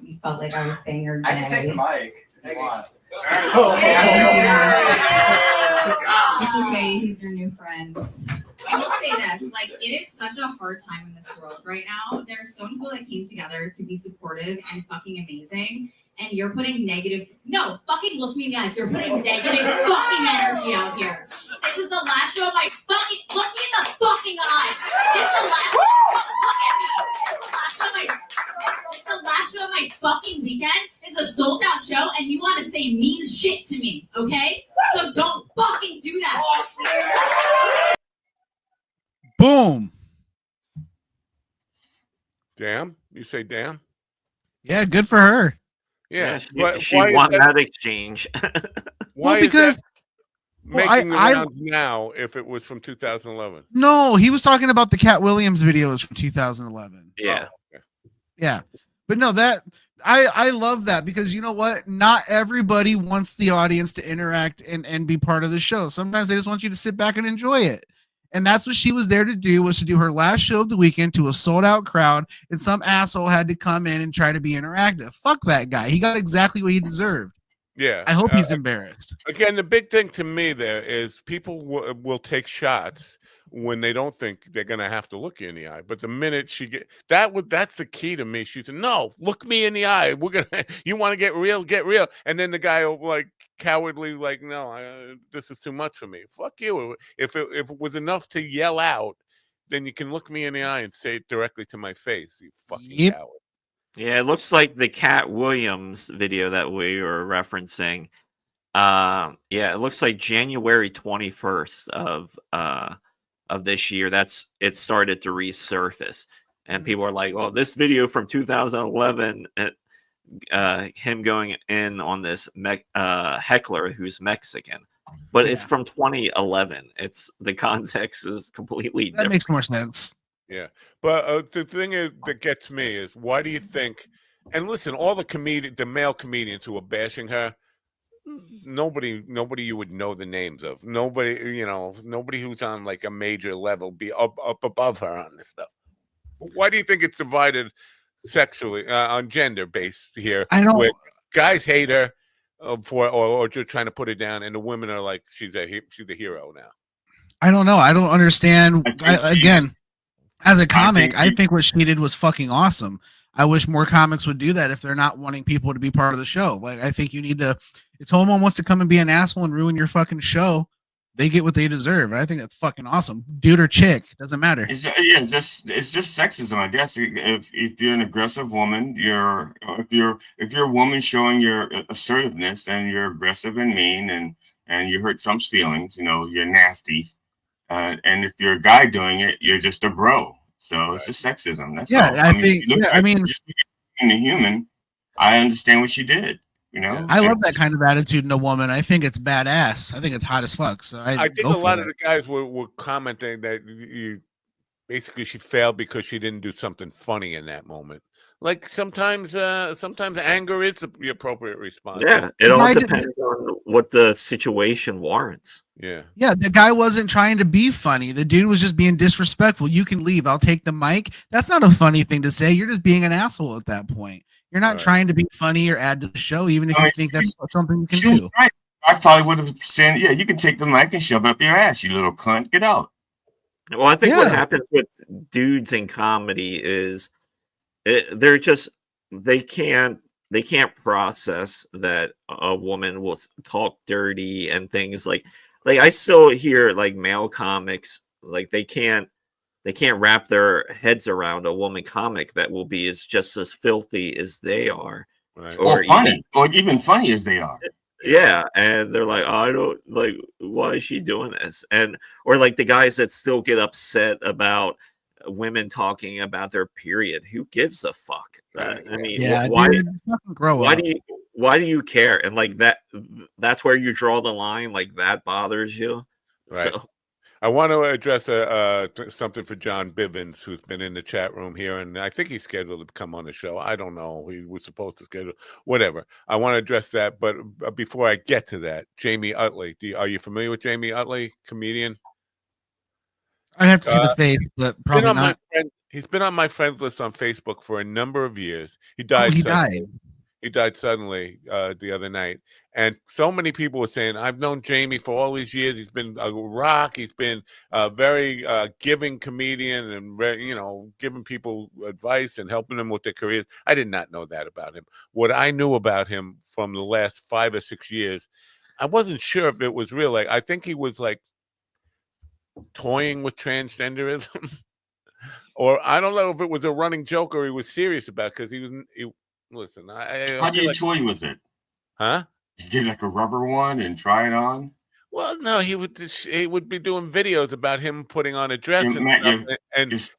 you felt like I was saying your name. I can take the mic if you want. It's okay, he's your new friend. I will say this, it is such a hard time in this world right now. There are so many people that came together to be supportive and fucking amazing, and you're putting fucking look me in the eyes. You're putting negative fucking energy out here. This is the last show of my fucking, look me in the fucking eyes. It's the last, look at me. It's the last show of my fucking weekend. It's a sold out show, and you want to say mean shit to me, okay? So don't fucking do that. Boom. Damn. You say damn? Yeah, good for her. Yeah. She won that exchange. Why because is that making the rounds now if it was from 2011? No, he was talking about the Cat Williams videos from 2011. Yeah. Oh, okay. Yeah. But no, that I love that because you know what? Not everybody wants the audience to interact and be part of the show. Sometimes they just want you to sit back and enjoy it. And that's what she was there to do, was to do her last show of the weekend to a sold out crowd. And some asshole had to come in and try to be interactive. Fuck that guy. He got exactly what he deserved. Yeah. I hope he's embarrassed. Again, the big thing to me there is people will take shots when they don't think they're going to have to look you in the eye. But the minute she that's the key to me. She said, no, look me in the eye. You want to get real, get real. And then the guy will cowardly, no, this is too much for me. Fuck you. If it was enough to yell out, then you can look me in the eye and say it directly to my face. You fucking coward. Yeah, it looks like the Cat Williams video that we were referencing. It looks like January 21st of this year. It started to resurface, and people are like, "Well, this video from 2011, him going in on this heckler who's Mexican, but it's from 2011. It's the context is completely different." That makes more sense. Yeah, but the thing that gets me is, why do you think? And listen, all the male comedians who are bashing her, nobody you would know the names of. Nobody, nobody who's on like a major level be up above her on this stuff. Why do you think it's divided sexually on gender based here? I don't. Where guys hate her or just trying to put her down, and the women are like, she's a hero now. I don't know. I don't understand. Again, as a comic, I think what she did was fucking awesome. I wish more comics would do that if they're not wanting people to be part of the show. Like, I think you need to, if someone wants to come and be an asshole and ruin your fucking show, they get what they deserve. I think that's fucking awesome. Dude or chick, doesn't matter. It's just sexism, I guess. If you're an aggressive woman, if you're a woman showing your assertiveness, then you're aggressive and mean, and you hurt some's feelings. You're nasty. And if you're a guy doing it, you're just a bro. So it's just sexism. That's all. I think. Just in the human, I understand what she did. I love that kind of attitude in a woman. I think it's badass. I think it's hot as fuck. So I think a lot of the guys were commenting that basically she failed because she didn't do something funny in that moment. Like sometimes anger is the appropriate response. Yeah, it all depends on what the situation warrants. Yeah. Yeah, the guy wasn't trying to be funny. The dude was just being disrespectful. You can leave. I'll take the mic. That's not a funny thing to say. You're just being an asshole at that point. You're not trying to be funny or add to the show, even if you think that's something you can do. Right. I probably would have said, yeah, you can take the mic and shove it up your ass, you little cunt. Get out. Well, I think what happens with dudes in comedy is they can't process that a woman will talk dirty and things like I still hear like male comics, like they can't wrap their heads around a woman comic that will be just as filthy as they are, or funny, or even funny as they are. Yeah, and they're like, oh, I don't like, why is she doing this? Or like the guys that still get upset about women talking about their period. Who gives a fuck? I mean, why do you care? And like that's where you draw the line. Like that bothers you. Right. So I want to address something for John Bivens, who's been in the chat room here, and I think he's scheduled to come on the show. I don't know. He was supposed to schedule, whatever. I want to address that, but before I get to that, Jamie Utley. Are you familiar with Jamie Utley, comedian? I'd have to see the face, but probably not. He's been on my friends list on Facebook for a number of years. He died. He died suddenly the other night. And so many people were saying, I've known Jamie for all these years. He's been a rock. He's been a very giving comedian and, giving people advice and helping them with their careers. I did not know that about him. What I knew about him from the last 5 or 6 years, I wasn't sure if it was real. Like, I think he was like toying with transgenderism. Or I don't know if it was a running joke or he was serious about it, because listen, how do you toy with it? Huh? You get like a rubber one and try it on? Well, no, he would be doing videos about him putting on a dress and his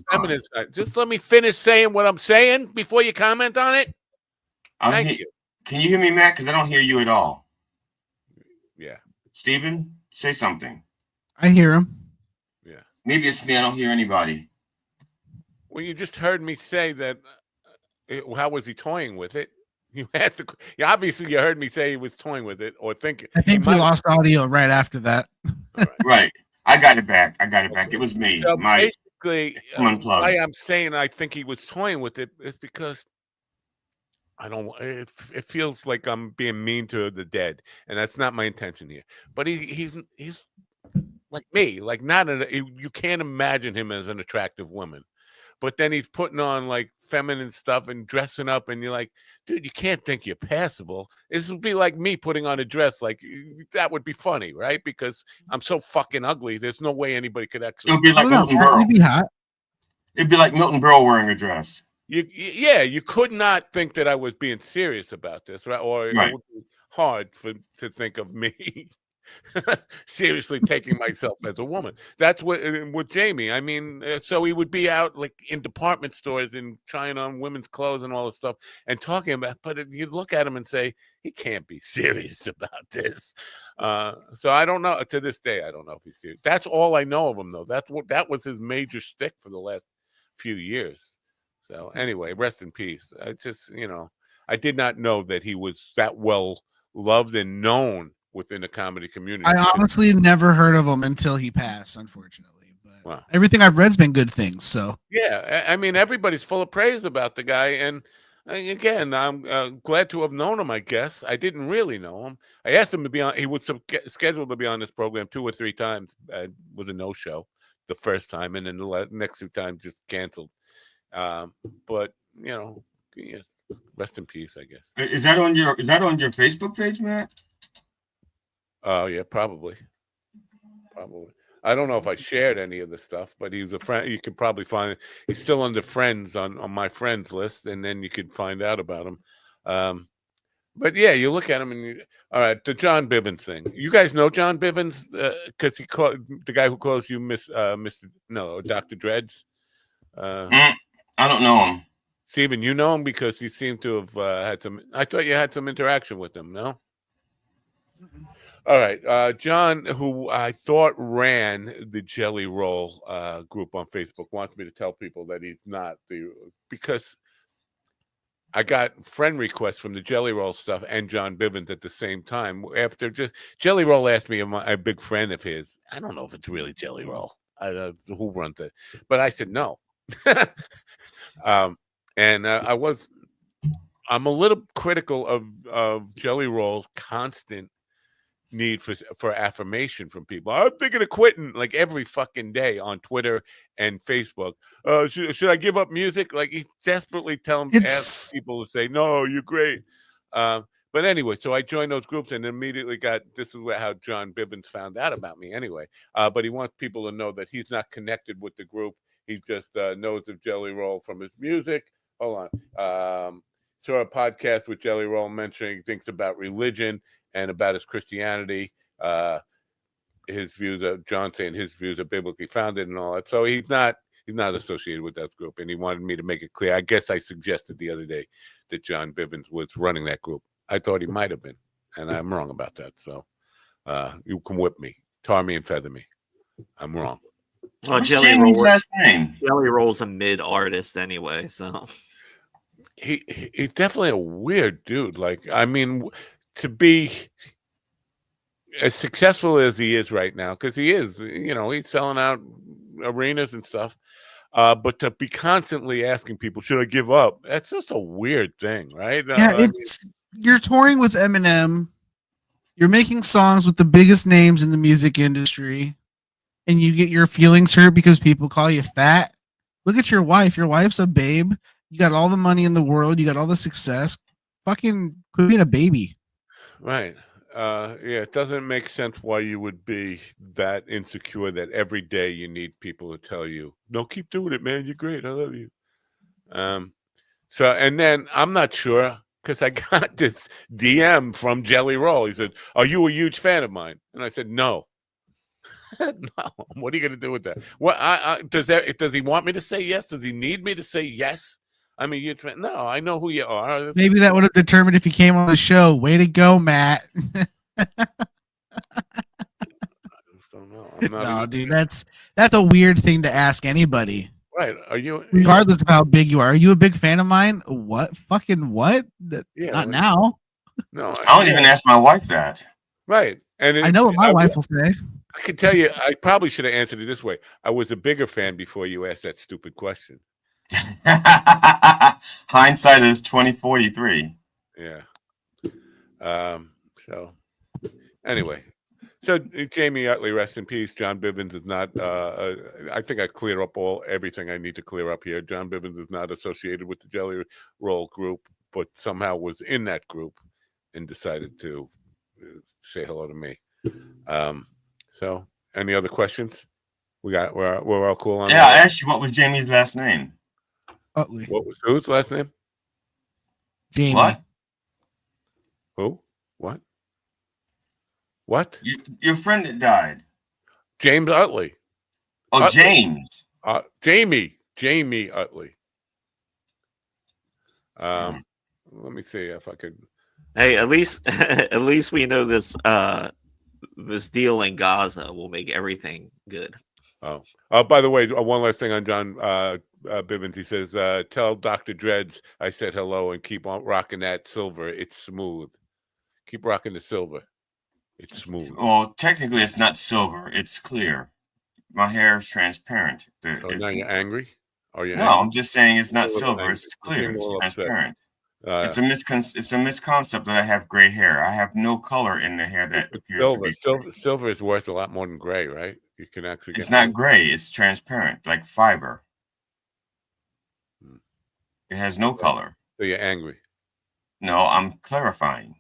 feminine side. Just let me finish saying what I'm saying before you comment on it. Thank you. Can you hear me, Matt? Because I don't hear you at all. Yeah. Steven, say something. I hear him. Yeah. Maybe it's me. I don't hear anybody. Well, you just heard me say that. How was he toying with it? You asked obviously you heard me say he was toying with it or thinking. I think we lost audio right after that. Right. I got it back. It was me. So basically, why I'm saying I think he was toying with it is because I don't. It feels like I'm being mean to the dead, and that's not my intention here. But he's like me, like you can't imagine him as an attractive woman. But then he's putting on like feminine stuff and dressing up, and you're like, dude, you can't think you're passable. This would be like me putting on a dress. Like that would be funny, right? Because I'm so fucking ugly. There's no way anybody could actually. It would be like Milton Berle. It'd be hot. It'd be like Milton Berle wearing a dress. You could not think that I was being serious about this, right? Or it would be hard to think of me seriously taking myself as a woman. That's what with Jamie. I mean, so he would be out like in department stores and trying on women's clothes and all this stuff and talking about. But you look at him and say he can't be serious about this. So I don't know. To this day, I don't know if he's serious. That's all I know of him, though. That was his major shtick for the last few years. So anyway, rest in peace. I just I did not know that he was that well loved and known within the comedy community. I honestly never heard of him until he passed, unfortunately. But Wow. everything I've read's been good things. So Yeah, I mean, everybody's full of praise about the guy, and again, I'm glad to have known him. I guess I didn't really know him. I asked him to be on. He was scheduled to be on this program 2 or 3 times. Was a no-show the first time, and then the next 2 times just canceled. But you know, yeah, rest in peace, I guess. Is that on your Facebook page, Matt? Oh yeah, probably. I don't know if I shared any of the stuff, but he was a friend. You could probably find it. He's still under friends on my friends list, and then you could find out about him. But yeah, you look at him and all right, the John Bivens thing. You guys know John Bivens because he called the guy who calls you Dr. Dreads. I don't know him. Steven, you know him because you seem to have had some. I thought you had some interaction with him. No. All right, John, who I thought ran the Jelly Roll group on Facebook, wants me to tell people that he's not because I got friend requests from the Jelly Roll stuff and John Bivens at the same time. After just Jelly Roll asked me, am I a big friend of his? I don't know if it's really Jelly Roll. Who runs it? But I said no. And I'm a little critical of Jelly Roll's constant need for affirmation from people. I'm thinking of quitting like every fucking day on Twitter and Facebook. Should I give up music? Like he's desperately ask people to say, no, you're great. But anyway, so I joined those groups and immediately this is how John Bivens found out about me anyway. But he wants people to know that he's not connected with the group. He just knows of Jelly Roll from his music. Hold on. Saw a podcast with Jelly Roll mentioning things about religion and about his Christianity, his views of John saying his views are biblically founded and all that. So he's not associated with that group, and he wanted me to make it clear. I guess I suggested the other day that John Bivens was running that group. I thought he might have been, and I'm wrong about that. So you can whip me, tar me, and feather me. I'm wrong. Well, What's Jamie's last name? Jelly Roll's a mid artist anyway, so he's definitely a weird dude. Like, I mean, to be as successful as he is right now, because he is, he's selling out arenas and stuff. But to be constantly asking people, should I give up? That's just a weird thing, right? Yeah, you're touring with Eminem. You're making songs with the biggest names in the music industry, and you get your feelings hurt because people call you fat. Look at your wife. Your wife's a babe. You got all the money in the world. You got all the success. Fucking quit being a baby. Right. Yeah, it doesn't make sense why you would be that insecure that every day you need people to tell you, no, keep doing it, man. You're great. I love you. So, and then I'm not sure because I got this DM from Jelly Roll. He said, are you a huge fan of mine? And I said, no. No. What are you going to do with that? What does he want me to say yes? Does he need me to say yes? I mean, no, I know who you are. Maybe that would have determined if he came on the show. Way to go, Matt. I just don't know. No, dude, that's a weird thing to ask anybody. Right? Are you? Regardless of how big you are you a big fan of mine? What? Fucking what? Yeah, not now. No, I don't even ask my wife that. Right, and I know what my wife will say. I can tell you, I probably should have answered it this way. I was a bigger fan before you asked that stupid question. Hindsight is 2043. Yeah. So anyway, so Jamie Utley, rest in peace. John Bivens is not. I think I clear up everything I need to clear up here. John Bivens is not associated with the Jelly Roll group, but somehow was in that group and decided to say hello to me. So, any other questions? We're all cool on that? I asked you what was Jamie's last name. Utley. What was whose last name? Jamie. What? Who? What? What? Your friend that died. James Utley. Oh, Utley. James. Jamie Utley. Let me see if I could. Hey, at least we know this. This deal in Gaza will make everything good. Oh, by the way, one last thing on John Bivens. He says, tell Dr. Dreads I said hello and keep on rocking that silver. It's smooth. Keep rocking the silver. It's smooth. Well, technically, it's not silver. It's clear. My hair is transparent. So now you're angry? Are you No, angry? I'm just saying it's not You're a little silver. angry. It's You seem clear. a It's little upset. transparent. It's a misconcept that I have gray hair. I have no color in the hair that appears to be. Silver is worth a lot more than gray, right? You can actually get. It's not gray. It's transparent, like fiber. It has no color. So you're angry. No, I'm clarifying.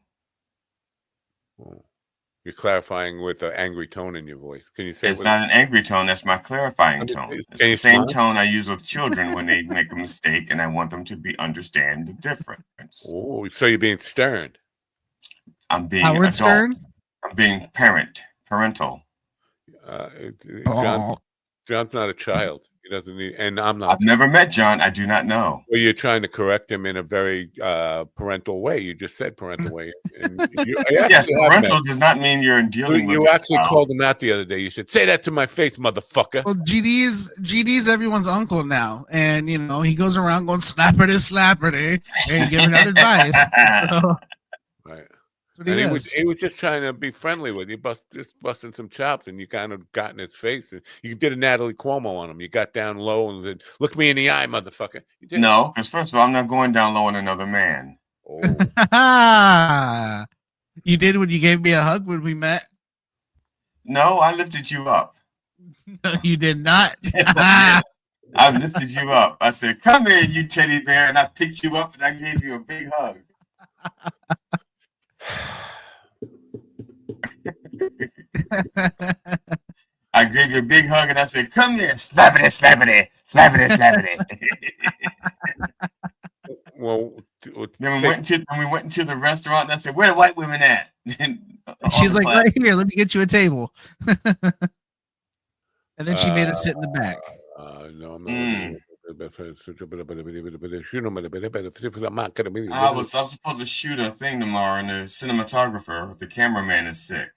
You're clarifying with an angry tone in your voice. Can you say it's not an angry tone? That's my clarifying tone. It's the same tone I use with children when they make a mistake, and I want them to understand the difference. Oh, so you're being stern. I'm being Howard adult. Stern? I'm being parental. John's not a child. He doesn't need, and I'm not. I've never met John. I do not know. Well, you're trying to correct him in a very parental way. You just said parental way. And yes, parental does not mean you're dealing with. You actually called him out the other day. You said, "Say that to my face, motherfucker." Well, GD's everyone's uncle now, and he goes around going slapperty, and giving out advice. So, right. That's what he was just trying to be friendly with you, just busting some chops, and you kind of got in his face. And you did a Natalie Cuomo on him. You got down low and said, "Look me in the eye, motherfucker." No, because first of all, I'm not going down low on another man. Oh. You did when you gave me a hug when we met. No, I lifted you up. No, you did not. I lifted you up. I said, "Come here, you teddy bear," and I picked you up and I gave you a big hug. I gave you a big hug and I said, "Come here, slappity, slappity, slappity, slappity." Well, then we went into the restaurant and I said, "Where the white women at?" She's like, "Right here, let me get you a table." And then she made us sit in the back. No, I'm I was supposed to shoot a thing tomorrow, and the cinematographer, the cameraman, is sick.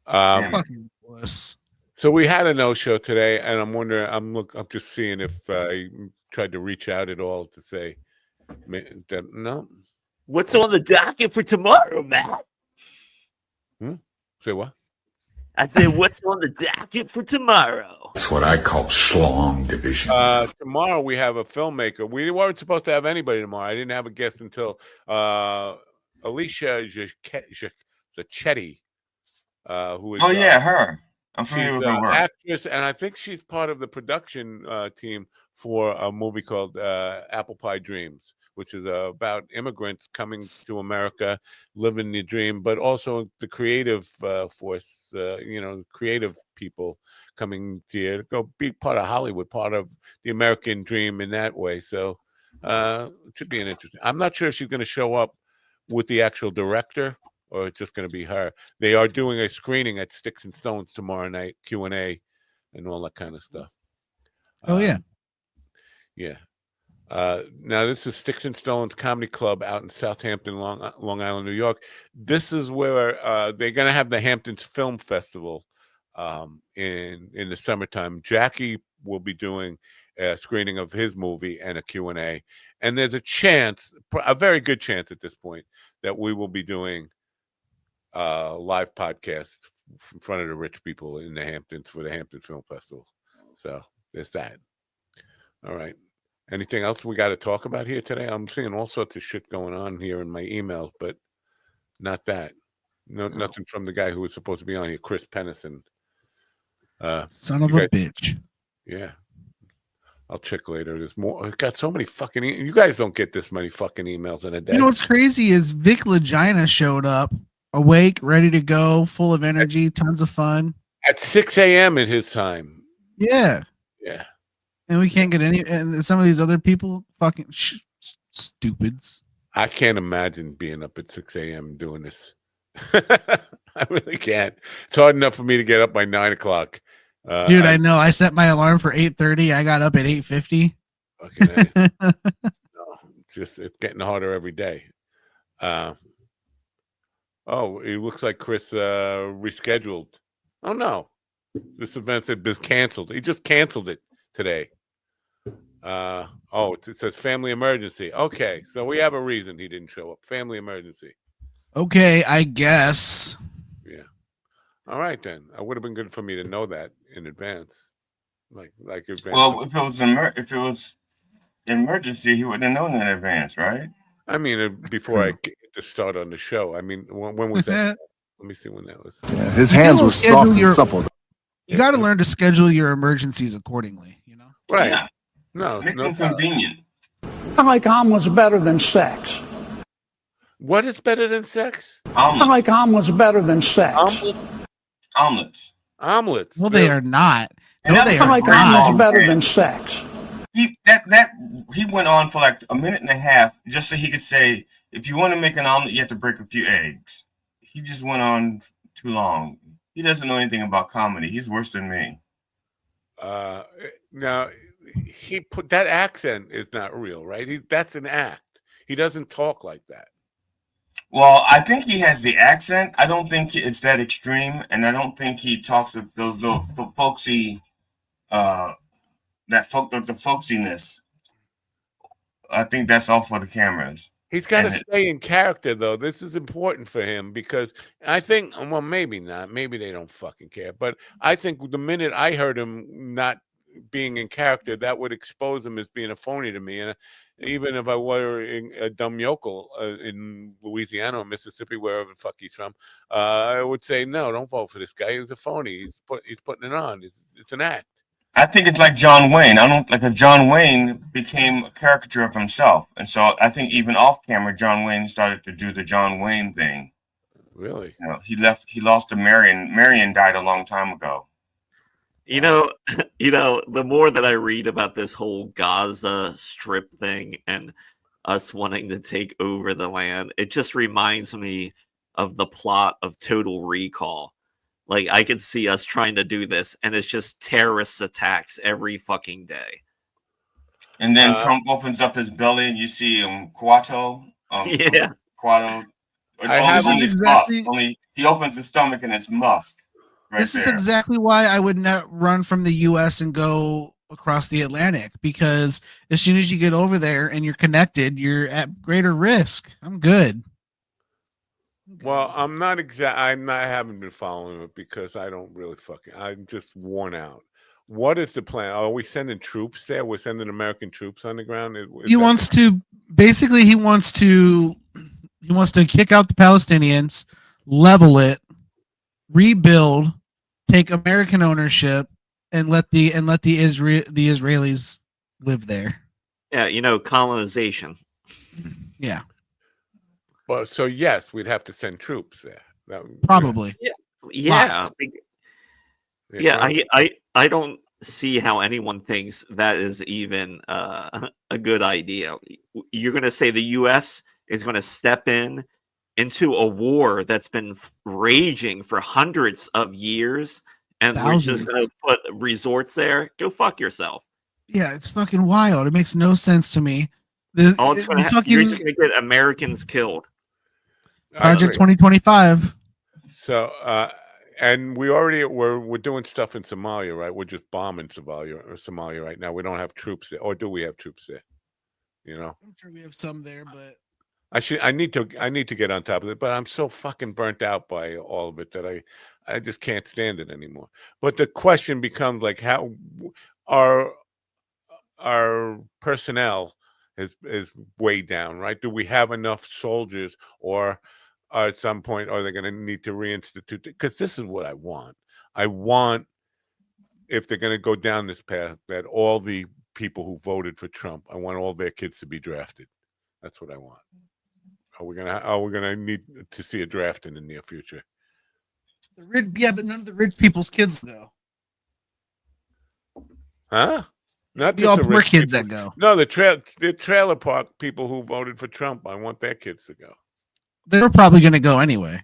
Fucking wuss. So we had a no-show today, and I'm wondering. I'm just seeing if I tried to reach out at all to say that no. What's on the docket for tomorrow, Matt? Say what? I'd say, what's on the docket for tomorrow? That's what I call schlong division. Tomorrow we have a filmmaker. We weren't supposed to have anybody tomorrow. I didn't have a guest until Alicia Zacchetti, who is her. I'm familiar with her work. Actress, and I think she's part of the production team for a movie called Apple Pie Dreams, which is about immigrants coming to America, living the dream, but also the creative force, creative people coming here to go be part of Hollywood, part of the American dream in that way. So it should be an interesting. I'm not sure if she's going to show up with the actual director or it's just going to be her. They are doing a screening at Sticks and Stones tomorrow night, Q&A, and all that kind of stuff. Yeah. Now this is Sticks and Stones Comedy Club out in Southampton, Long Island, New York. This is where they're going to have the Hamptons Film Festival in the summertime. Jackie will be doing a screening of his movie and a Q&A. And there's a chance, a very good chance at this point, that we will be doing a live podcast in front of the rich people in the Hamptons for the Hampton Film Festival. So there's that. All right. Anything else we got to talk about here today? I'm seeing all sorts of shit going on here in my emails, but not that. Nothing from the guy who was supposed to be on here, Chris Pennison. Son of a bitch. Yeah. I'll check later. There's more. I've got so many fucking. You guys don't get this many fucking emails in a day. You know what's crazy is Vic Legina showed up, awake, ready to go, full of energy, tons of fun. At 6 a.m. at his time. Yeah. Yeah. And we can't get any. And some of these other people, fucking stupids. I can't imagine being up at 6 a.m. doing this. I really can't. It's hard enough for me to get up by 9 o'clock. Dude, I know. I set my alarm for 8:30. I got up at 8:50. Okay. It's getting harder every day. It looks like Chris rescheduled. Oh no, this event had been canceled. He just canceled it today. It says family emergency. Okay, so we have a reason he didn't show up. Family emergency. Okay, I guess. Yeah. All right then. It would have been good for me to know that in advance. Like advance. Well, if it was emergency, he would have known in advance, right? I mean, before I get to start on the show. I mean, when was that? Let me see when that was. His hands were soft and supple. You got to learn to schedule your emergencies accordingly. You know. Right. Yeah. No. Make them convenient. I like omelets better than sex. What is better than sex? I like omelets better than sex. Omelets. Omelets. Well, they are not. And No, that they was are I like not. omelets better than sex. He went on for like a minute and a half just so he could say, if you want to make an omelet, you have to break a few eggs. He just went on too long. He doesn't know anything about comedy. He's worse than me. Now, he put that accent is not real, right? That's an act. He doesn't talk like that. Well, I think he has the accent. I don't think it's that extreme, and I don't think he talks with those little folksy, the folksiness. I think that's all for the cameras. He's got to stay in character, though. This is important for him because I think, well, maybe not. Maybe they don't fucking care. But I think the minute I heard him not being in character, that would expose him as being a phony to me. And even if I were a dumb yokel in Louisiana or Mississippi, wherever the fuck he's from, I would say, no, don't vote for this guy. He's a phony. He's putting it on. It's an act. I think it's like John Wayne. John Wayne became a caricature of himself. And so I think even off camera, John Wayne started to do the John Wayne thing. Really? You know, he lost to Marion. Marion died a long time ago. You know, the more that I read about this whole Gaza Strip thing and us wanting to take over the land, it just reminds me of the plot of Total Recall. Like, I could see us trying to do this, and it's just terrorist attacks every fucking day. And then Trump opens up his belly, and you see Quato. Yeah. Quato. Only he opens his stomach, and it's musk. This is exactly why I would not run from the U.S. and go across the Atlantic, because as soon as you get over there and you're connected, you're at greater risk. I'm good. Well, I haven't been following it because I don't really I'm just worn out. What is the plan? Are we sending troops there? We're sending American troops on the ground? He wants to kick out the Palestinians, level it, rebuild, take American ownership, and let the Israelis live there. Yeah, colonization. Yeah. Well, so yes, we'd have to send troops there. Probably. Yeah. I don't see how anyone thinks that is even a good idea. You're going to say the U.S. is going to step into a war that's been raging for hundreds of years, and we're just going to put resorts there? Go fuck yourself. Yeah, it's fucking wild. It makes no sense to me. You're just going to get Americans killed. Project 2025. So, and we're doing stuff in Somalia, right? We're just bombing Somalia right now. We don't have troops there, or do we have troops there? I'm sure we have some there, but I need to get on top of it. But I'm so fucking burnt out by all of it that I just can't stand it anymore. But the question becomes like, how our personnel is way down, right? Do we have enough soldiers, or at some point are they going to need to reinstitute? Because this is what I want. I want, if they're going to go down this path, that all the people who voted for Trump, I want all their kids to be drafted. That's what I want. Are we gonna need to see a draft in the near future? But none of the rich people's kids go. Huh? Not the all poor kids that go. No, the trailer park people who voted for Trump, I want their kids to go. They're probably going to go anyway.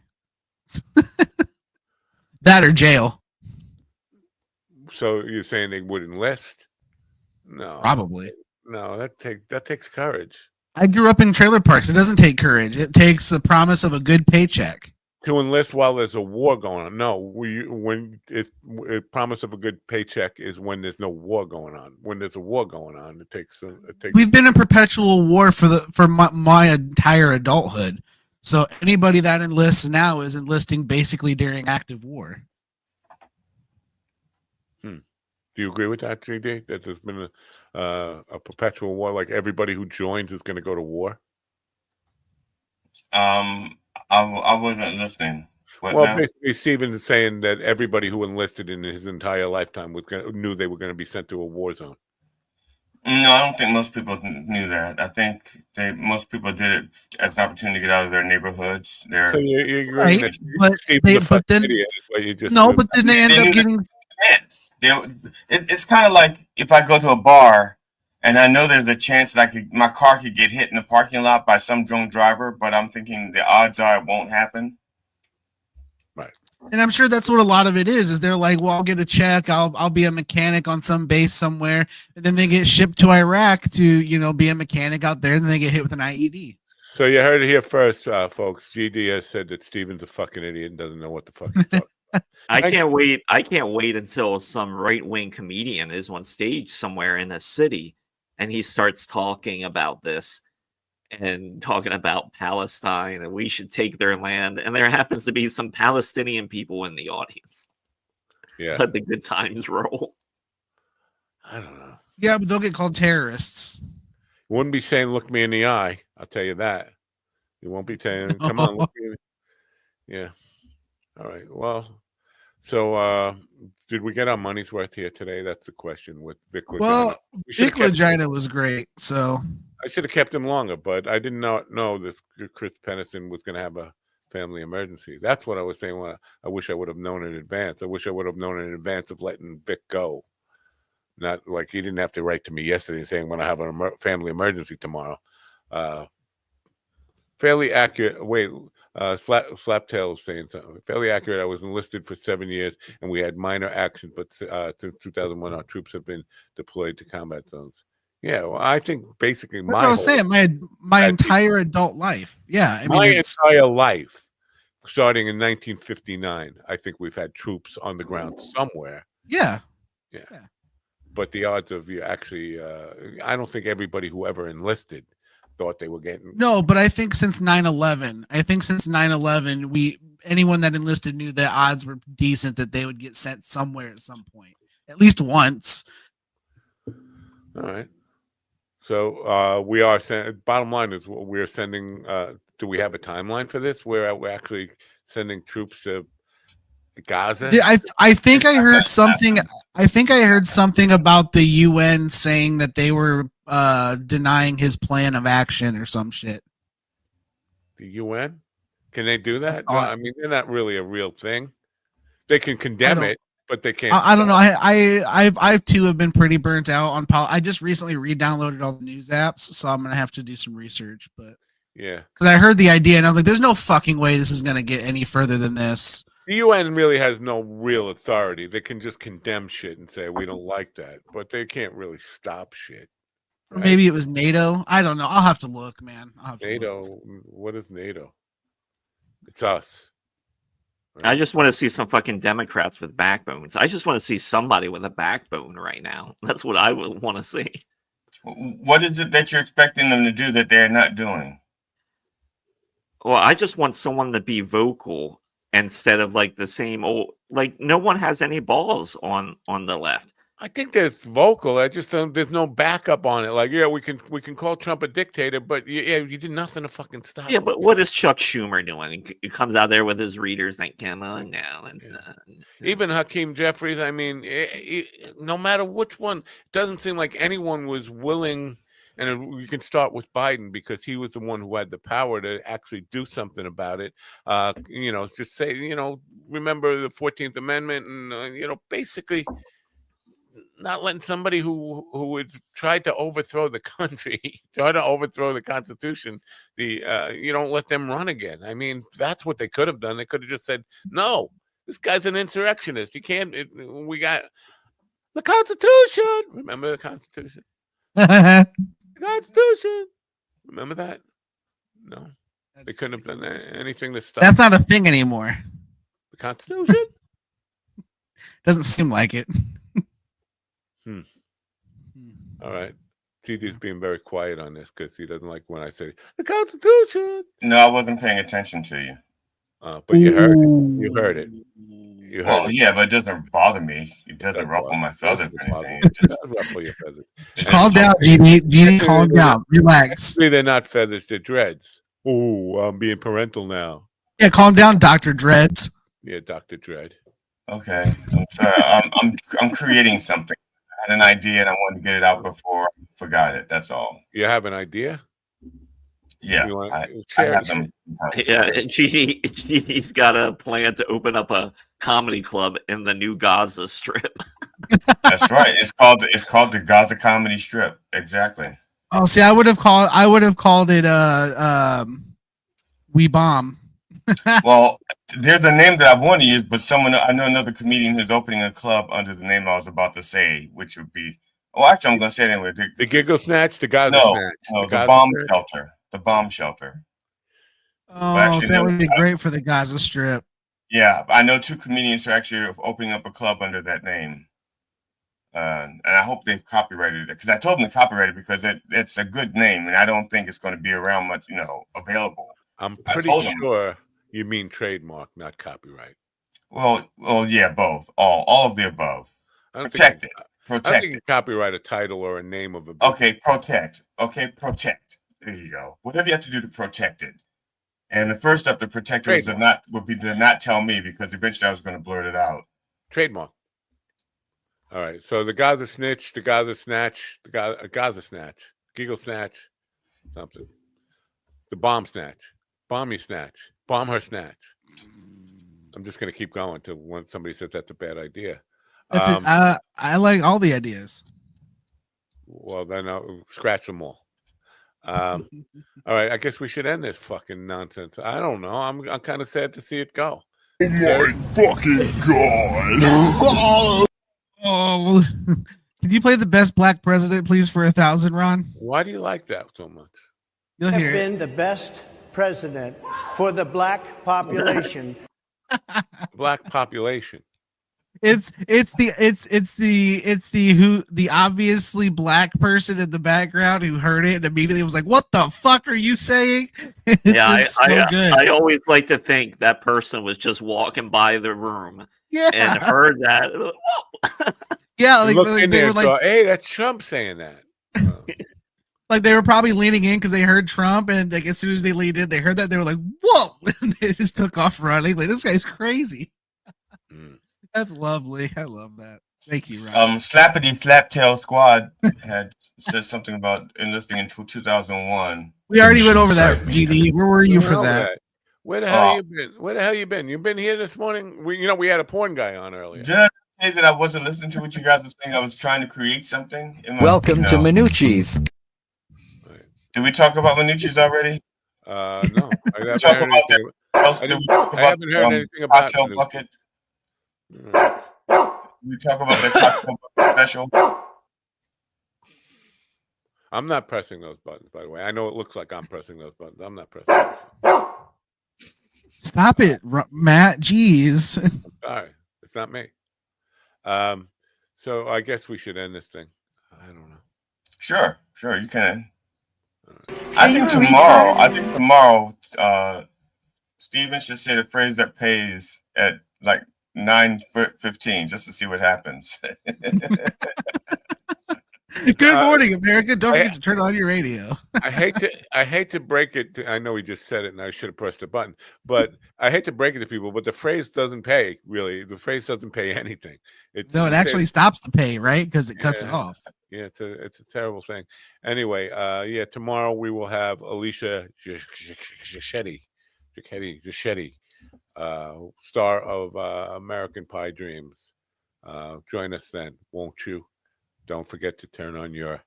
That or jail. So you're saying they would enlist? No, probably. No, that takes courage. I grew up in trailer parks. It doesn't take courage. It takes the promise of a good paycheck. To enlist while there's a war going on. No, when promise of a good paycheck is when there's no war going on. When there's a war going on, it takes. We've been in perpetual war for my entire adulthood. So anybody that enlists now is enlisting basically during active war. Do you agree with that, JD? That there's been a perpetual war, like everybody who joins is going to go to war? I wasn't listening. What Well, now? basically, Stephen is saying that everybody who enlisted in his entire lifetime knew they were going to be sent to a war zone. No, I don't think most people knew that. I think most people did it as an opportunity to get out of their neighborhoods. So you're agreeing Right, that but Stephen's a fucking then idiot is what you just no, proved. but then they end up getting. It's kind of like if I go to a bar and I know there's a chance that my car could get hit in the parking lot by some drunk driver, but I'm thinking the odds are it won't happen. Right. And I'm sure that's what a lot of it is they're like, well, I'll get a check. I'll be a mechanic on some base somewhere. And then they get shipped to Iraq to, be a mechanic out there. And then they get hit with an IED. So you heard it here first, folks. GD has said that Stephen's a fucking idiot and doesn't know what the fuck he's talking about. I can't wait until some right-wing comedian is on stage somewhere in a city and he starts talking about this and talking about Palestine and we should take their land. And there happens to be some Palestinian people in the audience. Yeah. Let the good times roll. I don't know. Yeah, but they'll get called terrorists. You wouldn't be saying, look me in the eye. I'll tell you that. You won't be saying, come on, look me in the... Yeah. All right. Well, so did we get our money's worth here today? That's the question with Vic Lagina. Well, Vic Lagina was great. So I should have kept him longer, but I did not know that Chris Pennison was going to have a family emergency. That's what I was saying. I wish I would have known in advance. I wish I would have known in advance of letting Vic go. Not like he didn't have to write to me yesterday saying when I have a family emergency tomorrow. Fairly accurate. Wait, Slaptail was saying something. Fairly accurate. I was enlisted for 7 years, and we had minor actions, but since 2001, our troops have been deployed to combat zones. Yeah, well, I think basically that's what I was saying. My entire adult life. Yeah, I mean, my entire life, starting in 1959, I think we've had troops on the ground somewhere. Yeah. But the odds of you actually, I don't think everybody who ever enlisted thought they were getting. No, but I think since 9/11, anyone that enlisted knew the odds were decent that they would get sent somewhere at some point, at least once. All right. So we are sending. Bottom line is, we're sending. Do we have a timeline for this? Where we're actually sending troops to Gaza? I think I heard something. I think I heard something about the UN saying that they were denying his plan of action or some shit. The UN? Can they do that? No, I mean, they're not really a real thing. They can condemn it, but they can't. I don't know. I too have been pretty burnt out on I just recently re-downloaded all the news apps, so I'm gonna have to do some research. But yeah, because I heard the idea and I was like, "There's no fucking way this is gonna get any further than this." The UN really has no real authority. They can just condemn shit and say we don't like that, but they can't really stop shit. Right? Or maybe it was NATO. I don't know. I'll have to look, man. NATO. What is NATO? It's us. Right? I just want to see some fucking Democrats with backbones. I just want to see somebody with a backbone right now. That's what I would want to see. What is it that you're expecting them to do that they're not doing? Well, I just want someone to be vocal instead of like the same old, like no one has any balls on the left. I think there's vocal. I just don't. There's no backup on it. Like, yeah, we can call Trump a dictator, but yeah, you did nothing to fucking stop. Yeah, but what is Chuck Schumer doing? He comes out there with his readers like, "Come on now." Even Hakeem Jeffries. I mean, no matter which one, it doesn't seem like anyone was willing. And we can start with Biden because he was the one who had the power to actually do something about it. Just say, remember the 14th Amendment and, basically not letting somebody who has tried to overthrow the country, try to overthrow the Constitution, you don't let them run again. I mean, that's what they could have done. They could have just said, no, this guy's an insurrectionist. He can't, we got the Constitution. Remember the Constitution? The Constitution. Remember that? No. They couldn't have done anything to stop. That's not a thing anymore. The Constitution? Doesn't seem like it. All right. GD's being very quiet on this because he doesn't like when I say the Constitution. No, I wasn't paying attention to you. But you heard it. You heard it. Well, yeah, but it doesn't bother me. It doesn't ruffle my feathers or anything. It just ruffle your feathers. Calm down, GD. GD, calm down. Relax. Actually, they're not feathers; they're dreads. Oh, I'm being parental now. Yeah, calm down, Dr. Dreads. Yeah, Dr. Dread. Okay, I'm sorry. I'm creating something. I had an idea and I wanted to get it out before I forgot it. That's all. You have an idea? Yeah, I have them. Yeah, GD's got a plan to open up a comedy club in the new Gaza Strip. That's right. It's called the Gaza Comedy Strip. Exactly. Oh, see, I would have called it We Bomb. Well, there's a name that I want to use, but I know another comedian who's opening a club under the name I was about to say, which would be, actually, I'm going to say it anyway. The Giggle Snatch, the Gaza Snatch. No, the Bomb Shelter. The Bomb Shelter. Oh, actually, so that would be great for the Gaza Strip. Yeah, I know 2 comedians who are actually opening up a club under that name. And I hope they've copyrighted it, because I told them to copyright it because it's a good name, and I don't think it's going to be around much, available. I'm pretty sure you mean trademark, not copyright. Well, yeah, both, all of the above. Protect it. I don't think you copyright a title or a name of a business. Okay, protect. Okay, protect. There you go. Whatever you have to do to protect it. And the first step to protect it would be to not tell me, because eventually I was going to blurt it out. Trademark. All right. So the Gaza Snitch, the Gaza Snatch, the Gaza Snatch, Giggle Snatch, something. The Bomb Snatch, Bomby Snatch, Bomb Her Snatch. I'm just going to keep going until when somebody says that's a bad idea. I like all the ideas. Well, then I'll scratch them all. All right, I guess we should end this fucking nonsense. I don't know. I'm kind of sad to see it go. Oh my fucking god! Oh, can you play the best black president, please, for 1,000, Ron? Why do you like that so much? You'll hear have been the best president for the black population. Black population. It's the obviously black person in the background who heard it and immediately was like, "What the fuck are you saying?" I always like to think that person was just walking by the room and heard that. Yeah, like they were like, "Hey, that's Trump saying that." Like they were probably leaning in because they heard Trump, and like as soon as they leaned in, they heard that they were like, "Whoa!" and they just took off running. Like, this guy's crazy. That's lovely. I love that. Thank you, Ryan. Slappity Slaptail Squad had said something about enlisting in 2001. We already went over that, GD. Where were you for that? Where the hell you been? Where the hell you been? You been here this morning? We had a porn guy on earlier. Did I say that I wasn't listening to what you guys were saying? I was trying to create something. Welcome to Minucci's. Did we talk about Minucci's already? No. I haven't heard anything about Cocktail Bucket. We talk about the Cocktail Bucket special. I'm not pressing those buttons, by the way. I know it looks like I'm pressing those buttons. I'm not pressing those. Stop it, Matt. Jeez. I'm sorry. It's not me. So I guess we should end this thing. I don't know. Sure, you can. I think tomorrow, Steven should say the phrase that pays at like 9:15 just to see what happens. Good morning, America. Don't forget to turn on your radio. I hate to break it. I know he just said it, and I should have pressed the button. But I hate to break it to people, but the phrase doesn't pay. Really, the phrase doesn't pay anything. It actually stops the pay, right? Because it cuts it off. Yeah, it's a terrible thing. Anyway, tomorrow we will have Alicia Gischetti, star of American Pie Dreams. Join us then, won't you? Don't forget to turn on your...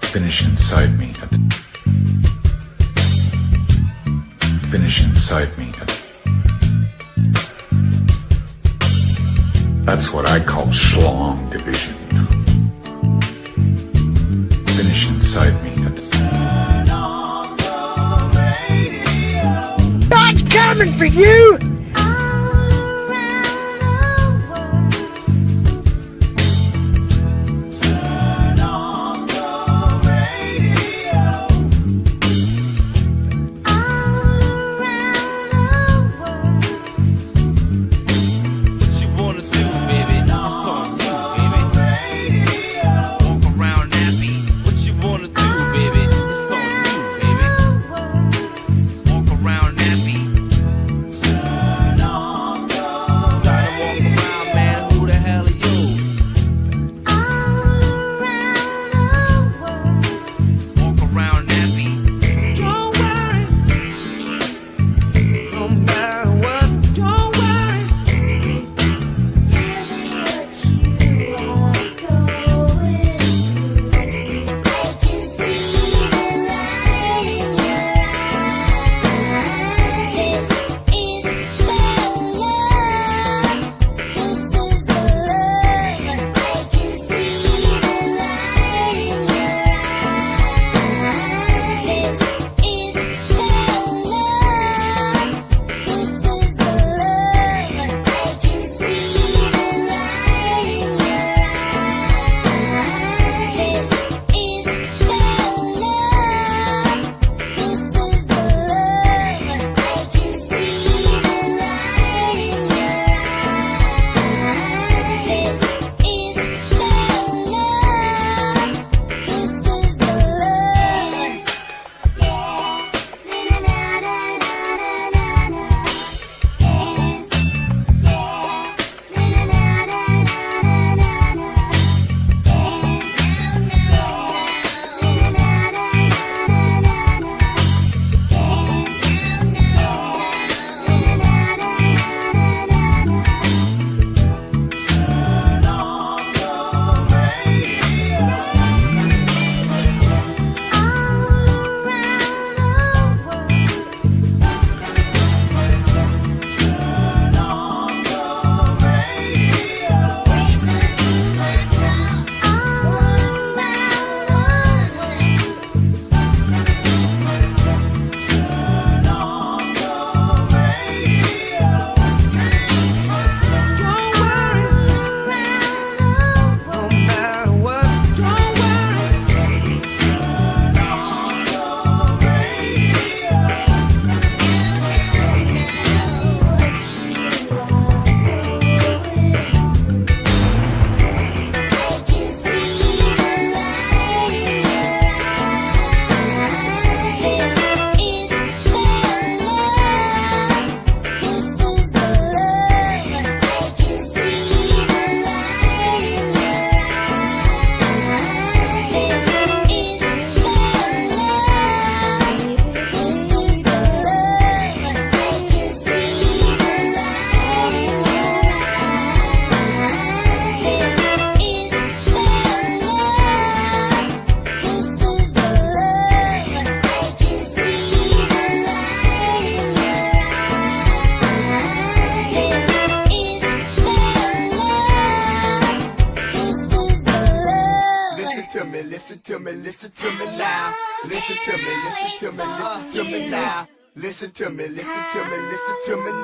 Finish inside me. Finish inside me. That's what I call schlong division. Finish inside me. That's coming for you! me, listen to me now. Listen to me, listen to me, listen to me now. Listen to me, listen to me, listen to me now.